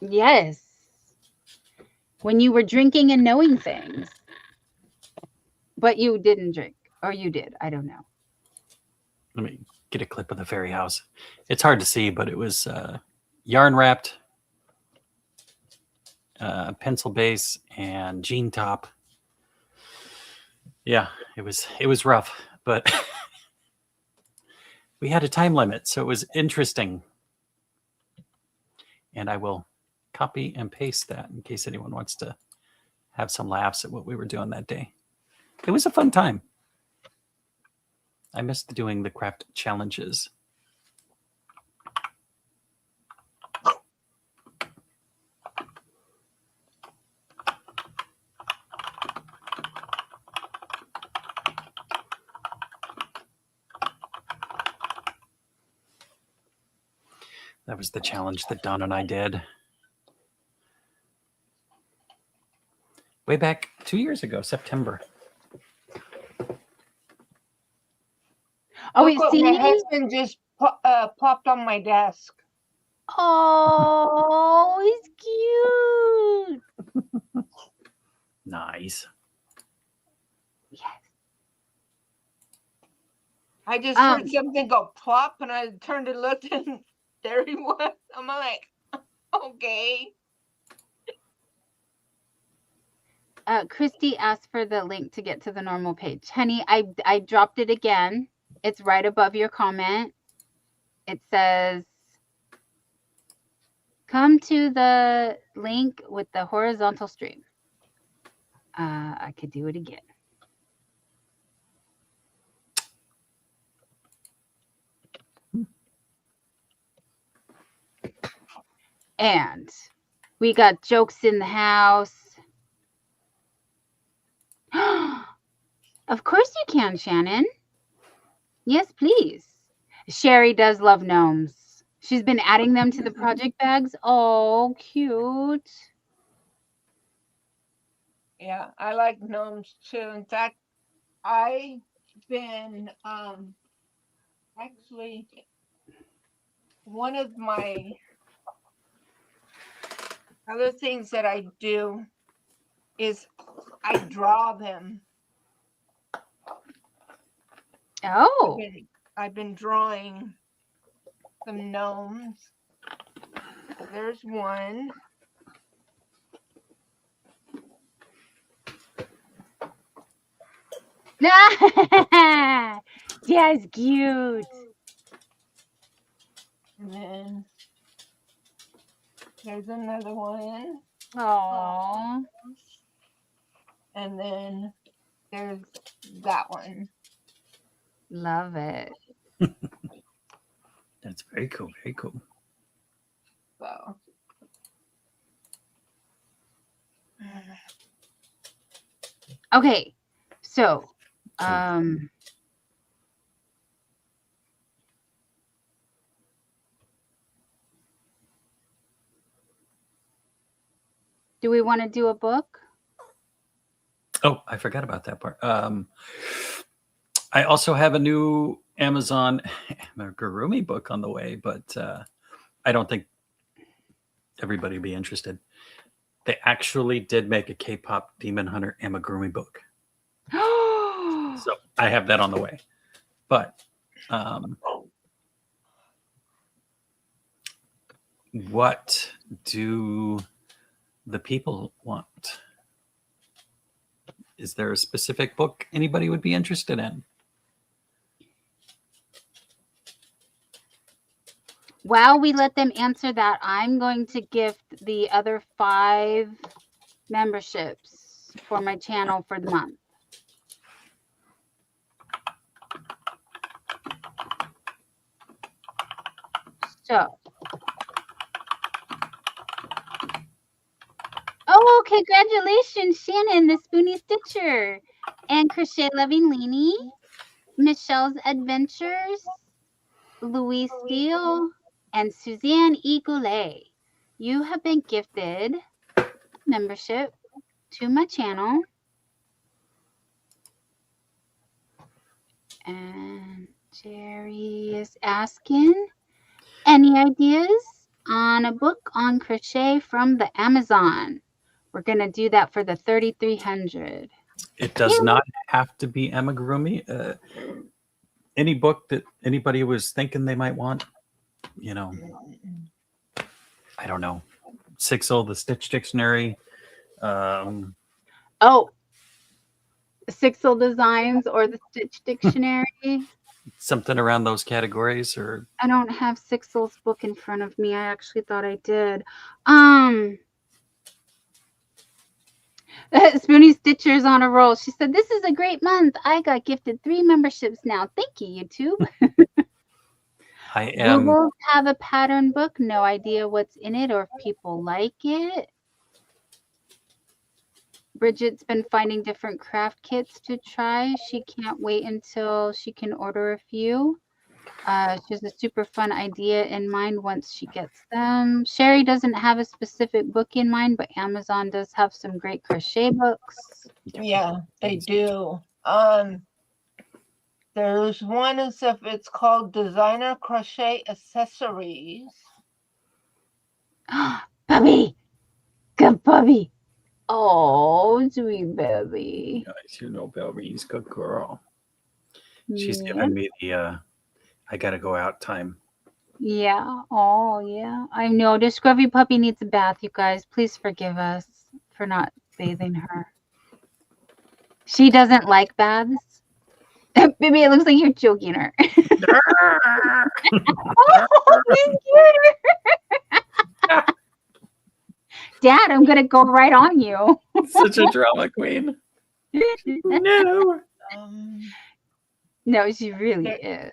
Yes. When you were drinking and knowing things. But you didn't drink. Or you did. I don't know. Let me get a clip of the fairy house. It's hard to see, but it was yarn wrapped, pencil base, and jean top. Yeah, it was rough, but we had a time limit, so it was interesting. And I will copy and paste that in case anyone wants to have some laughs at what we were doing that day. It was a fun time. I missed doing the craft challenges. That was the challenge that Don and I did way back 2 years ago, September. Oh, Look wait, what see? my husband just plopped on my desk. Oh, he's cute. Nice. I just heard something go plop, and I turned and looked, and there he was. I'm like, okay. Christy asked for the link to get to the normal page. Honey, I dropped it again. It's right above your comment. It says, come to the link with the horizontal stream. I could do it again. And we got jokes in the house. Of course you can, Shannon. Yes, please. Sherry does love gnomes. She's been adding them to the project bags. Oh, cute. Yeah, I like gnomes too. In fact, I've been actually one of my other things that I do is I draw them. Oh. I've been drawing some gnomes. There's one. That's cute. And then there's another one. Oh. And then there's that one. Love it. That's very cool. Very cool. So. Okay. So, do we want to do a book? Oh, I forgot about that part. I also have a new Amazon amigurumi book on the way, but I don't think everybody would be interested. They actually did make a K-pop Demon Hunter amigurumi book. So I have that on the way. But what do the people want? Is there a specific book anybody would be interested in? While we let them answer that, I'm going to gift the other 5 memberships for my channel for the month. So, oh, congratulations, Shannon, the Spoonie Stitcher, and Crochet Loving Leanie, Michelle's Adventures, Louise Steele, and Suzanne E. Goulet. You have been gifted membership to my channel. And Jerry is asking, any ideas on a book on crochet from the Amazon? We're going to do that for the 3,300. It does not have to be amigurumi. Any book that anybody was thinking they might want, you know, I don't know. Sixel, the Stitch Dictionary. Oh, Sixel Designs or the Stitch Dictionary. Something around those categories, or I don't have Sixel's book in front of me. I actually thought I did. Spoonie Stitcher's on a roll. She said, this is a great month. I got gifted 3 memberships now. Thank you, YouTube. I am. Googles have a pattern book. No idea what's in it or if people like it. Bridget's been finding different craft kits to try. She can't wait until she can order a few. She has a super fun idea in mind once she gets them. Sherry doesn't have a specific book in mind, but Amazon does have some great crochet books. Yeah, they do. There's one and stuff. It's called Designer Crochet Accessories. Bubby, good Bubby. Oh, sweet baby. Guys, you know Belby's good girl. She's Yeah. given me the I gotta go out time. Yeah. Oh, yeah. I know. The scruffy puppy needs a bath, you guys. Please forgive us for not bathing her. She doesn't like baths. Baby, it looks like you're choking her. Oh, thank you. Dad, I'm going to go right on you. Such a drama queen. No. No, she really is.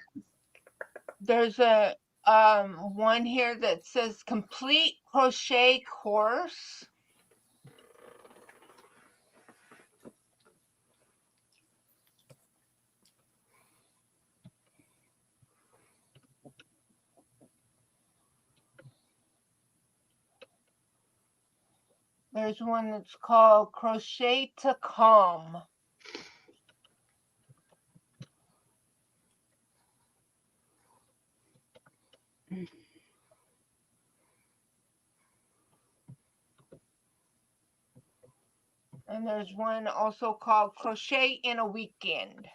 There's a one here that says complete crochet course. There's one that's called Crochet to Calm. And there's one also called Crochet in a Weekend.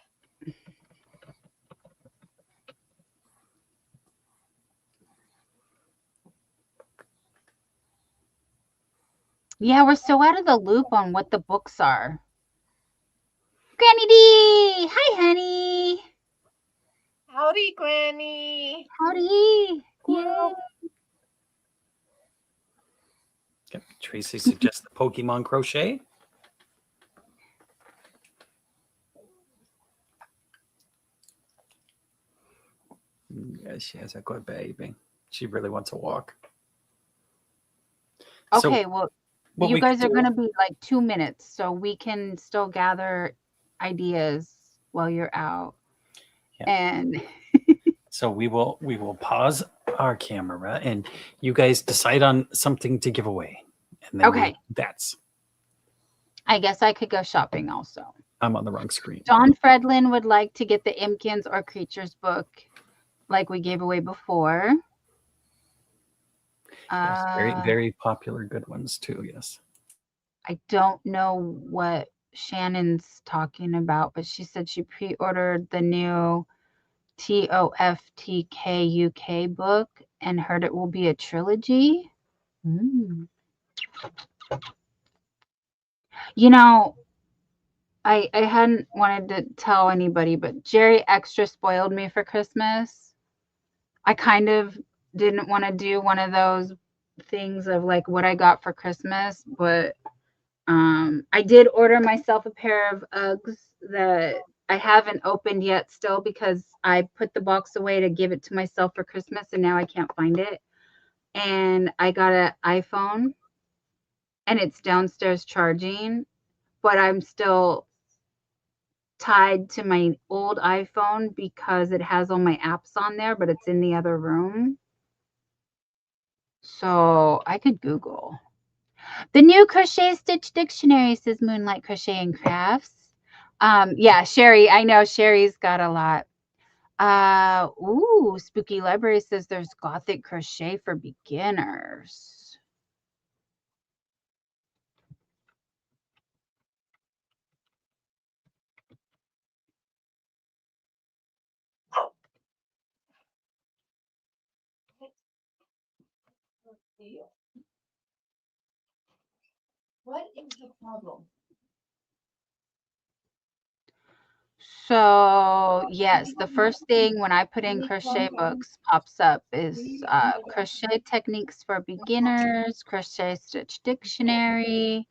Yeah, we're so out of the loop on what the books are. Granny D! Hi, honey. Howdy, Granny. Howdy. Yay. Yep. Tracy suggests the Pokemon crochet. Yeah, she has a good baby. She really wants a walk. Okay, So well, what you we guys could are do- going to be like 2 minutes, so we can still gather ideas while you're out. Yeah. And So we will pause our camera and you guys decide on something to give away. And then okay, that's I guess I could go shopping also. I'm on the wrong screen. Don Fredlin would like to get the Imkins or Creatures book like we gave away before. Yes, very, very popular good ones too, yes. I don't know what Shannon's talking about, but she said she pre-ordered the new TOFTK UK book and heard it will be a trilogy. You know, I hadn't wanted to tell anybody, but Jerry extra spoiled me for Christmas. I kind of didn't want to do one of those things of like what I got for Christmas, but I did order myself a pair of Uggs that I haven't opened yet still because I put the box away to give it to myself for Christmas and now I can't find it. And I got an iPhone and it's downstairs charging, but I'm still tied to my old iPhone because it has all my apps on there, but it's in the other room. So I could Google. The new Crochet Stitch Dictionary, says Moonlight Crochet and Crafts. Yeah, Sherry, I know Sherry's got a lot. Ooh, Spooky Library says there's Gothic Crochet for beginners. What is the problem? So yes, the first thing when I put in crochet books pops up is crochet techniques for beginners, crochet stitch dictionary,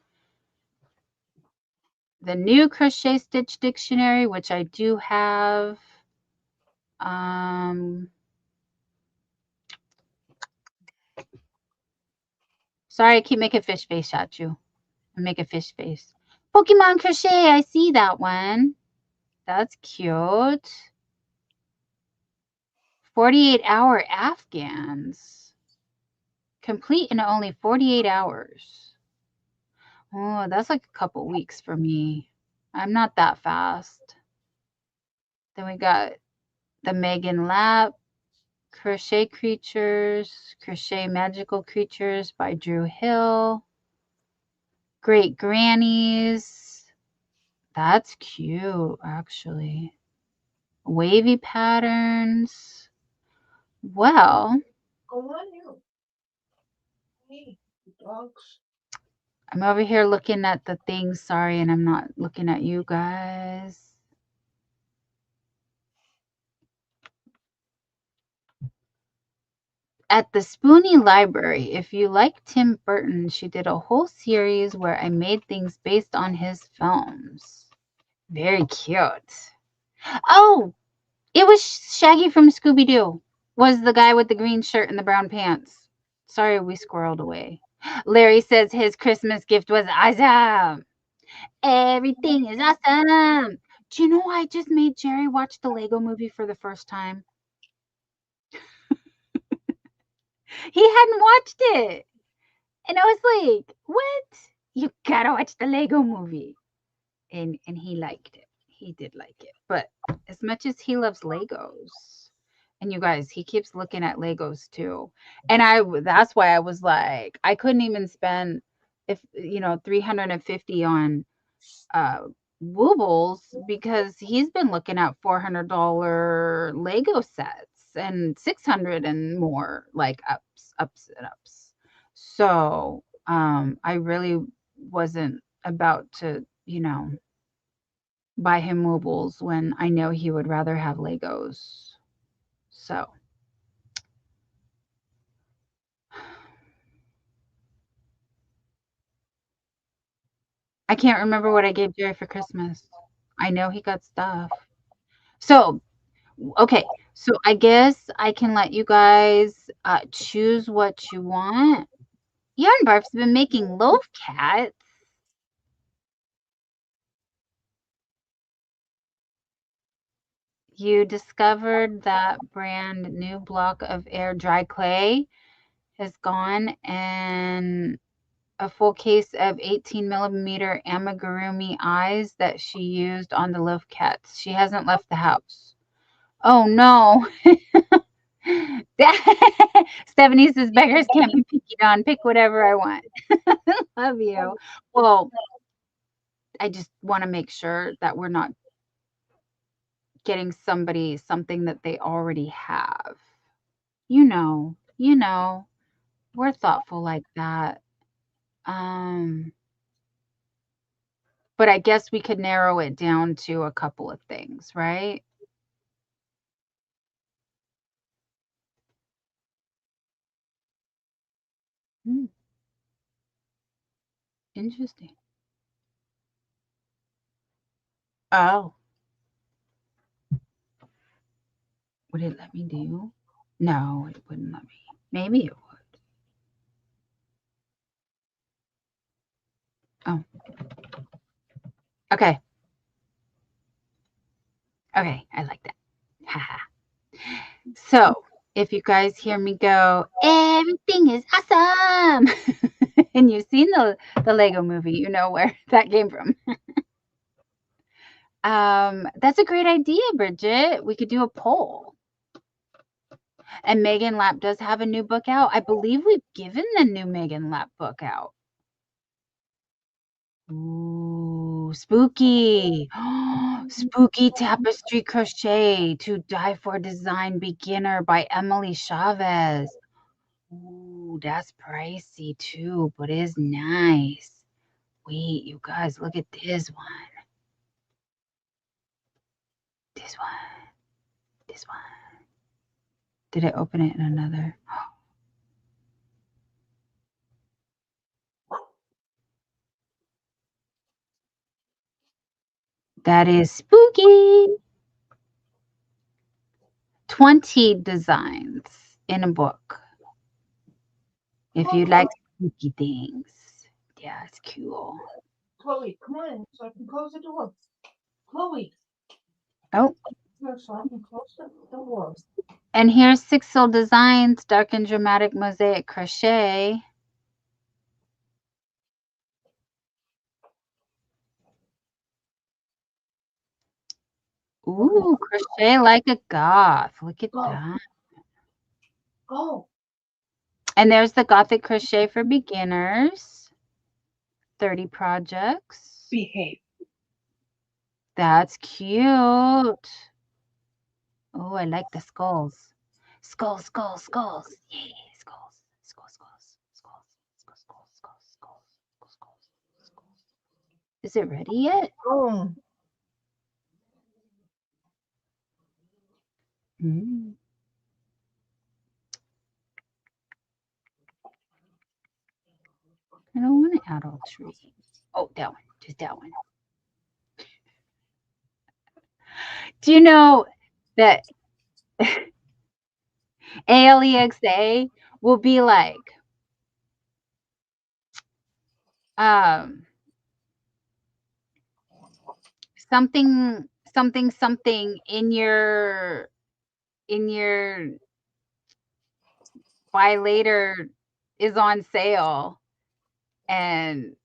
the new crochet stitch dictionary, which I do have. Sorry, I keep making fish face at you. I make a fish face. Pokemon crochet, I see that one. That's cute. 48-hour Afghans. Complete in only 48 hours. Oh, that's like a couple weeks for me. I'm not that fast. Then we got the Megan Lap, Crochet Creatures, Crochet Magical Creatures by Drew Hill. Great Grannies. That's cute, actually. Wavy patterns. Well, Go on you. Hey, dogs. I'm over here looking at the things. Sorry, and I'm not looking at you guys. At the Spoonie Library, if you like Tim Burton, she did a whole series where I made things based on his films. Very cute. Oh, it was Shaggy from Scooby-Doo. Was the guy with the green shirt and the brown pants. Sorry, we squirreled away. Larry says his Christmas gift was awesome. Everything is awesome. Do you know I just made Jerry watch the Lego movie for the first time? He hadn't watched it. And I was like, what? You gotta watch the Lego movie. And he liked it. He did like it. But as much as he loves Legos, and you guys, he keeps looking at Legos too. And that's why I was like, I couldn't even spend $350 on Woobles because he's been looking at $400 Lego sets and 600 and more, like ups and ups. So I really wasn't about to, buy him Woobles when I know he would rather have Legos. So I can't remember what I gave Jerry for Christmas. I know he got stuff. So, okay. So I guess I can let you guys choose what you want. Yarnbarf's been making loaf cats. You discovered that brand new block of air dry clay has gone, and a full case of 18mm amigurumi eyes that she used on the loaf cats. She hasn't left the house. Oh no. Stephanie says beggars can't be picky on. Pick whatever I want. Love you. Well, I just want to make sure that we're not getting somebody something that they already have. We're thoughtful like that. But I guess we could narrow it down to a couple of things, right? Hmm. Interesting. Oh, would it let me do? No, it wouldn't let me. Maybe it would. Oh, okay. Okay, I like that. Haha. So, if you guys hear me go, everything is awesome, and you've seen the Lego movie, you know where that came from. That's a great idea, Bridget. We could do a poll. And Megan Lapp does have a new book out. I believe we've given the new Megan Lapp book out. Ooh, spooky. Spooky Tapestry Crochet to Die for Design Beginner by Emily Chavez. Ooh, that's pricey too, but it's nice. Wait, you guys, look at this one. This one. This one. Did I open it in another? That is spooky. 20 designs in a book. If you like spooky things. Yeah, it's cool. Chloe, come on, so I can close the door. Chloe. Oh. So I can close the door. And here's Sixel Designs Dark and Dramatic Mosaic Crochet. Ooh, crochet like a goth. Look at that. Go. And there's the Gothic Crochet for Beginners. 30 projects. Behave. That's cute. Oh, I like the skulls. Skulls, skulls, skulls. Yay, skulls. Skulls, skulls, skulls, skulls, skulls, skulls, skulls, skulls, skulls. Is it ready yet? Oh, Mm. I don't want to add all trees. Oh, that one. Just that one. Do you know that ALEXA will be like um something something something in your buy later is on sale, and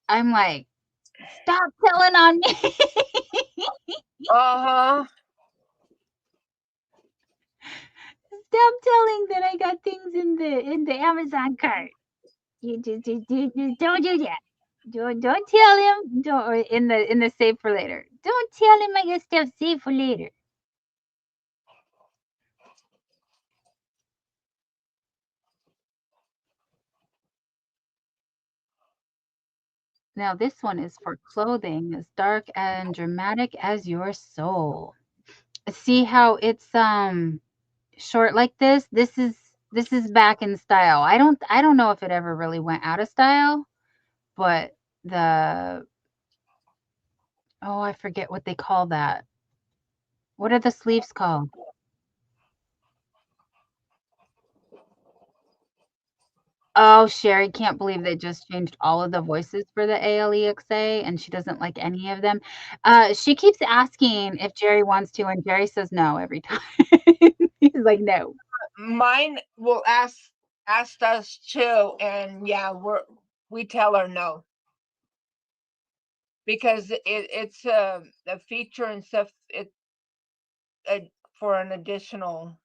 I'm like, stop telling on me. uh-huh. Stop telling that I got things in the Amazon cart. You just don't do that. Don't tell him. Don't or in the save for later. Don't tell him I got stuff saved for later. Now this one is for clothing, as dark and dramatic as your soul. See how it's short like this? This is back in style. I don't know if it ever really went out of style, but the oh, I forget what they call that. What are the sleeves called? Oh, Sherry can't believe they just changed all of the voices for the ALEXA, and she doesn't like any of them. She keeps asking if Jerry wants to, and Jerry says no every time. He's like, no. Mine will ask us too, and yeah, we tell her no because it's a feature and stuff. It for an additional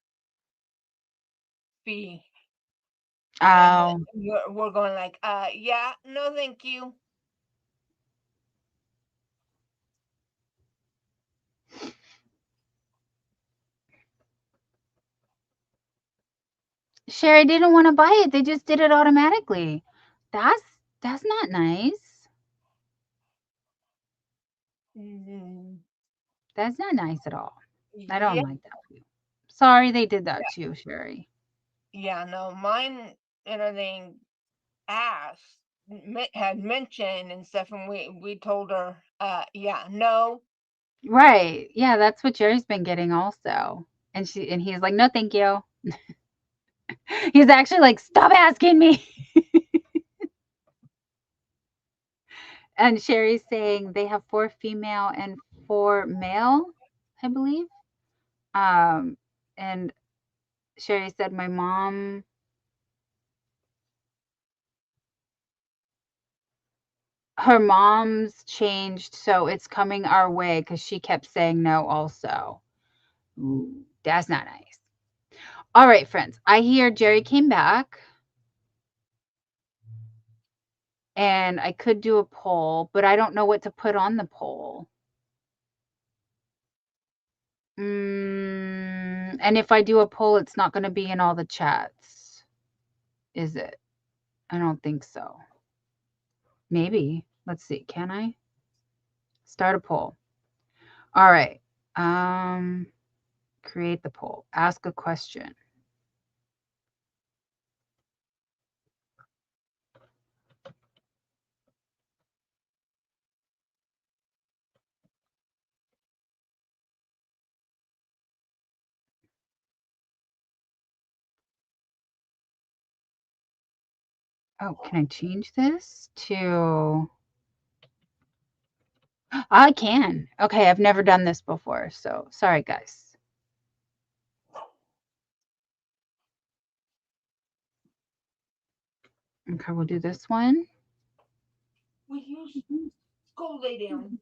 fee, and Oh, we're going like, yeah, no, thank you. Sherry didn't want to buy it. They just did it automatically. That's that's not nice. Mm, That's not nice at all. I don't yeah, like that for you. Sorry they did that to you, Sherry. yeah, no, mine and everything asked had mentioned and stuff, and we told her, yeah, no. Right. Yeah, that's what Jerry's been getting also. And he's like, "No, thank you." He's actually like, "Stop asking me." And Sherry's saying they have 4 female and 4 male, I believe. Um, and Sherry said, "My mom her mom's changed, so it's coming our way because she kept saying no also." Ooh, that's not nice. All right, friends. I hear Jerry came back. And I could do a poll, but I don't know what to put on the poll. And if I do a poll, it's not going to be in all the chats, is it? I don't think so. Maybe. Let's see. Can I start a poll? All right. Create the poll. Ask a question. Oh, can I change this to? I can. Okay, I've never done this before, so sorry, guys. Okay, we'll do this one. Will you go lay down?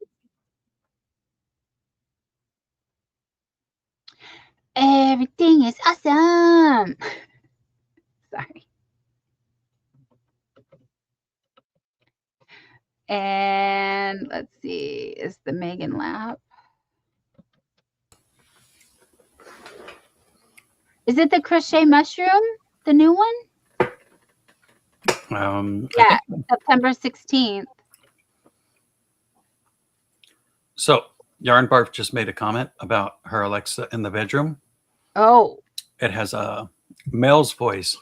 Everything is awesome. Sorry. And let's see, is the Megan lap? Is it the crochet mushroom? The new one? I Yeah, think September 16th. so. Yarn Barf just made a comment about her Alexa in the bedroom. Oh. It has a male's voice.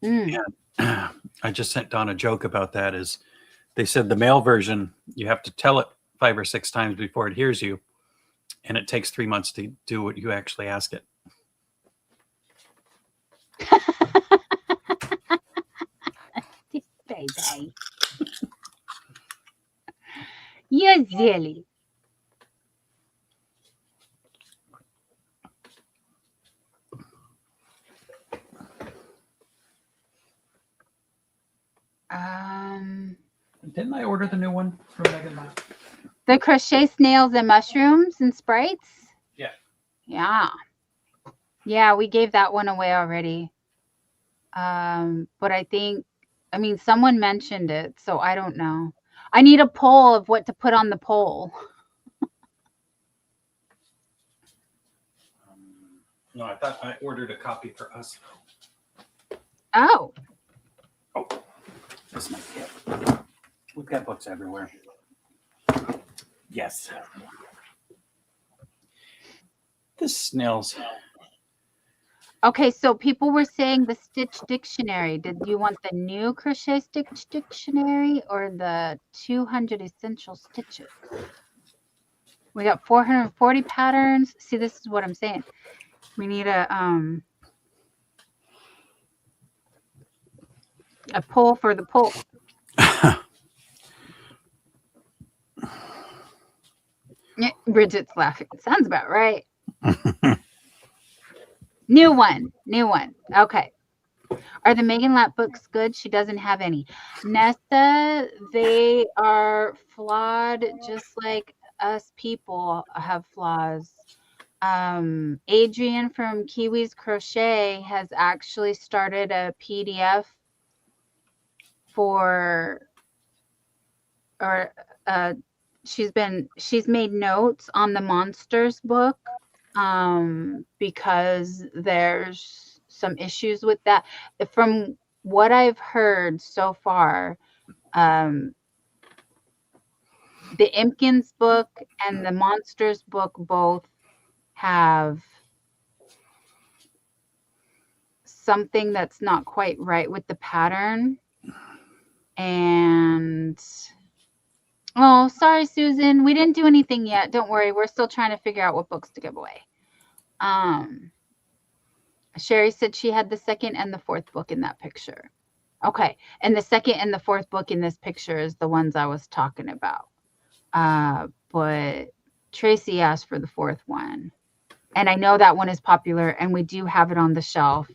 Mm. And I just sent Don a joke about that. Is they said the male version, you have to tell it 5 or 6 times before it hears you, and it takes 3 months to do what you actually ask it. This baby. You're silly. Didn't I order the new one from Megan Lab? The crochet snails and mushrooms and sprites? Yeah. Yeah. Yeah, we gave that one away already. But I think, I mean, someone mentioned it, so I don't know. I need a poll of what to put on the poll. No, I thought I ordered a copy for us. Oh. Oh, this might be it. We've got books everywhere. Yes. The snails. Okay, so people were saying the Stitch Dictionary. Did you want the new Crochet Stitch Dictionary or the 200 Essential Stitches? We got 440 patterns. See, this is what I'm saying. We need a poll for the poll. Yeah, Bridget's laughing. Sounds about right. New one. Okay. Are the Megan Lap books good? She doesn't have any. Nesta, they are flawed just like us people have flaws. Adrian from Kiwi's Crochet has actually started a PDF for, or she's made notes on the monsters book because there's some issues with that. From what I've heard so far, the Impkins book and the monsters book both have something that's not quite right with the pattern. And oh, sorry, Susan. We didn't do anything yet. Don't worry. We're still trying to figure out what books to give away. Sherry said she had the second and the fourth book in that picture. Okay. And the second and the fourth book in this picture is the ones I was talking about. But Tracy asked for the fourth one. And I know that one is popular and we do have it on the shelf.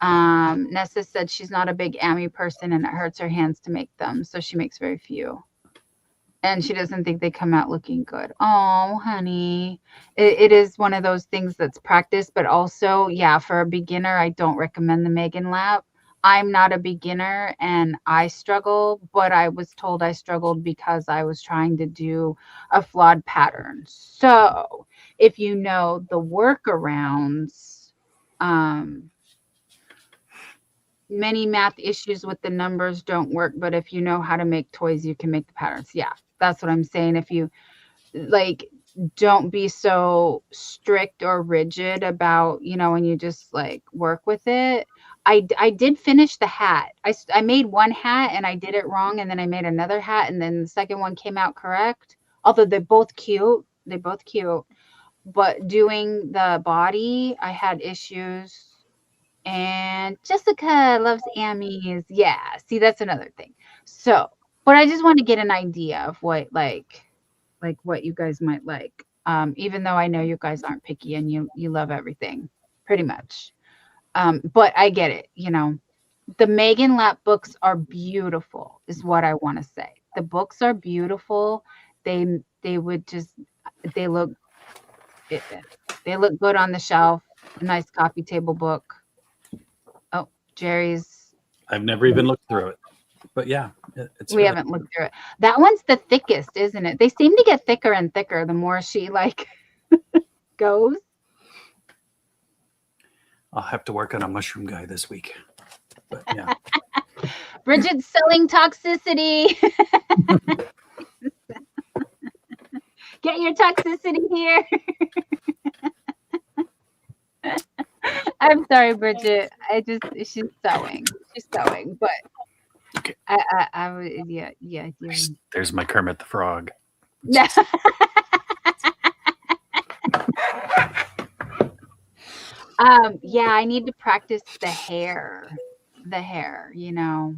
Nessa said she's not a big Amy person and it hurts her hands to make them. So she makes very few. And she doesn't think they come out looking good. Oh, honey. It is one of those things that's practice, but also, yeah, for a beginner, I don't recommend the Megan Lap. I'm not a beginner and I struggle, but I was told I struggled because I was trying to do a flawed pattern. So if you know the workarounds, many math issues with the numbers don't work, but if you know how to make toys, you can make the patterns. Yeah, that's what I'm saying. If you like, don't be so strict or rigid about, you know, when you just like work with it. I did finish the hat. I made one hat and I did it wrong. And then I made another hat and then the second one came out correct. Although they're both cute. But doing the body, I had issues. And Jessica loves Amy's. Yeah, see, that's another thing. So, but I just want to get an idea of what like what you guys might like. Even though I know you guys aren't picky and you love everything pretty much. But I get it, you know. The Megan Lap books are beautiful, is what I want to say. The books are beautiful. They look good on the shelf. A nice coffee table book. Oh, Jerry's. I've never even looked through it, but yeah, it's. We haven't looked through it. That one's the thickest, isn't it? They seem to get thicker and thicker the more she like goes. I'll have to work on a mushroom guy this week. But yeah. Bridget's selling toxicity. Get your toxicity here. I'm sorry, Bridget. She's sewing. She's sewing, but Okay. I would, yeah. There's my Kermit the Frog. Yeah, I need to practice the hair, you know.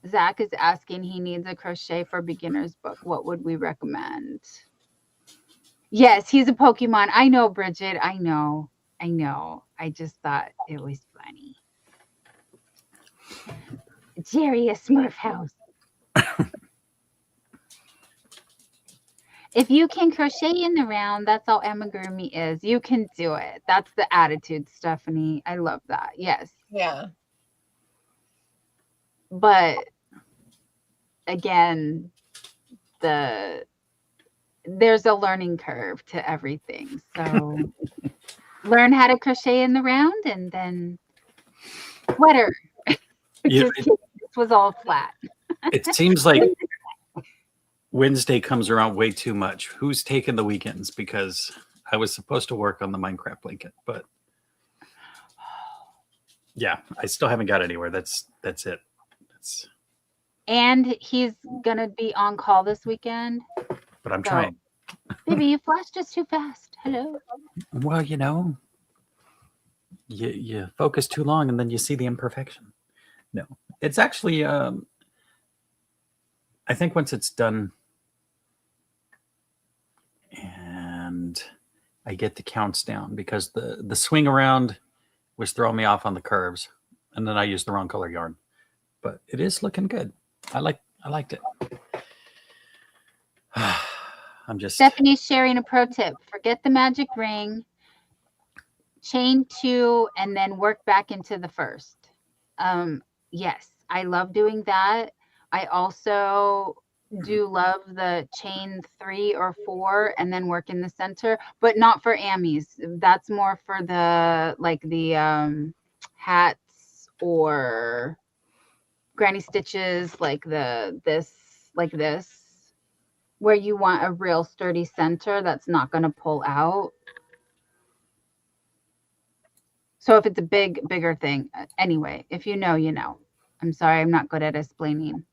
Zach is asking, he needs a crochet for beginners book. What would we recommend? Yes, he's a Pokemon. I know, Bridget. I know. I just thought it was funny. Jerry, a Smurf house. If you can crochet in the round, that's all amigurumi is. You can do it. That's the attitude, Stephanie. I love that. Yes. Yeah. But again, there's a learning curve to everything. So learn how to crochet in the round and then sweater. Yeah, This was all flat. it seems like Wednesday comes around way too much. Who's taking the weekends? Because I was supposed to work on the Minecraft blanket, but yeah, I still haven't got anywhere. That's it. And he's gonna be on call this weekend. But I'm trying. Baby, you flashed just too fast. Hello. Well, you know, you focus too long and then you see the imperfection. No, it's actually, I think once it's done and I get the counts down, because the swing around was throwing me off on the curves, and then I used the wrong color yarn. But it is looking good. I liked it. I'm just Stephanie's sharing a pro tip. Forget the magic ring, chain 2, and then work back into the first. Yes, I love doing that. I also do love the chain 3 or 4 and then work in the center, but not for Amis. That's more for the hats or granny stitches, like this, where you want a real sturdy center that's not going to pull out. So if it's a bigger thing, anyway, if you know, you know. I'm sorry, I'm not good at explaining.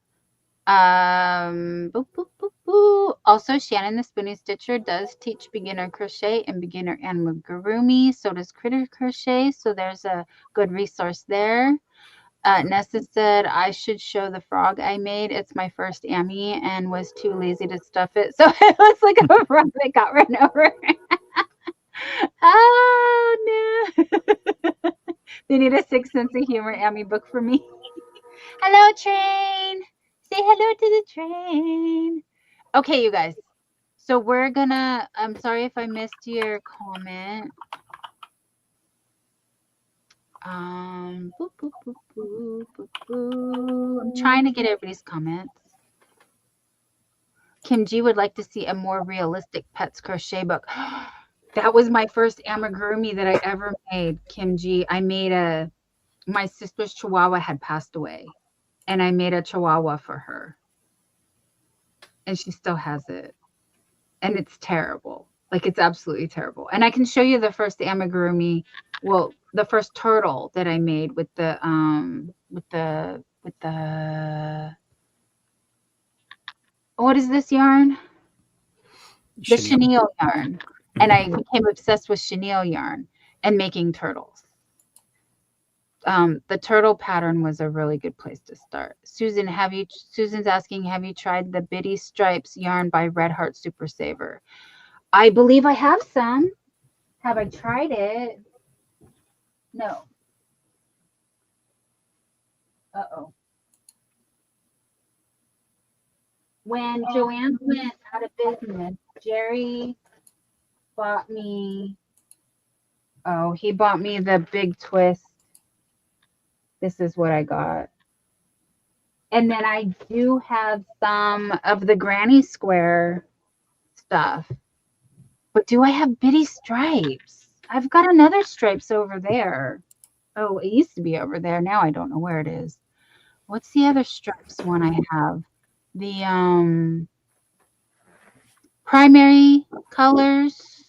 Boop, boop, boop, boop. Also, Shannon the Spoonie Stitcher does teach beginner crochet and beginner amigurumi. So does Critter Crochet. So there's a good resource there. Nessa said I should show the frog I made. It's my first Ami and was too lazy to stuff it. So it looks like a frog that got run over. Oh no. They need a 6th sense of humor Ami book for me. Hello, train. Say hello to the train. Okay, you guys. So we're gonna, I'm sorry if I missed your comment. Boop, boop, boop, boop, boop, boop. I'm trying to get everybody's comments. Kim G would like to see a more realistic pets crochet book. That was my first amigurumi that I ever made, Kim G. I made my sister's Chihuahua had passed away, and I made a Chihuahua for her. And she still has it. And it's terrible. Like, it's absolutely terrible. And I can show you the first amigurumi, well, the first turtle that I made with the what is this yarn? The chenille yarn. And I became obsessed with chenille yarn and making turtles. The turtle pattern was a really good place to start. Susan's asking, have you tried the Bitty Stripes yarn by Red Heart Super Saver? I believe I have some. Have I tried it? No. Uh-oh. When Joanne went out of business, Jerry bought me, he bought me the big twist. This is what I got. And then I do have some of the Granny Square stuff. But do I have Bitty Stripes? I've got another stripes over there. Oh, it used to be over there. Now I don't know where it is. What's the other stripes one I have? The primary colors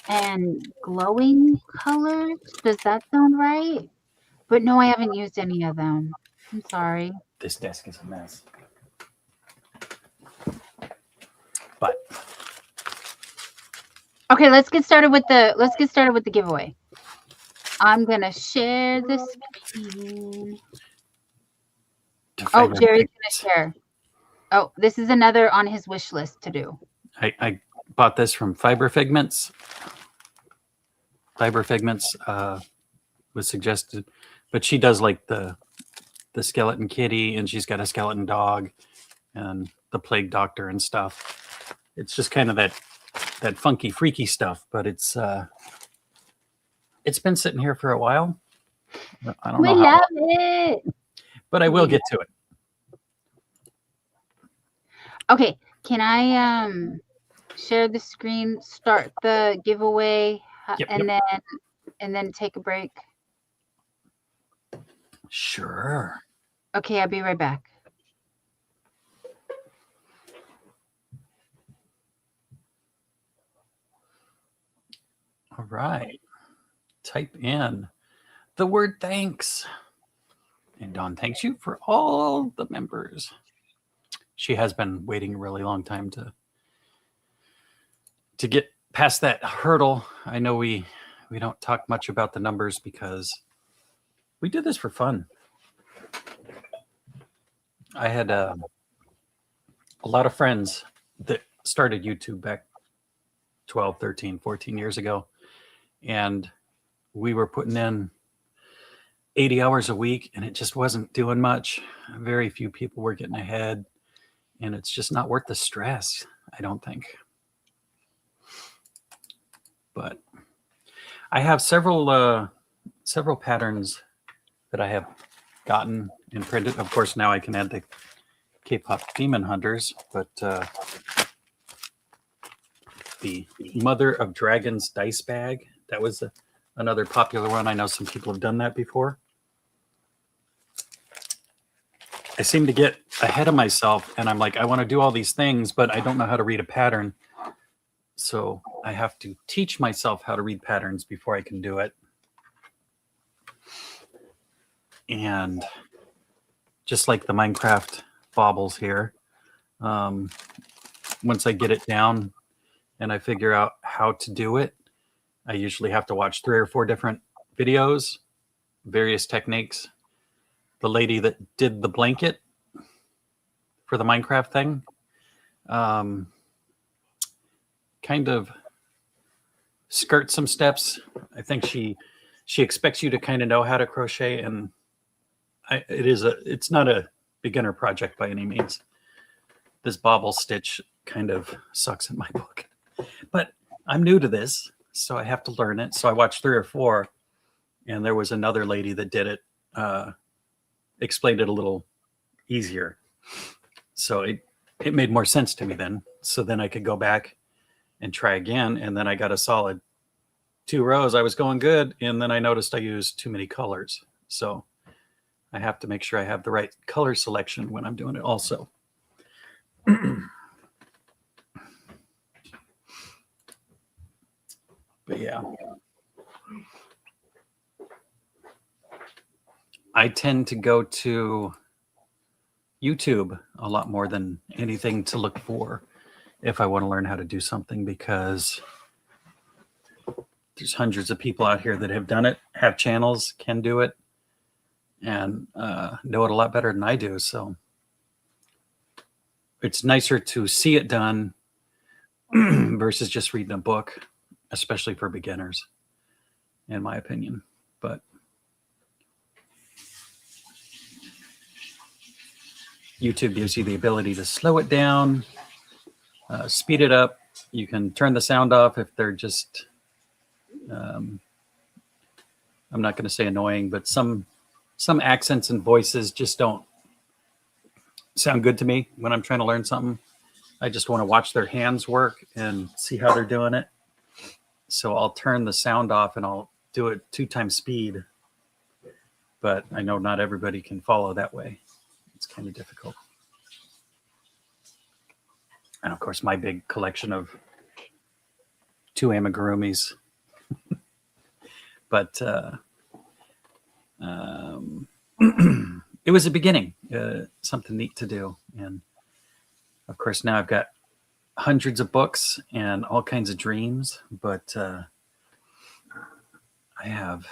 and glowing colors. Does that sound right? But no, I haven't used any of them. I'm sorry. This desk is a mess. But Okay, let's get started with the giveaway. I'm gonna share the screen. Oh, Jerry's gonna share. Oh, this is another on his wish list to do. I bought this from Fiber Figments. Fiber Figments was suggested, but she does like the skeleton kitty, and she's got a skeleton dog, and the plague doctor and stuff. It's just kind of that funky, freaky stuff, but it's been sitting here for a while. I don't know We how, love it. but I will get to it. Okay, can I share the screen, start the giveaway, Yep, and then take a break? Sure. Okay, I'll be right back. All right. Type in the word thanks. And Dawn thanks you for all the members. She has been waiting a really long time to get past that hurdle. I know we don't talk much about the numbers because we do this for fun. I had a lot of friends that started YouTube back 12, 13, 14 years ago. And we were putting in 80 hours a week, and it just wasn't doing much. Very few people were getting ahead, and it's just not worth the stress, I don't think. But I have several patterns that I have gotten and printed. Of course, now I can add the K-pop Demon Hunters, but the Mother of Dragons dice bag, that was another popular one. I know some people have done that before. I seem to get ahead of myself, and I'm like, I want to do all these things, but I don't know how to read a pattern. So I have to teach myself how to read patterns before I can do it. And just like the Minecraft baubles here, once I get it down and I figure out how to do it, I usually have to watch 3 or 4 different videos, various techniques. The lady that did the blanket for the Minecraft thing, kind of skirt some steps. I think she expects you to kind of know how to crochet, and it's not a beginner project by any means. This bobble stitch kind of sucks in my book, but I'm new to this, so I have to learn it. So I watched 3 or 4, and there was another lady that did it, explained it a little easier. So it made more sense to me then. So then I could go back and try again. And then I got a solid 2 rows. I was going good. And then I noticed I used too many colors. So I have to make sure I have the right color selection when I'm doing it also. But yeah. I tend to go to YouTube a lot more than anything to look for if I want to learn how to do something, because there's hundreds of people out here that have done it, have channels, can do it, and know it a lot better than I do. So it's nicer to see it done versus just reading a book, especially for beginners, in my opinion. But YouTube gives you the ability to slow it down, speed it up. You can turn the sound off if they're just, I'm not going to say annoying, but some accents and voices just don't sound good to me when I'm trying to learn something. I just want to watch their hands work and see how they're doing it. So I'll turn the sound off and I'll do it 2 times speed. But I know not everybody can follow that way. It's kind of difficult. And of course, my big collection of 2 amigurumis. But it was a beginning, something neat to do. And of course, now I've got hundreds of books and all kinds of dreams, but I have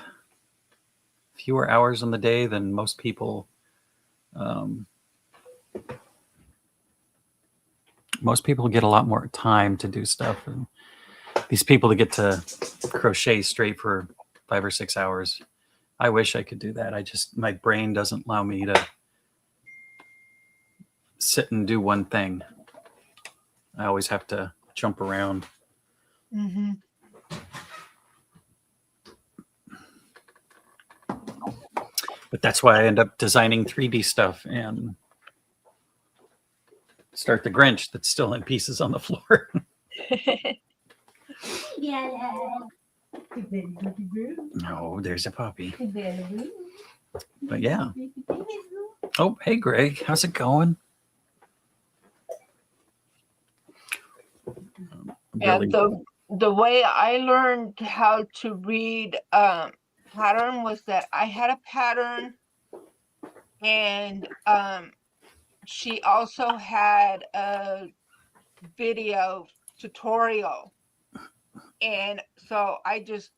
fewer hours in the day than most people. Most people get a lot more time to do stuff, and these people that get to crochet straight for 5 or 6 hours, I wish I could do that. My brain doesn't allow me to sit and do one thing. I always have to jump around. Mm-hmm. But that's why I end up designing 3D stuff and start the Grinch that's still in pieces on the floor. No, there's a puppy. But yeah. Oh, hey, Greg. How's it going? Yeah, Really- the way I learned how to read pattern was that I had a pattern, and she also had a video tutorial, and so I just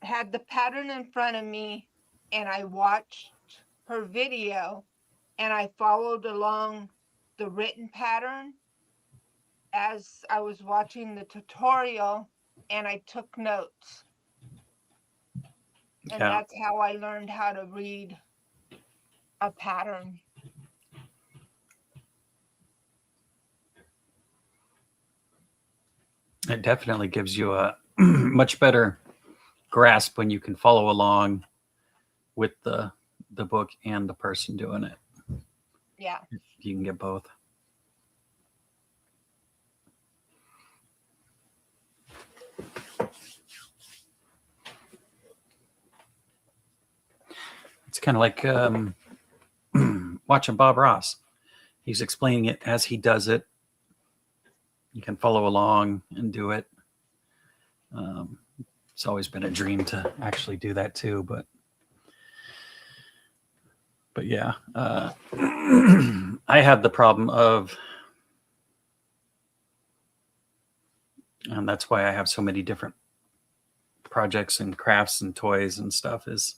had the pattern in front of me, and I watched her video, and I followed along the written pattern as I was watching the tutorial, and I took notes. And Yeah. that's how I learned how to read a pattern. It definitely gives you a much better grasp when you can follow along with the book and the person doing it. Yeah. You can get both. It's kind of like watching Bob Ross. He's explaining it as he does it. You can follow along and do it. It's always been a dream to actually do that too, but yeah, I have the problem of, and that's why I have so many different projects and crafts and toys and stuff, is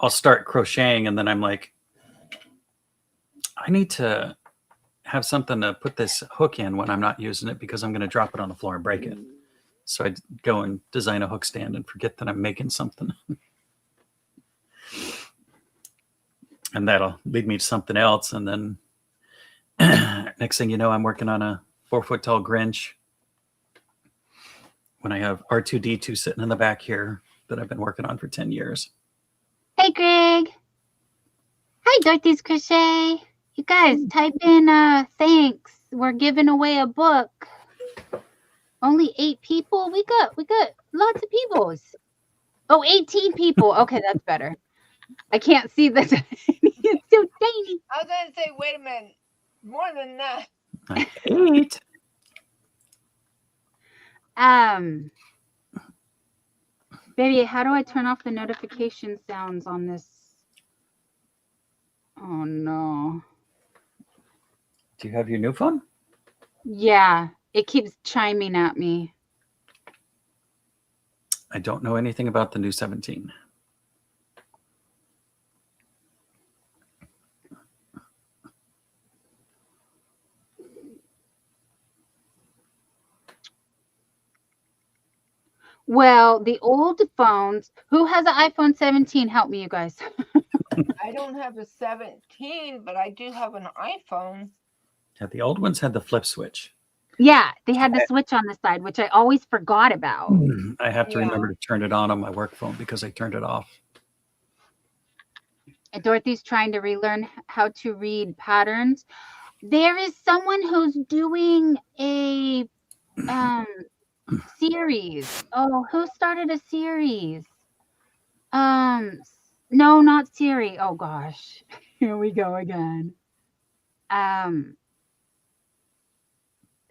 I'll start crocheting and then I'm like, I need to have something to put this hook in when I'm not using it, because I'm going to drop it on the floor and break it. So I go and design a hook stand and forget that I'm making something. And that'll lead me to something else. And then next thing you know, I'm working on a 4-foot tall Grinch when I have R2-D2 sitting in the back here that I've been working on for 10 years. Hey, Greg. Hi, Dorothy's Crochet. You guys, type in thanks. We're giving away a book. Only 8 people. We got lots of peoples. Oh, 18 people. Okay, that's better. I can't see the it's so tiny. I was going to say, wait a minute, more than that. 8. Baby, how do I turn off the notification sounds on this? Oh no. Do you have your new phone? Yeah, it keeps chiming at me. I don't know anything about the new 17. Well, the old phones. Who has an iPhone 17? Help me, you guys. I don't have a 17, but I do have an iPhone. Yeah, the old ones had the flip switch. Yeah, they had the switch on the side, which I always forgot about. I have to Yeah. remember to turn it on my work phone because I turned it off. And Dorothy's trying to relearn how to read patterns. There is someone who's doing a Series. Oh, who started a series? No, not Siri. Oh gosh. Here we go again. Um,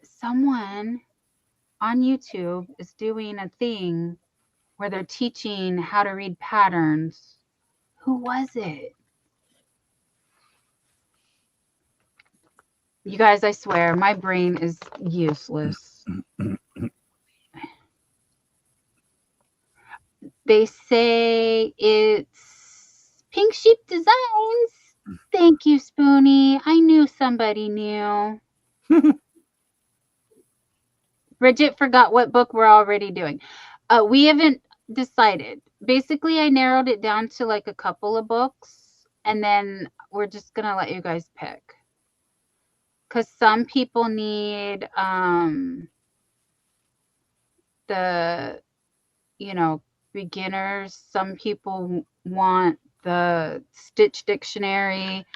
Someone on YouTube is doing a thing where they're teaching how to read patterns. Who was it? You guys, I swear, my brain is useless. They say it's Pink Sheep Designs. Thank you, Spoonie. I knew somebody knew. Bridget forgot what book we're already doing. We haven't decided. Basically, I narrowed it down to like a couple of books, and then we're just gonna let you guys pick. Because some people need the, beginners. Some people want the Stitch Dictionary,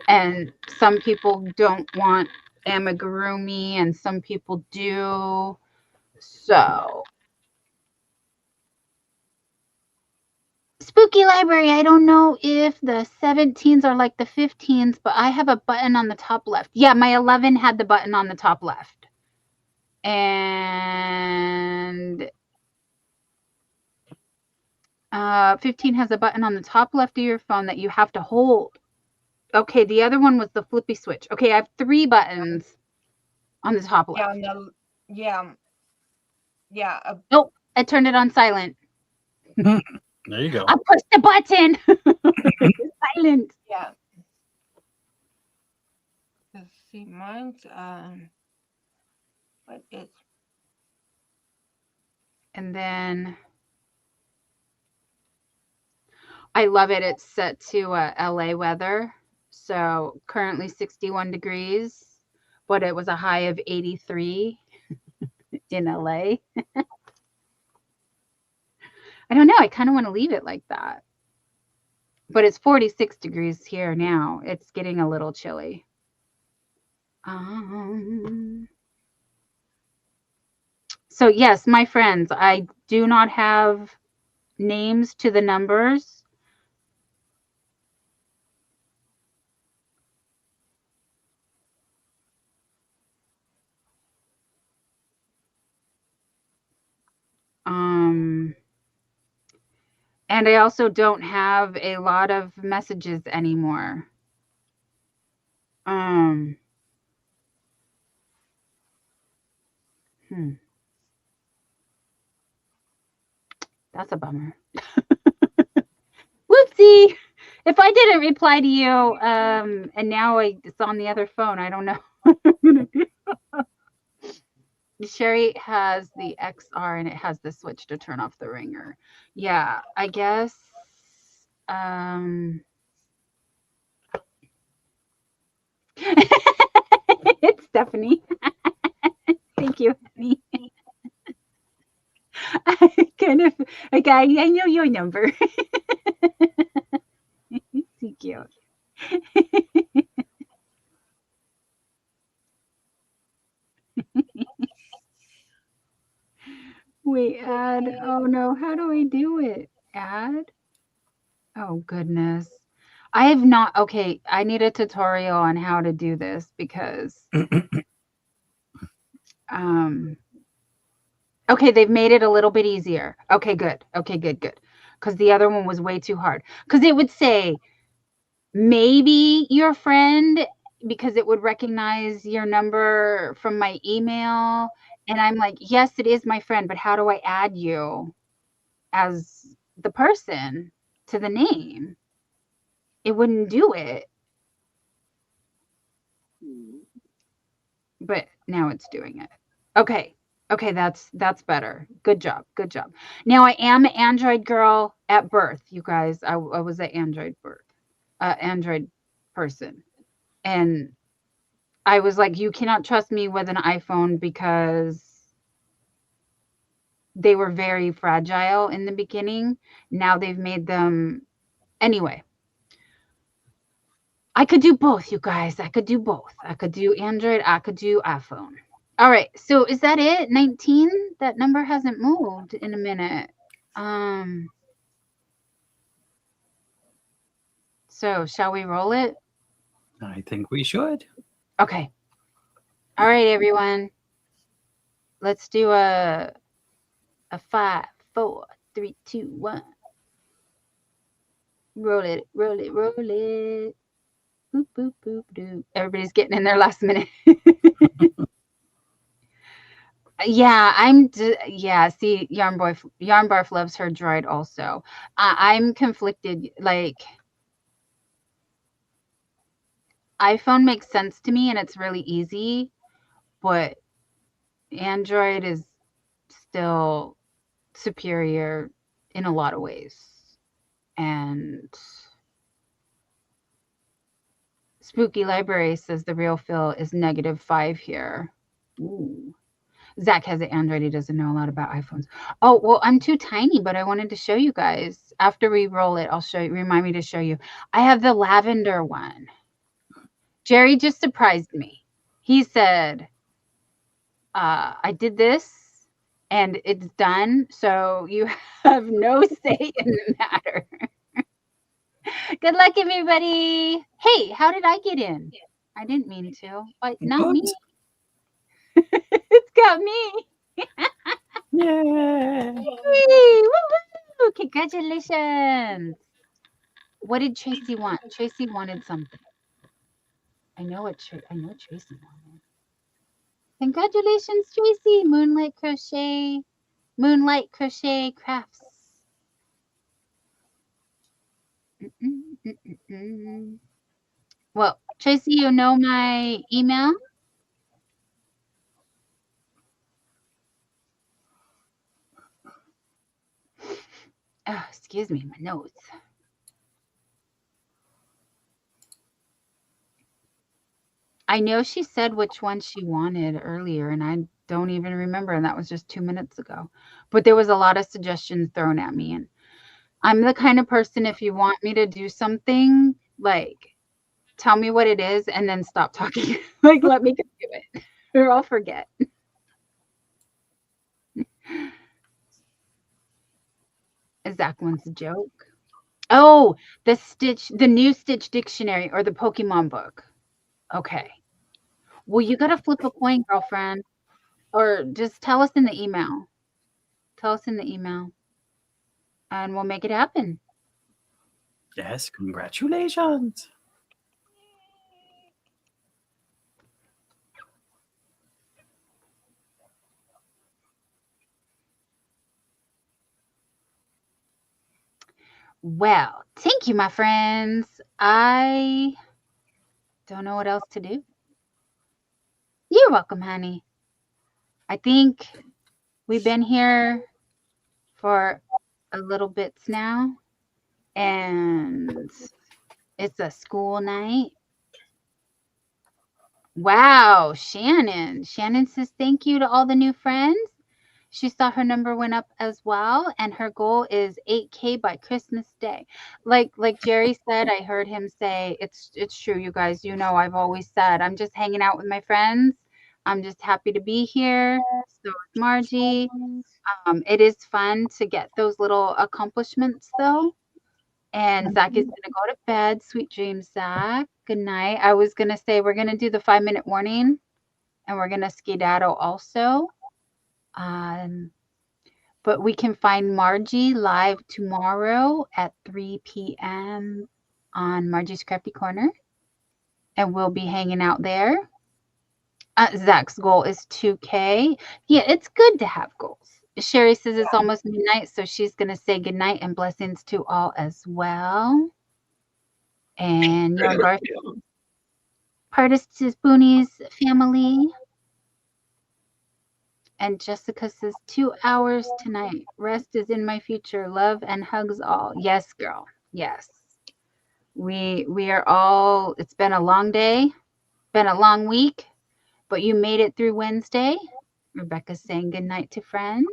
and some people don't want amigurumi, and some people do. So, Spooky Library, I don't know if the 17s are like the 15s, but I have a button on the top left. Yeah, my 11 had the button on the top left. And 15 has a button on the top left of your phone that you have to hold. Okay, the other one was the flippy switch. Okay, I have 3 buttons on the top left. Yeah. Oh, I turned it on silent. There you go. I pushed the button. Silent. Yeah. Let's see, mine's what is? And then I love it. It's set to LA weather. So currently 61 degrees, but it was a high of 83 in LA. I don't know. I kind of want to leave it like that. But it's 46 degrees here now. It's getting a little chilly. So yes, my friends, I do not have names to the numbers. And I also don't have a lot of messages anymore. That's a bummer. Whoopsie. If I didn't reply to you, and now it's on the other phone, I don't know what I'm gonna do. Sherry has the XR and it has the switch to turn off the ringer. Yeah, I guess. It's Stephanie. Thank you, honey. Okay, I know your number. So cute. Wait, add. Oh no, how do I do it? Add? Oh goodness. I have not. Okay, I need a tutorial on how to do this because okay, they've made it a little bit easier. Okay, good. Okay, good. Because the other one was way too hard. Because it would say maybe your friend, because it would recognize your number from my email. And I'm like, yes, it is my friend, but how do I add you as the person to the name? It wouldn't do it. But now it's doing it. Okay, that's better. Good job. Now I am an Android girl at birth, you guys. I was an Android person, and I was like, you cannot trust me with an iPhone because they were very fragile in the beginning. Now they've made them anyway. I could do both, you guys. I could do both. I could do Android. I could do iPhone. All right. So is that it? 19? That number hasn't moved in a minute. So shall we roll it? I think we should. Okay. All right, everyone. Let's do a 5, 4, 3, 2, 1. Roll it, roll it, roll it. Boop, boop, boop, doop. Everybody's getting in their last minute. Yeah, see, Yarn Barf loves her droid also. I'm conflicted. Like, iPhone makes sense to me and it's really easy, but Android is still superior in a lot of ways. And Spooky Library says the real feel is -5 here. Ooh. Zach has an Android. He doesn't know a lot about iPhones. Oh, well, I'm too tiny, but I wanted to show you guys. After we roll it, I'll show you. Remind me to show you. I have the lavender one. Jerry just surprised me. He said, I did this and it's done. So you have no say in the matter. Good luck, everybody. Hey, how did I get in? I didn't mean to. But not me. It's got me. Yeah. Yay, woo-hoo. Congratulations. What did Tracy want? Tracy wanted something. I know Tracy wanted. Congratulations, Tracy. Moonlight Crochet Crafts. Well, Tracy, you know my email? Oh, excuse me, my nose. I know she said which one she wanted earlier, and I don't even remember, and that was just 2 minutes ago. But there was a lot of suggestions thrown at me, and I'm the kind of person, if you want me to do something, like, tell me what it is and then stop talking. Like, let me go do it, or I'll forget. Zach wants a joke. Oh, the new Stitch dictionary or the Pokemon book. Okay. Well, you gotta flip a coin, girlfriend. Or just tell us in the email. Tell us in the email. And we'll make it happen. Yes, congratulations. Well, thank you, my friends. I don't know what else to do. You're welcome, honey. I think we've been here for a little bit now, and it's a school night. Wow, Shannon. Shannon says thank you to all the new friends. She saw her number went up as well, and her goal is 8K by Christmas Day. Like Jerry said, I heard him say, it's true, you guys. You know, I've always said, I'm just hanging out with my friends. I'm just happy to be here. So is Margie. It is fun to get those little accomplishments, though. And Zach is going to go to bed. Sweet dreams, Zach. Good night. I was going to say we're going to do the 5-minute warning, and we're going to skedaddle also. But we can find Margie live tomorrow at 3 p.m. on Margie's Crafty Corner, and we'll be hanging out there. Zach's goal is 2K. Yeah, it's good to have goals. Sherry says it's almost midnight, so she's going to say goodnight and blessings to all as well. And your birth Partis Boonies family. And Jessica says 2 hours tonight. Rest is in my future. Love and hugs all. Yes, girl. Yes. We are all, it's been a long day, been a long week, but you made it through Wednesday. Rebecca's saying good night to friends.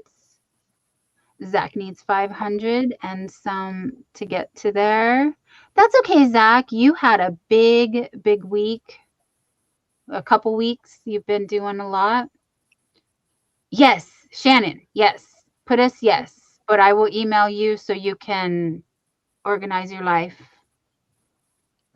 Zach needs 500 and some to get to there. That's okay, Zach. You had a big week. A couple weeks. You've been doing a lot. Yes, Shannon. Yes. Put us yes. But I will email you so you can organize your life.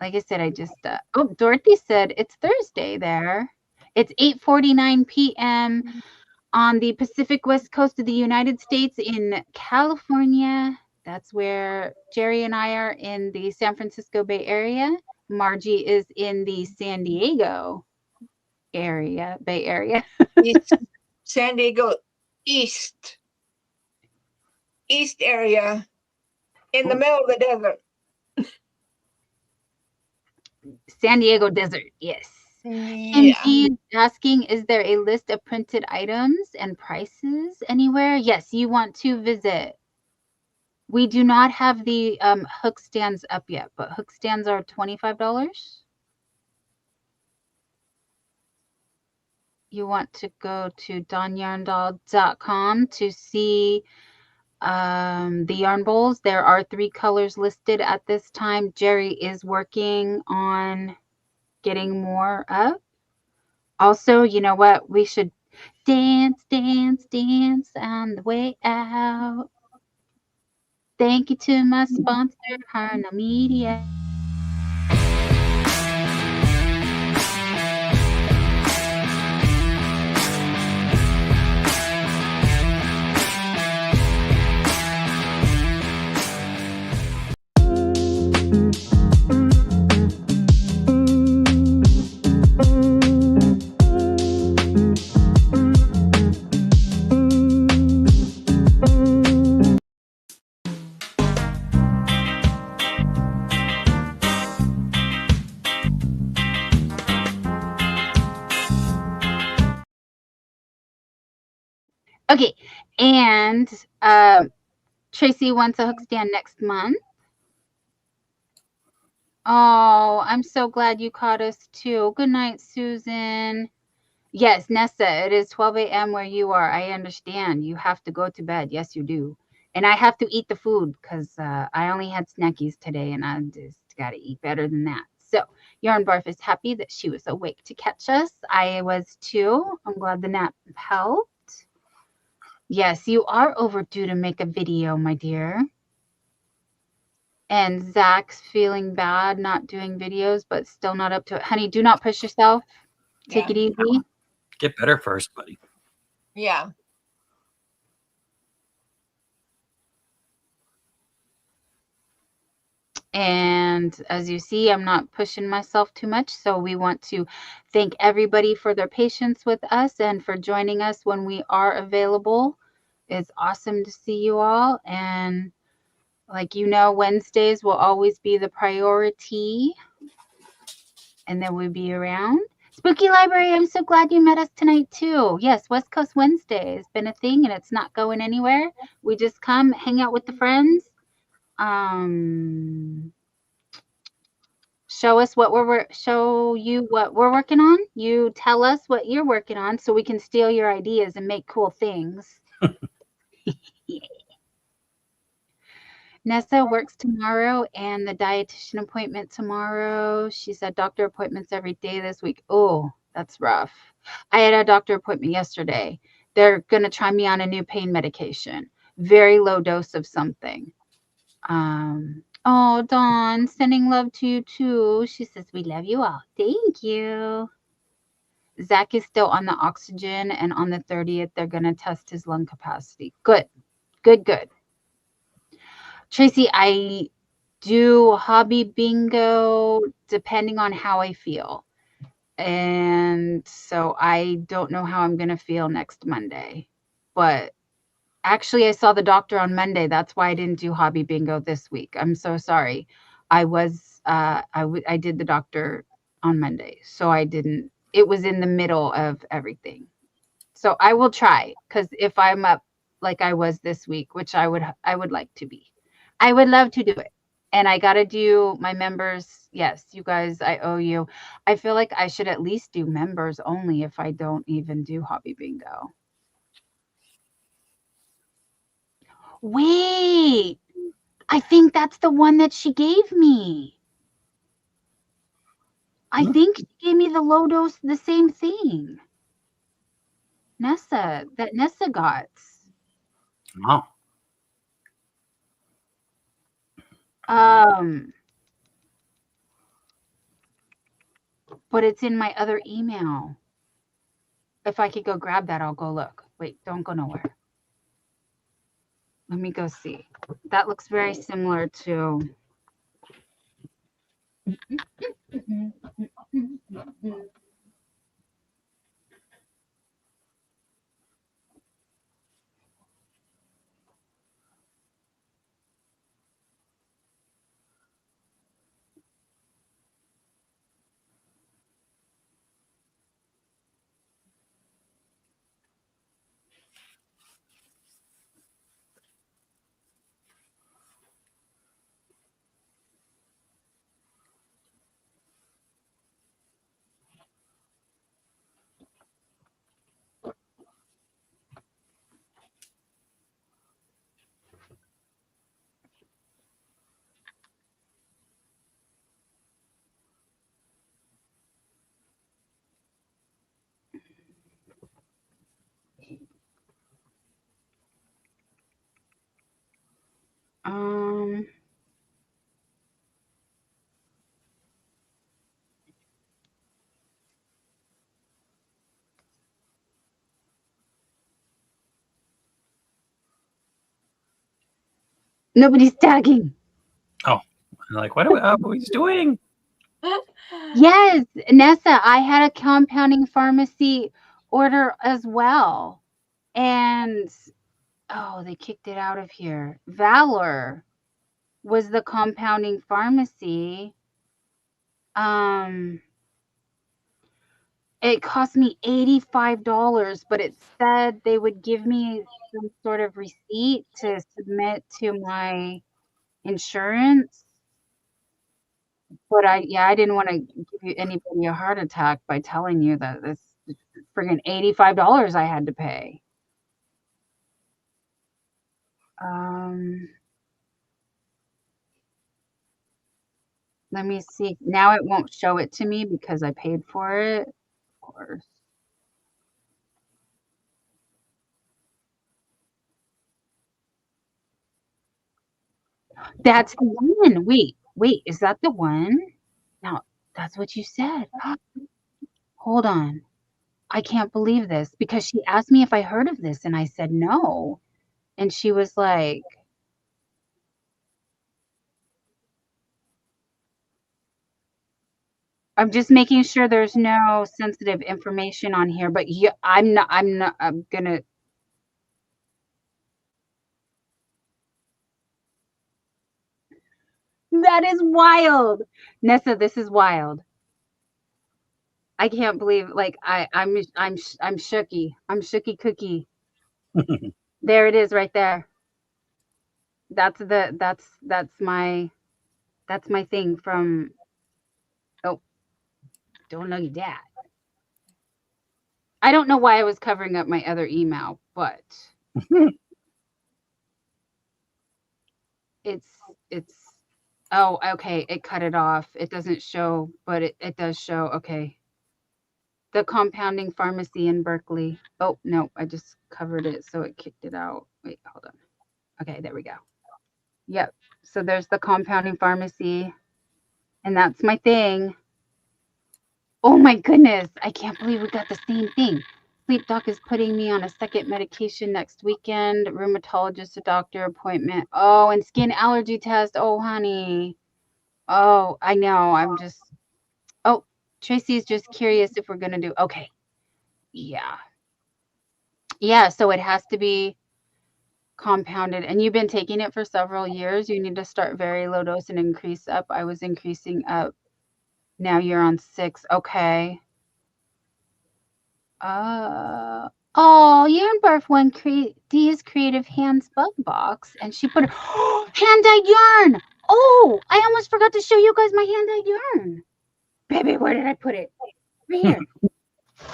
Like I said, I just oh, Dorothy said it's Thursday there. It's 8:49 p.m. on the Pacific West Coast of the United States in California. That's where Jerry and I are in the San Francisco Bay Area. Margie is in the San Diego area, Bay Area. It's San Diego East area in the middle of the desert. San Diego desert, yes. Yeah. MG asking, is there a list of printed items and prices anywhere? Yes, you want to visit. We do not have the hook stands up yet, but hook stands are $25. You want to go to donyarndoll.com to see the yarn bowls. There are 3 colors listed at this time. Jerry is working on getting more up. Also, you know what? We should dance, dance, dance on the way out. Thank you to my sponsor, Harna Media. Okay, and Tracy wants a hook stand next month. Oh, I'm so glad you caught us too. Good night, Susan. Yes, Nessa, it is 12 a.m. where you are. I understand. You have to go to bed. Yes, you do. And I have to eat the food because I only had snackies today and I just got to eat better than that. So Yarn Barf is happy that she was awake to catch us. I was too. I'm glad the nap helped. Yes, you are overdue to make a video, my dear. And Zach's feeling bad not doing videos, but still not up to it. Honey, do not push yourself. Take it easy. Get better first, buddy. Yeah. And as you see, I'm not pushing myself too much. So we want to thank everybody for their patience with us and for joining us when we are available. It's awesome to see you all. And like you know, Wednesdays will always be the priority. And then we'll be around. Spooky Library, I'm so glad you met us tonight too. Yes, West Coast Wednesday has been a thing and it's not going anywhere. We just come hang out with the friends. Show us what show you what we're working on. You tell us what you're working on so we can steal your ideas and make cool things. Yeah. Nessa works tomorrow and the dietitian appointment tomorrow. She said doctor appointments every day this week. Oh, that's rough. I had a doctor appointment yesterday. They're going to try me on a new pain medication. Very low dose of something. Oh, Dawn, sending love to you too. She says, we love you all. Thank you. Zach is still on the oxygen, and on the 30th, they're going to test his lung capacity. Good, good, good. Tracy, I do hobby bingo depending on how I feel. And so I don't know how I'm going to feel next Monday. But actually, I saw the doctor on Monday. That's why I didn't do hobby bingo this week. I'm so sorry. I did the doctor on Monday, so I didn't. It was in the middle of everything. So I will try, because if I'm up like I was this week, which I would like to be, I would love to do it. And I got to do my members. Yes, you guys, I owe you. I feel like I should at least do members only if I don't even do hobby bingo. Wait, I think that's the one that she gave me. I think she gave me the low dose, the same thing. Nessa, that Nessa got. Oh, But it's in my other email. If I could go grab that, I'll go look. Wait, don't go nowhere. Let me go see. That looks very similar to. Um, Nobody's tagging. I'm like, what are we doing? Yes, Nessa, I had a compounding pharmacy order as well. And oh, they kicked it out of here. Valor was the compounding pharmacy. It cost me $85, but it said they would give me some sort of receipt to submit to my insurance. But I didn't want to give you anybody a heart attack by telling you that this friggin' $85 I had to pay. Let me see. Now it won't show it to me because I paid for it. Of course. That's the one. Wait, is that the one? No, that's what you said. Hold on. I can't believe this because she asked me if I heard of this and I said no. And she was like, I'm just making sure there's no sensitive information on here, but yeah, I'm gonna. That is wild. Nessa, this is wild. I can't believe, like, I'm shooky. I'm shooky cookie. There it is right there. That's my thing from. Oh, don't know you that. I don't know why I was covering up my other email, but it's oh, okay, it cut it off. It doesn't show, but it does show. Okay. The compounding pharmacy in Berkeley. Oh, no, I just covered it, so it kicked it out. Wait, hold on. Okay, there we go. Yep. So there's the compounding pharmacy, and that's my thing. Oh my goodness, I can't believe we got the same thing. Sleep doc is putting me on a second medication next weekend. Rheumatologist, a doctor appointment. Oh, and skin allergy test. Oh, honey. Oh, I know. Oh, Tracy's just curious if we're going to do. Okay. Yeah. Yeah. So it has to be compounded. And you've been taking it for several years. You need to start very low dose and increase up. I was increasing up. Now you're on 6. Okay. Oh, Yarn Barf won Dee's Creative Hands Bug Box, and she put hand-dyed yarn. Oh, I almost forgot to show you guys my hand-dyed yarn. Baby, where did I put it? Right here.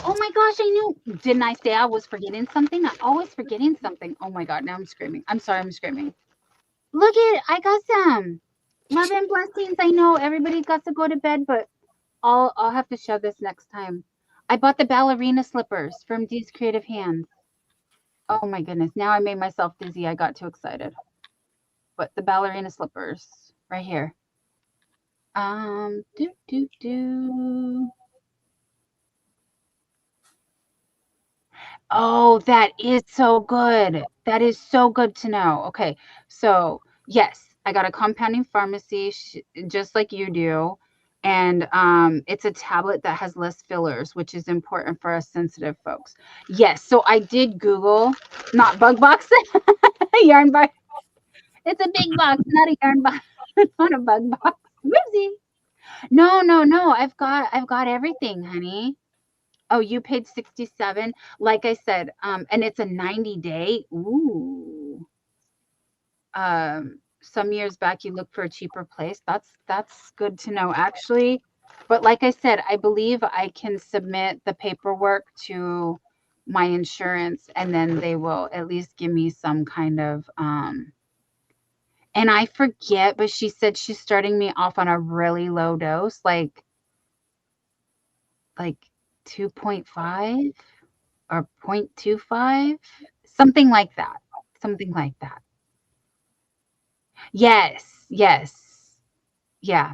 Oh my gosh, I knew. Didn't I say I was forgetting something? I'm always forgetting something. Oh my God, now I'm screaming. I'm sorry, I'm screaming. Look it, I got some. Love and blessings. I know everybody's got to go to bed, but I'll have to show this next time. I bought the ballerina slippers from Dee's Creative Hands. Oh my goodness. Now I made myself dizzy. I got too excited. But the ballerina slippers right here. Do. Oh, that is so good. That is so good to know. Okay. So, yes, I got a compounding pharmacy just like you do. And it's a tablet that has less fillers, which is important for us sensitive folks. Yes. So I did Google, not bug box, yarn box. It's a big box, not a yarn box, not a bug box. Whoopsie. No. I've got everything, honey. Oh, you paid 67. Like I said, and it's a 90-day. Ooh. Some years back you looked for a cheaper place. That's good to know actually. But like I said, I believe I can submit the paperwork to my insurance and then they will at least give me some kind of and I forget, but she said she's starting me off on a really low dose, like 2.5 or 0.25, something like that. Something like that. Yes. Yeah.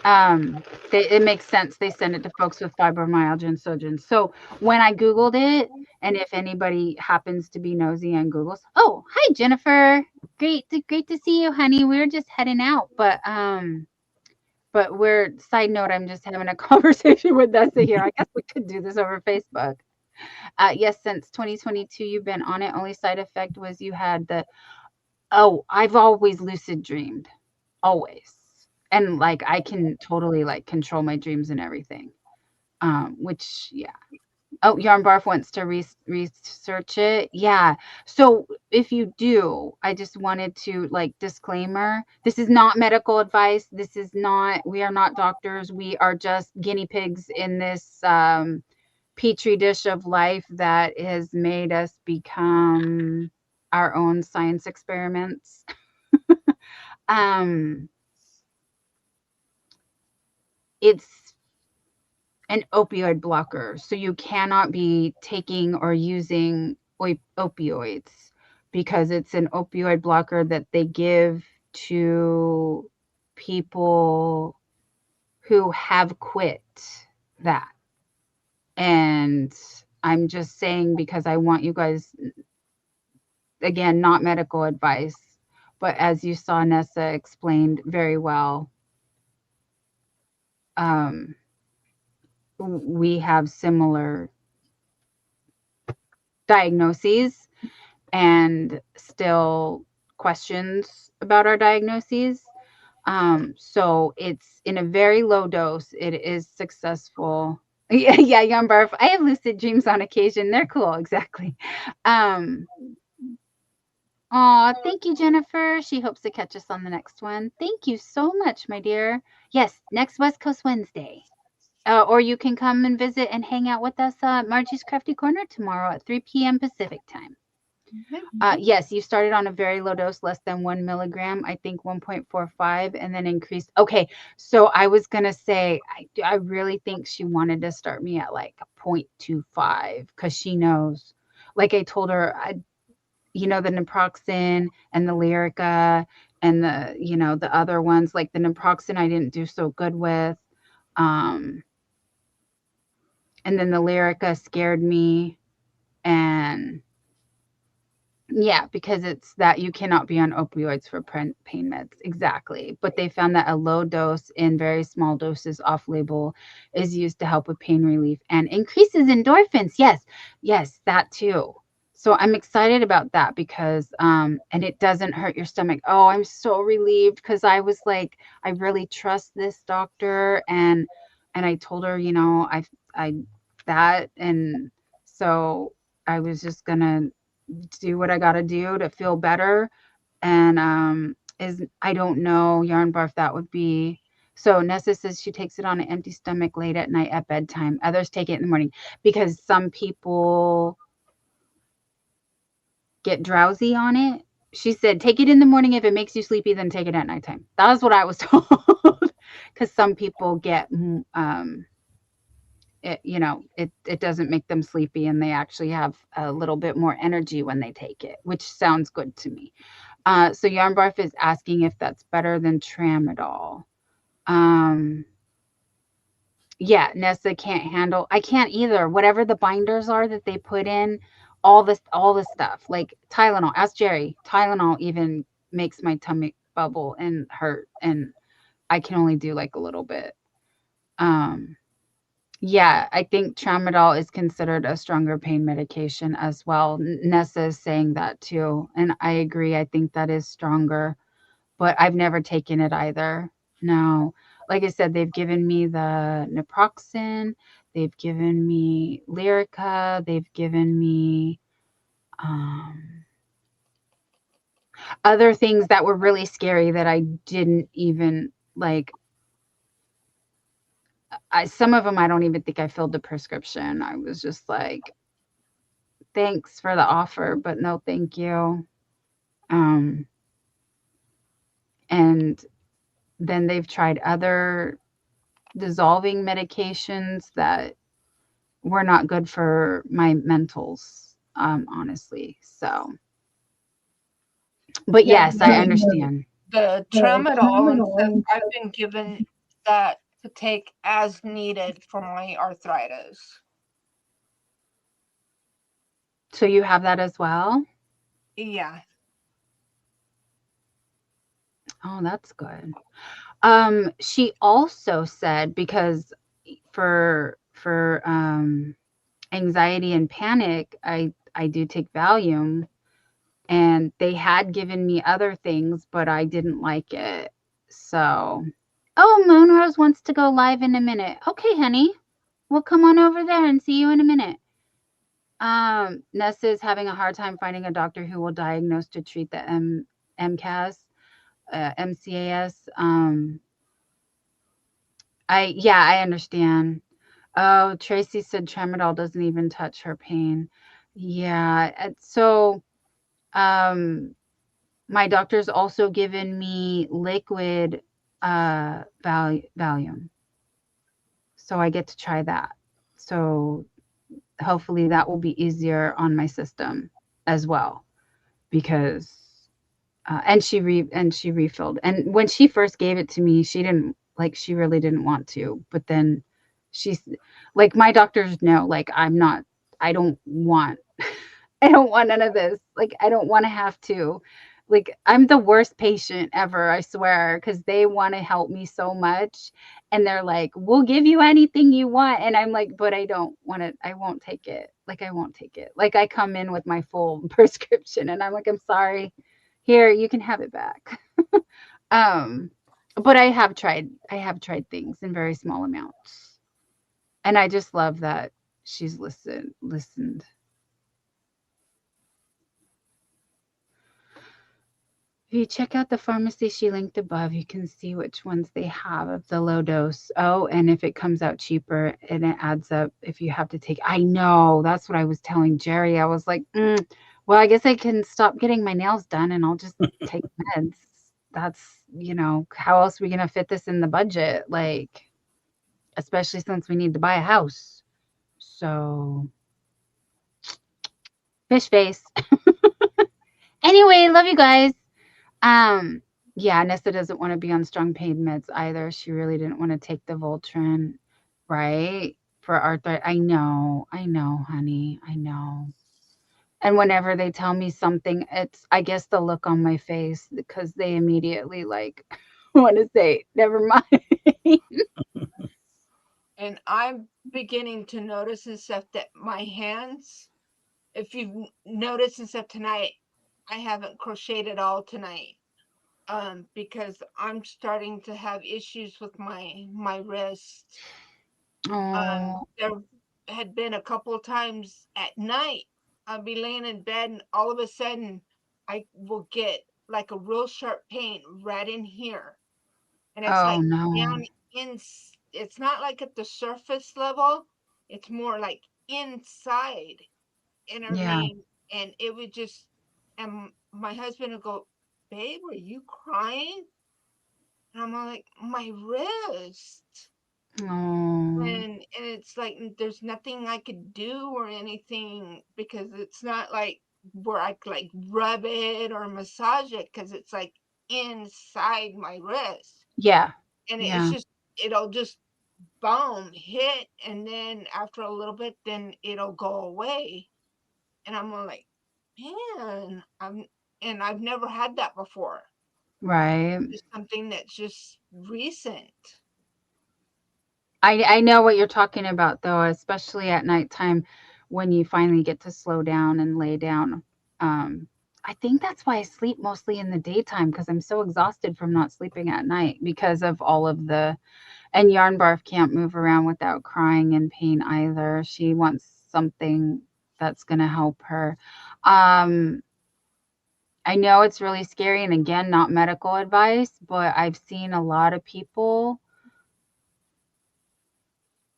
It makes sense. They send it to folks with fibromyalgia and Sjögren's. So when I Googled it, and if anybody happens to be nosy and Googles, oh, hi, Jennifer. Great to see you, honey. We're just heading out, but we're side note. I'm just having a conversation with Nessa here. I guess we could do this over Facebook. Yes, since 2022, you've been on it. Only side effect was you had I've always lucid dreamed, always. And like, I can totally like control my dreams and everything. Which, yeah. Oh, Yarn Barf wants to research it. Yeah. So if you do, I just wanted to like disclaimer, this is not medical advice. We are not doctors. We are just guinea pigs in this, petri dish of life that has made us become our own science experiments. It's an opioid blocker, so you cannot be taking or using opioids because it's an opioid blocker that they give to people who have quit that. And I'm just saying because I want you guys, again, not medical advice, but as you saw, Nessa explained very well, we have similar diagnoses and still questions about our diagnoses. So it's in a very low dose. It is successful. Yeah, Yarn Barf. I have lucid dreams on occasion. They're cool. Exactly. Thank you, Jennifer. She hopes to catch us on the next one. Thank you so much, my dear. Yes, next West Coast Wednesday. Or you can come and visit and hang out with us at Margie's Crafty Corner tomorrow at 3 p.m. Pacific time. Yes, you started on a very low dose, less than 1 milligram, I think 1.45, and then increased. Okay, so I was going to say, I really think she wanted to start me at like 0.25 because she knows. Like I told her, the naproxen and the Lyrica and the other ones, like the naproxen I didn't do so good with. And then the Lyrica scared me. And yeah, because it's that you cannot be on opioids for pain meds. Exactly. But they found that a low dose in very small doses off label is used to help with pain relief and increases endorphins. Yes, that too. So I'm excited about that because, and it doesn't hurt your stomach. Oh, I'm so relieved because I was like, I really trust this doctor. And I told her, and so I was just going to do what I got to do to feel better. And I don't know, Yarn Barf, that would be. So Nessa says she takes it on an empty stomach late at night at bedtime. Others take it in the morning because some people get drowsy on it. She said, take it in the morning. If it makes you sleepy, then take it at nighttime. That was what I was told. Because some people get it doesn't make them sleepy, and they actually have a little bit more energy when they take it, which sounds good to me. So Yarn Barf is asking if that's better than Tramadol. Yeah, Nessa can't handle. I can't either. Whatever the binders are that they put in, all this stuff like Tylenol. Ask Jerry. Tylenol even makes my tummy bubble and hurt, and I can only do like a little bit. Yeah, I think Tramadol is considered a stronger pain medication as well. Nessa is saying that too, and I agree. I think that is stronger, but I've never taken it either. No. Like I said, they've given me the naproxen, they've given me Lyrica, they've given me other things that were really scary that I didn't even like. Some of them I don't even think I filled the prescription. I was just like, thanks for the offer, but no thank you. And then they've tried other dissolving medications that were not good for my mentals, honestly. So, but Yeah, yes, I understand. the tramadol and stuff, I've been given that to take as needed for my arthritis. So you have that as well? Yeah. Oh, that's good. She also said because for anxiety and panic, I do take Valium, and they had given me other things, but I didn't like it. So, oh, Moonrose wants to go live in a minute. Okay, honey. We'll come on over there and see you in a minute. Nessa is having a hard time finding a doctor who will diagnose to treat the MCAS, MCAS. I understand. Oh, Tracy said Tramadol doesn't even touch her pain. Yeah, so my doctor's also given me liquid Valium, so I get to try that. So hopefully that will be easier on my system as well, because and she refilled. And when she first gave it to me, she really didn't want to, but then she's like, my doctors know, like, I don't want I don't want none of this. Like, I don't want to have to. Like, I'm the worst patient ever, I swear, because they want to help me so much. And they're like, we'll give you anything you want. And I'm like, but I don't want it. I won't take it. Like, I won't take it. Like, I come in with my full prescription and I'm like, I'm sorry. Here, you can have it back. But I have tried things in very small amounts. And I just love that she's listened. If you check out the pharmacy she linked above, you can see which ones they have of the low dose. Oh, and if it comes out cheaper and it adds up if you have to take. I know. That's what I was telling Jerry. I was like, well, I guess I can stop getting my nails done and I'll just take meds. That's, how else are we going to fit this in the budget? Like, especially since we need to buy a house. So, fish face. Anyway, love you guys. Yeah, Nessa doesn't want to be on strong pain meds either. She really didn't want to take the Voltaren, right? For arthritis. I know, honey. I know. And whenever they tell me something, it's, I guess, the look on my face, because they immediately like want to say, never mind. And I'm beginning to notice and stuff that my hands, if you've noticed and stuff tonight, I haven't crocheted at all tonight. Because I'm starting to have issues with my wrist. Oh, There had been a couple of times at night, I'll be laying in bed and all of a sudden I will get like a real sharp pain right in here. And it's oh like no. down in, it's not like at the surface level, it's more like inside and Yeah. everything. And it would just, and my husband would go, babe, are you crying? And I'm like, my wrist. Oh, and it's like there's nothing I could do or anything, because it's not like where I could like rub it or massage it, because it's like inside my wrist, yeah. and it's Yeah. just, it'll just boom hit, and then after a little bit then it'll go away, and I'm all like, man, I've never had that before. Right. It's something that's just recent. I know what you're talking about though, especially at nighttime when you finally get to slow down and lay down. Um, I think that's why I sleep mostly in the daytime because I'm so exhausted from not sleeping at night because of all of the, and Yarn Barf can't move around without crying in pain either. She wants something that's going to help her. Um, I know it's really scary, and again, not medical advice, but I've seen a lot of people,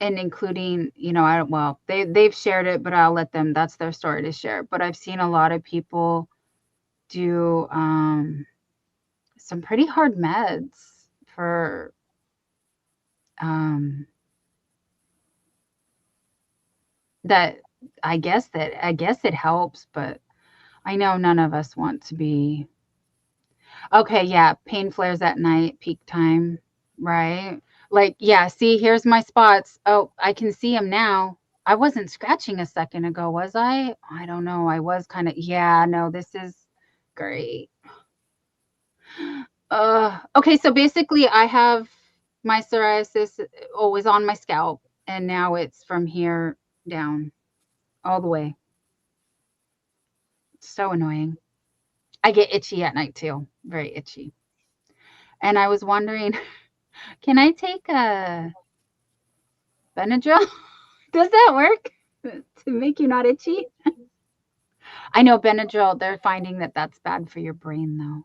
and including, I don't, well, they've shared it, but I'll let them, that's their story to share. But I've seen a lot of people do some pretty hard meds for um that I guess it helps, but I know none of us want to be. Okay, yeah, pain flares at night, peak time, right? Like, yeah, see, here's my spots. Oh, I can see them now. I wasn't scratching a second ago, was I? I don't know. I was kind of, yeah, no, this is great. Okay, so basically I have my psoriasis always on my scalp, and now it's from here down all the way. So annoying. I get itchy at night too, very itchy. And I was wondering, can I take a Benadryl? Does that work to make you not itchy? I know Benadryl, they're finding that that's bad for your brain though.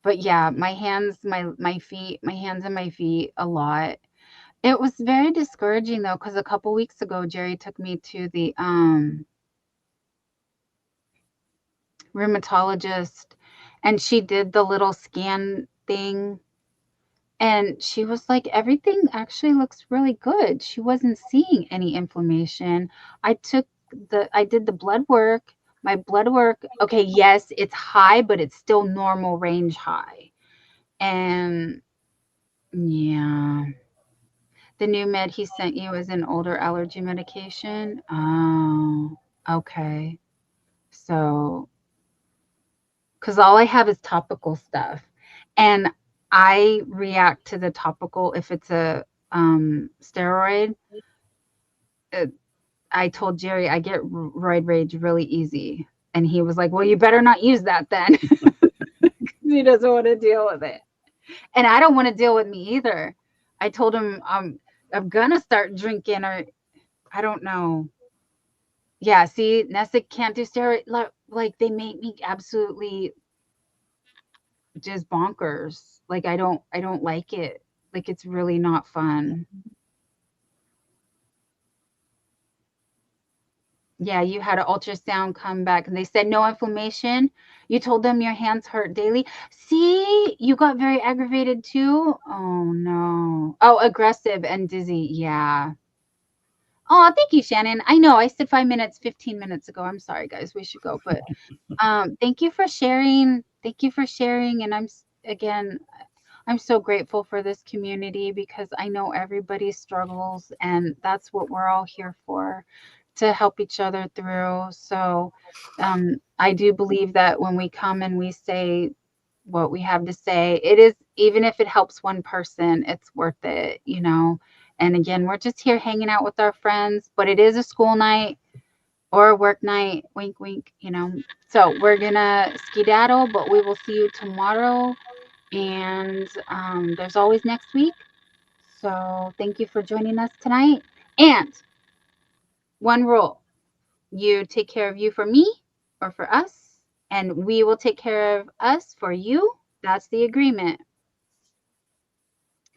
But yeah, my hands, my feet, my hands and my feet a lot. It was very discouraging though, because a couple weeks ago, Jerry took me to the rheumatologist, and she did the little scan thing. And she was like, everything actually looks really good. She wasn't seeing any inflammation. I did the blood work. My blood work, okay, yes, it's high, but it's still normal range high. And yeah, the new med he sent you is an older allergy medication. Oh, okay. So, because all I have is topical stuff. And I react to the topical if it's a steroid. uh, I told Jerry I get roid rage really easy. And he was like, well, you better not use that then. He doesn't want to deal with it. And I don't want to deal with me either. I told him I'm going to start drinking, or I don't know. Yeah, see, Nessa can't do steroid. Like they make me absolutely just bonkers. Like I don't like it. Like it's really not fun. Yeah, you had an ultrasound come back and they said no inflammation. You told them your hands hurt daily. See, you got very aggravated too. Oh no. Oh, aggressive and dizzy. Yeah. Oh, thank you, Shannon. I know I said 5 minutes, 15 minutes ago. I'm sorry, guys. We should go. But thank you for sharing. Thank you for sharing. And again, I'm so grateful for this community because I know everybody struggles, and that's what we're all here for, to help each other through. So I do believe that when we come and we say what we have to say, it is, even if it helps one person, it's worth it, And again, we're just here hanging out with our friends, but it is a school night or a work night, wink, wink. So we're gonna skedaddle, but we will see you tomorrow. And there's always next week. So thank you for joining us tonight. And one rule, you take care of you for me or for us, and we will take care of us for you. That's the agreement.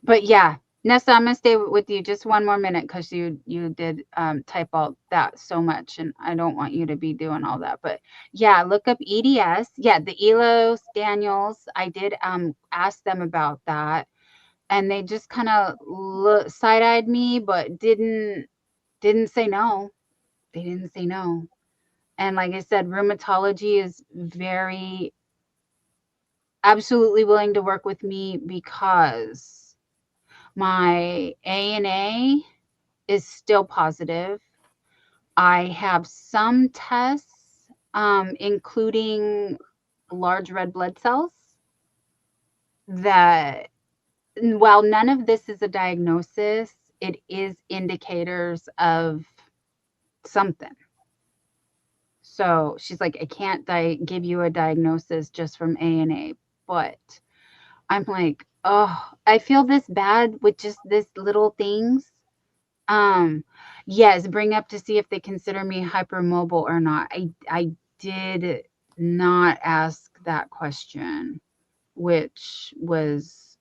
But yeah, Nessa, I'm gonna stay with you just one more minute because you did type all that so much, and I don't want you to be doing all that. But yeah, look up EDS. Yeah, the Elos Daniels. I did ask them about that. and they just kind of side-eyed me, but didn't say no. They didn't say no. And like I said, rheumatology is very absolutely willing to work with me because my ANA is still positive. I have some tests, including large red blood cells, that while none of this is a diagnosis, it is indicators of something. So she's like, I can't give you a diagnosis just from ANA, but I'm like, oh, I feel this bad with just this little things. Yes, bring up to see if they consider me hypermobile or not. I did not ask that question, which was,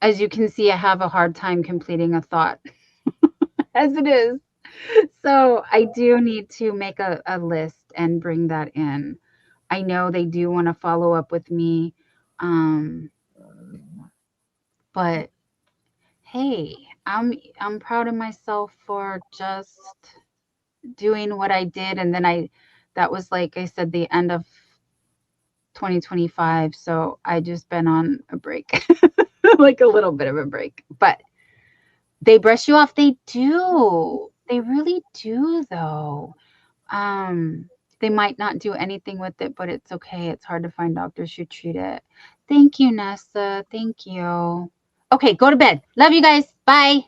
as you can see, I have a hard time completing a thought as it is. So I do need to make a list and bring that in. I know they do want to follow up with me. But hey, I'm proud of myself for just doing what I did. And then that was, like I said, the end of 2025. So I just been on a break, like a little bit of a break, but they brush you off. They do. They really do though. They might not do anything with it, but it's okay. It's hard to find doctors who treat it. Thank you, Nessa. Thank you. Okay, go to bed. Love you guys. Bye.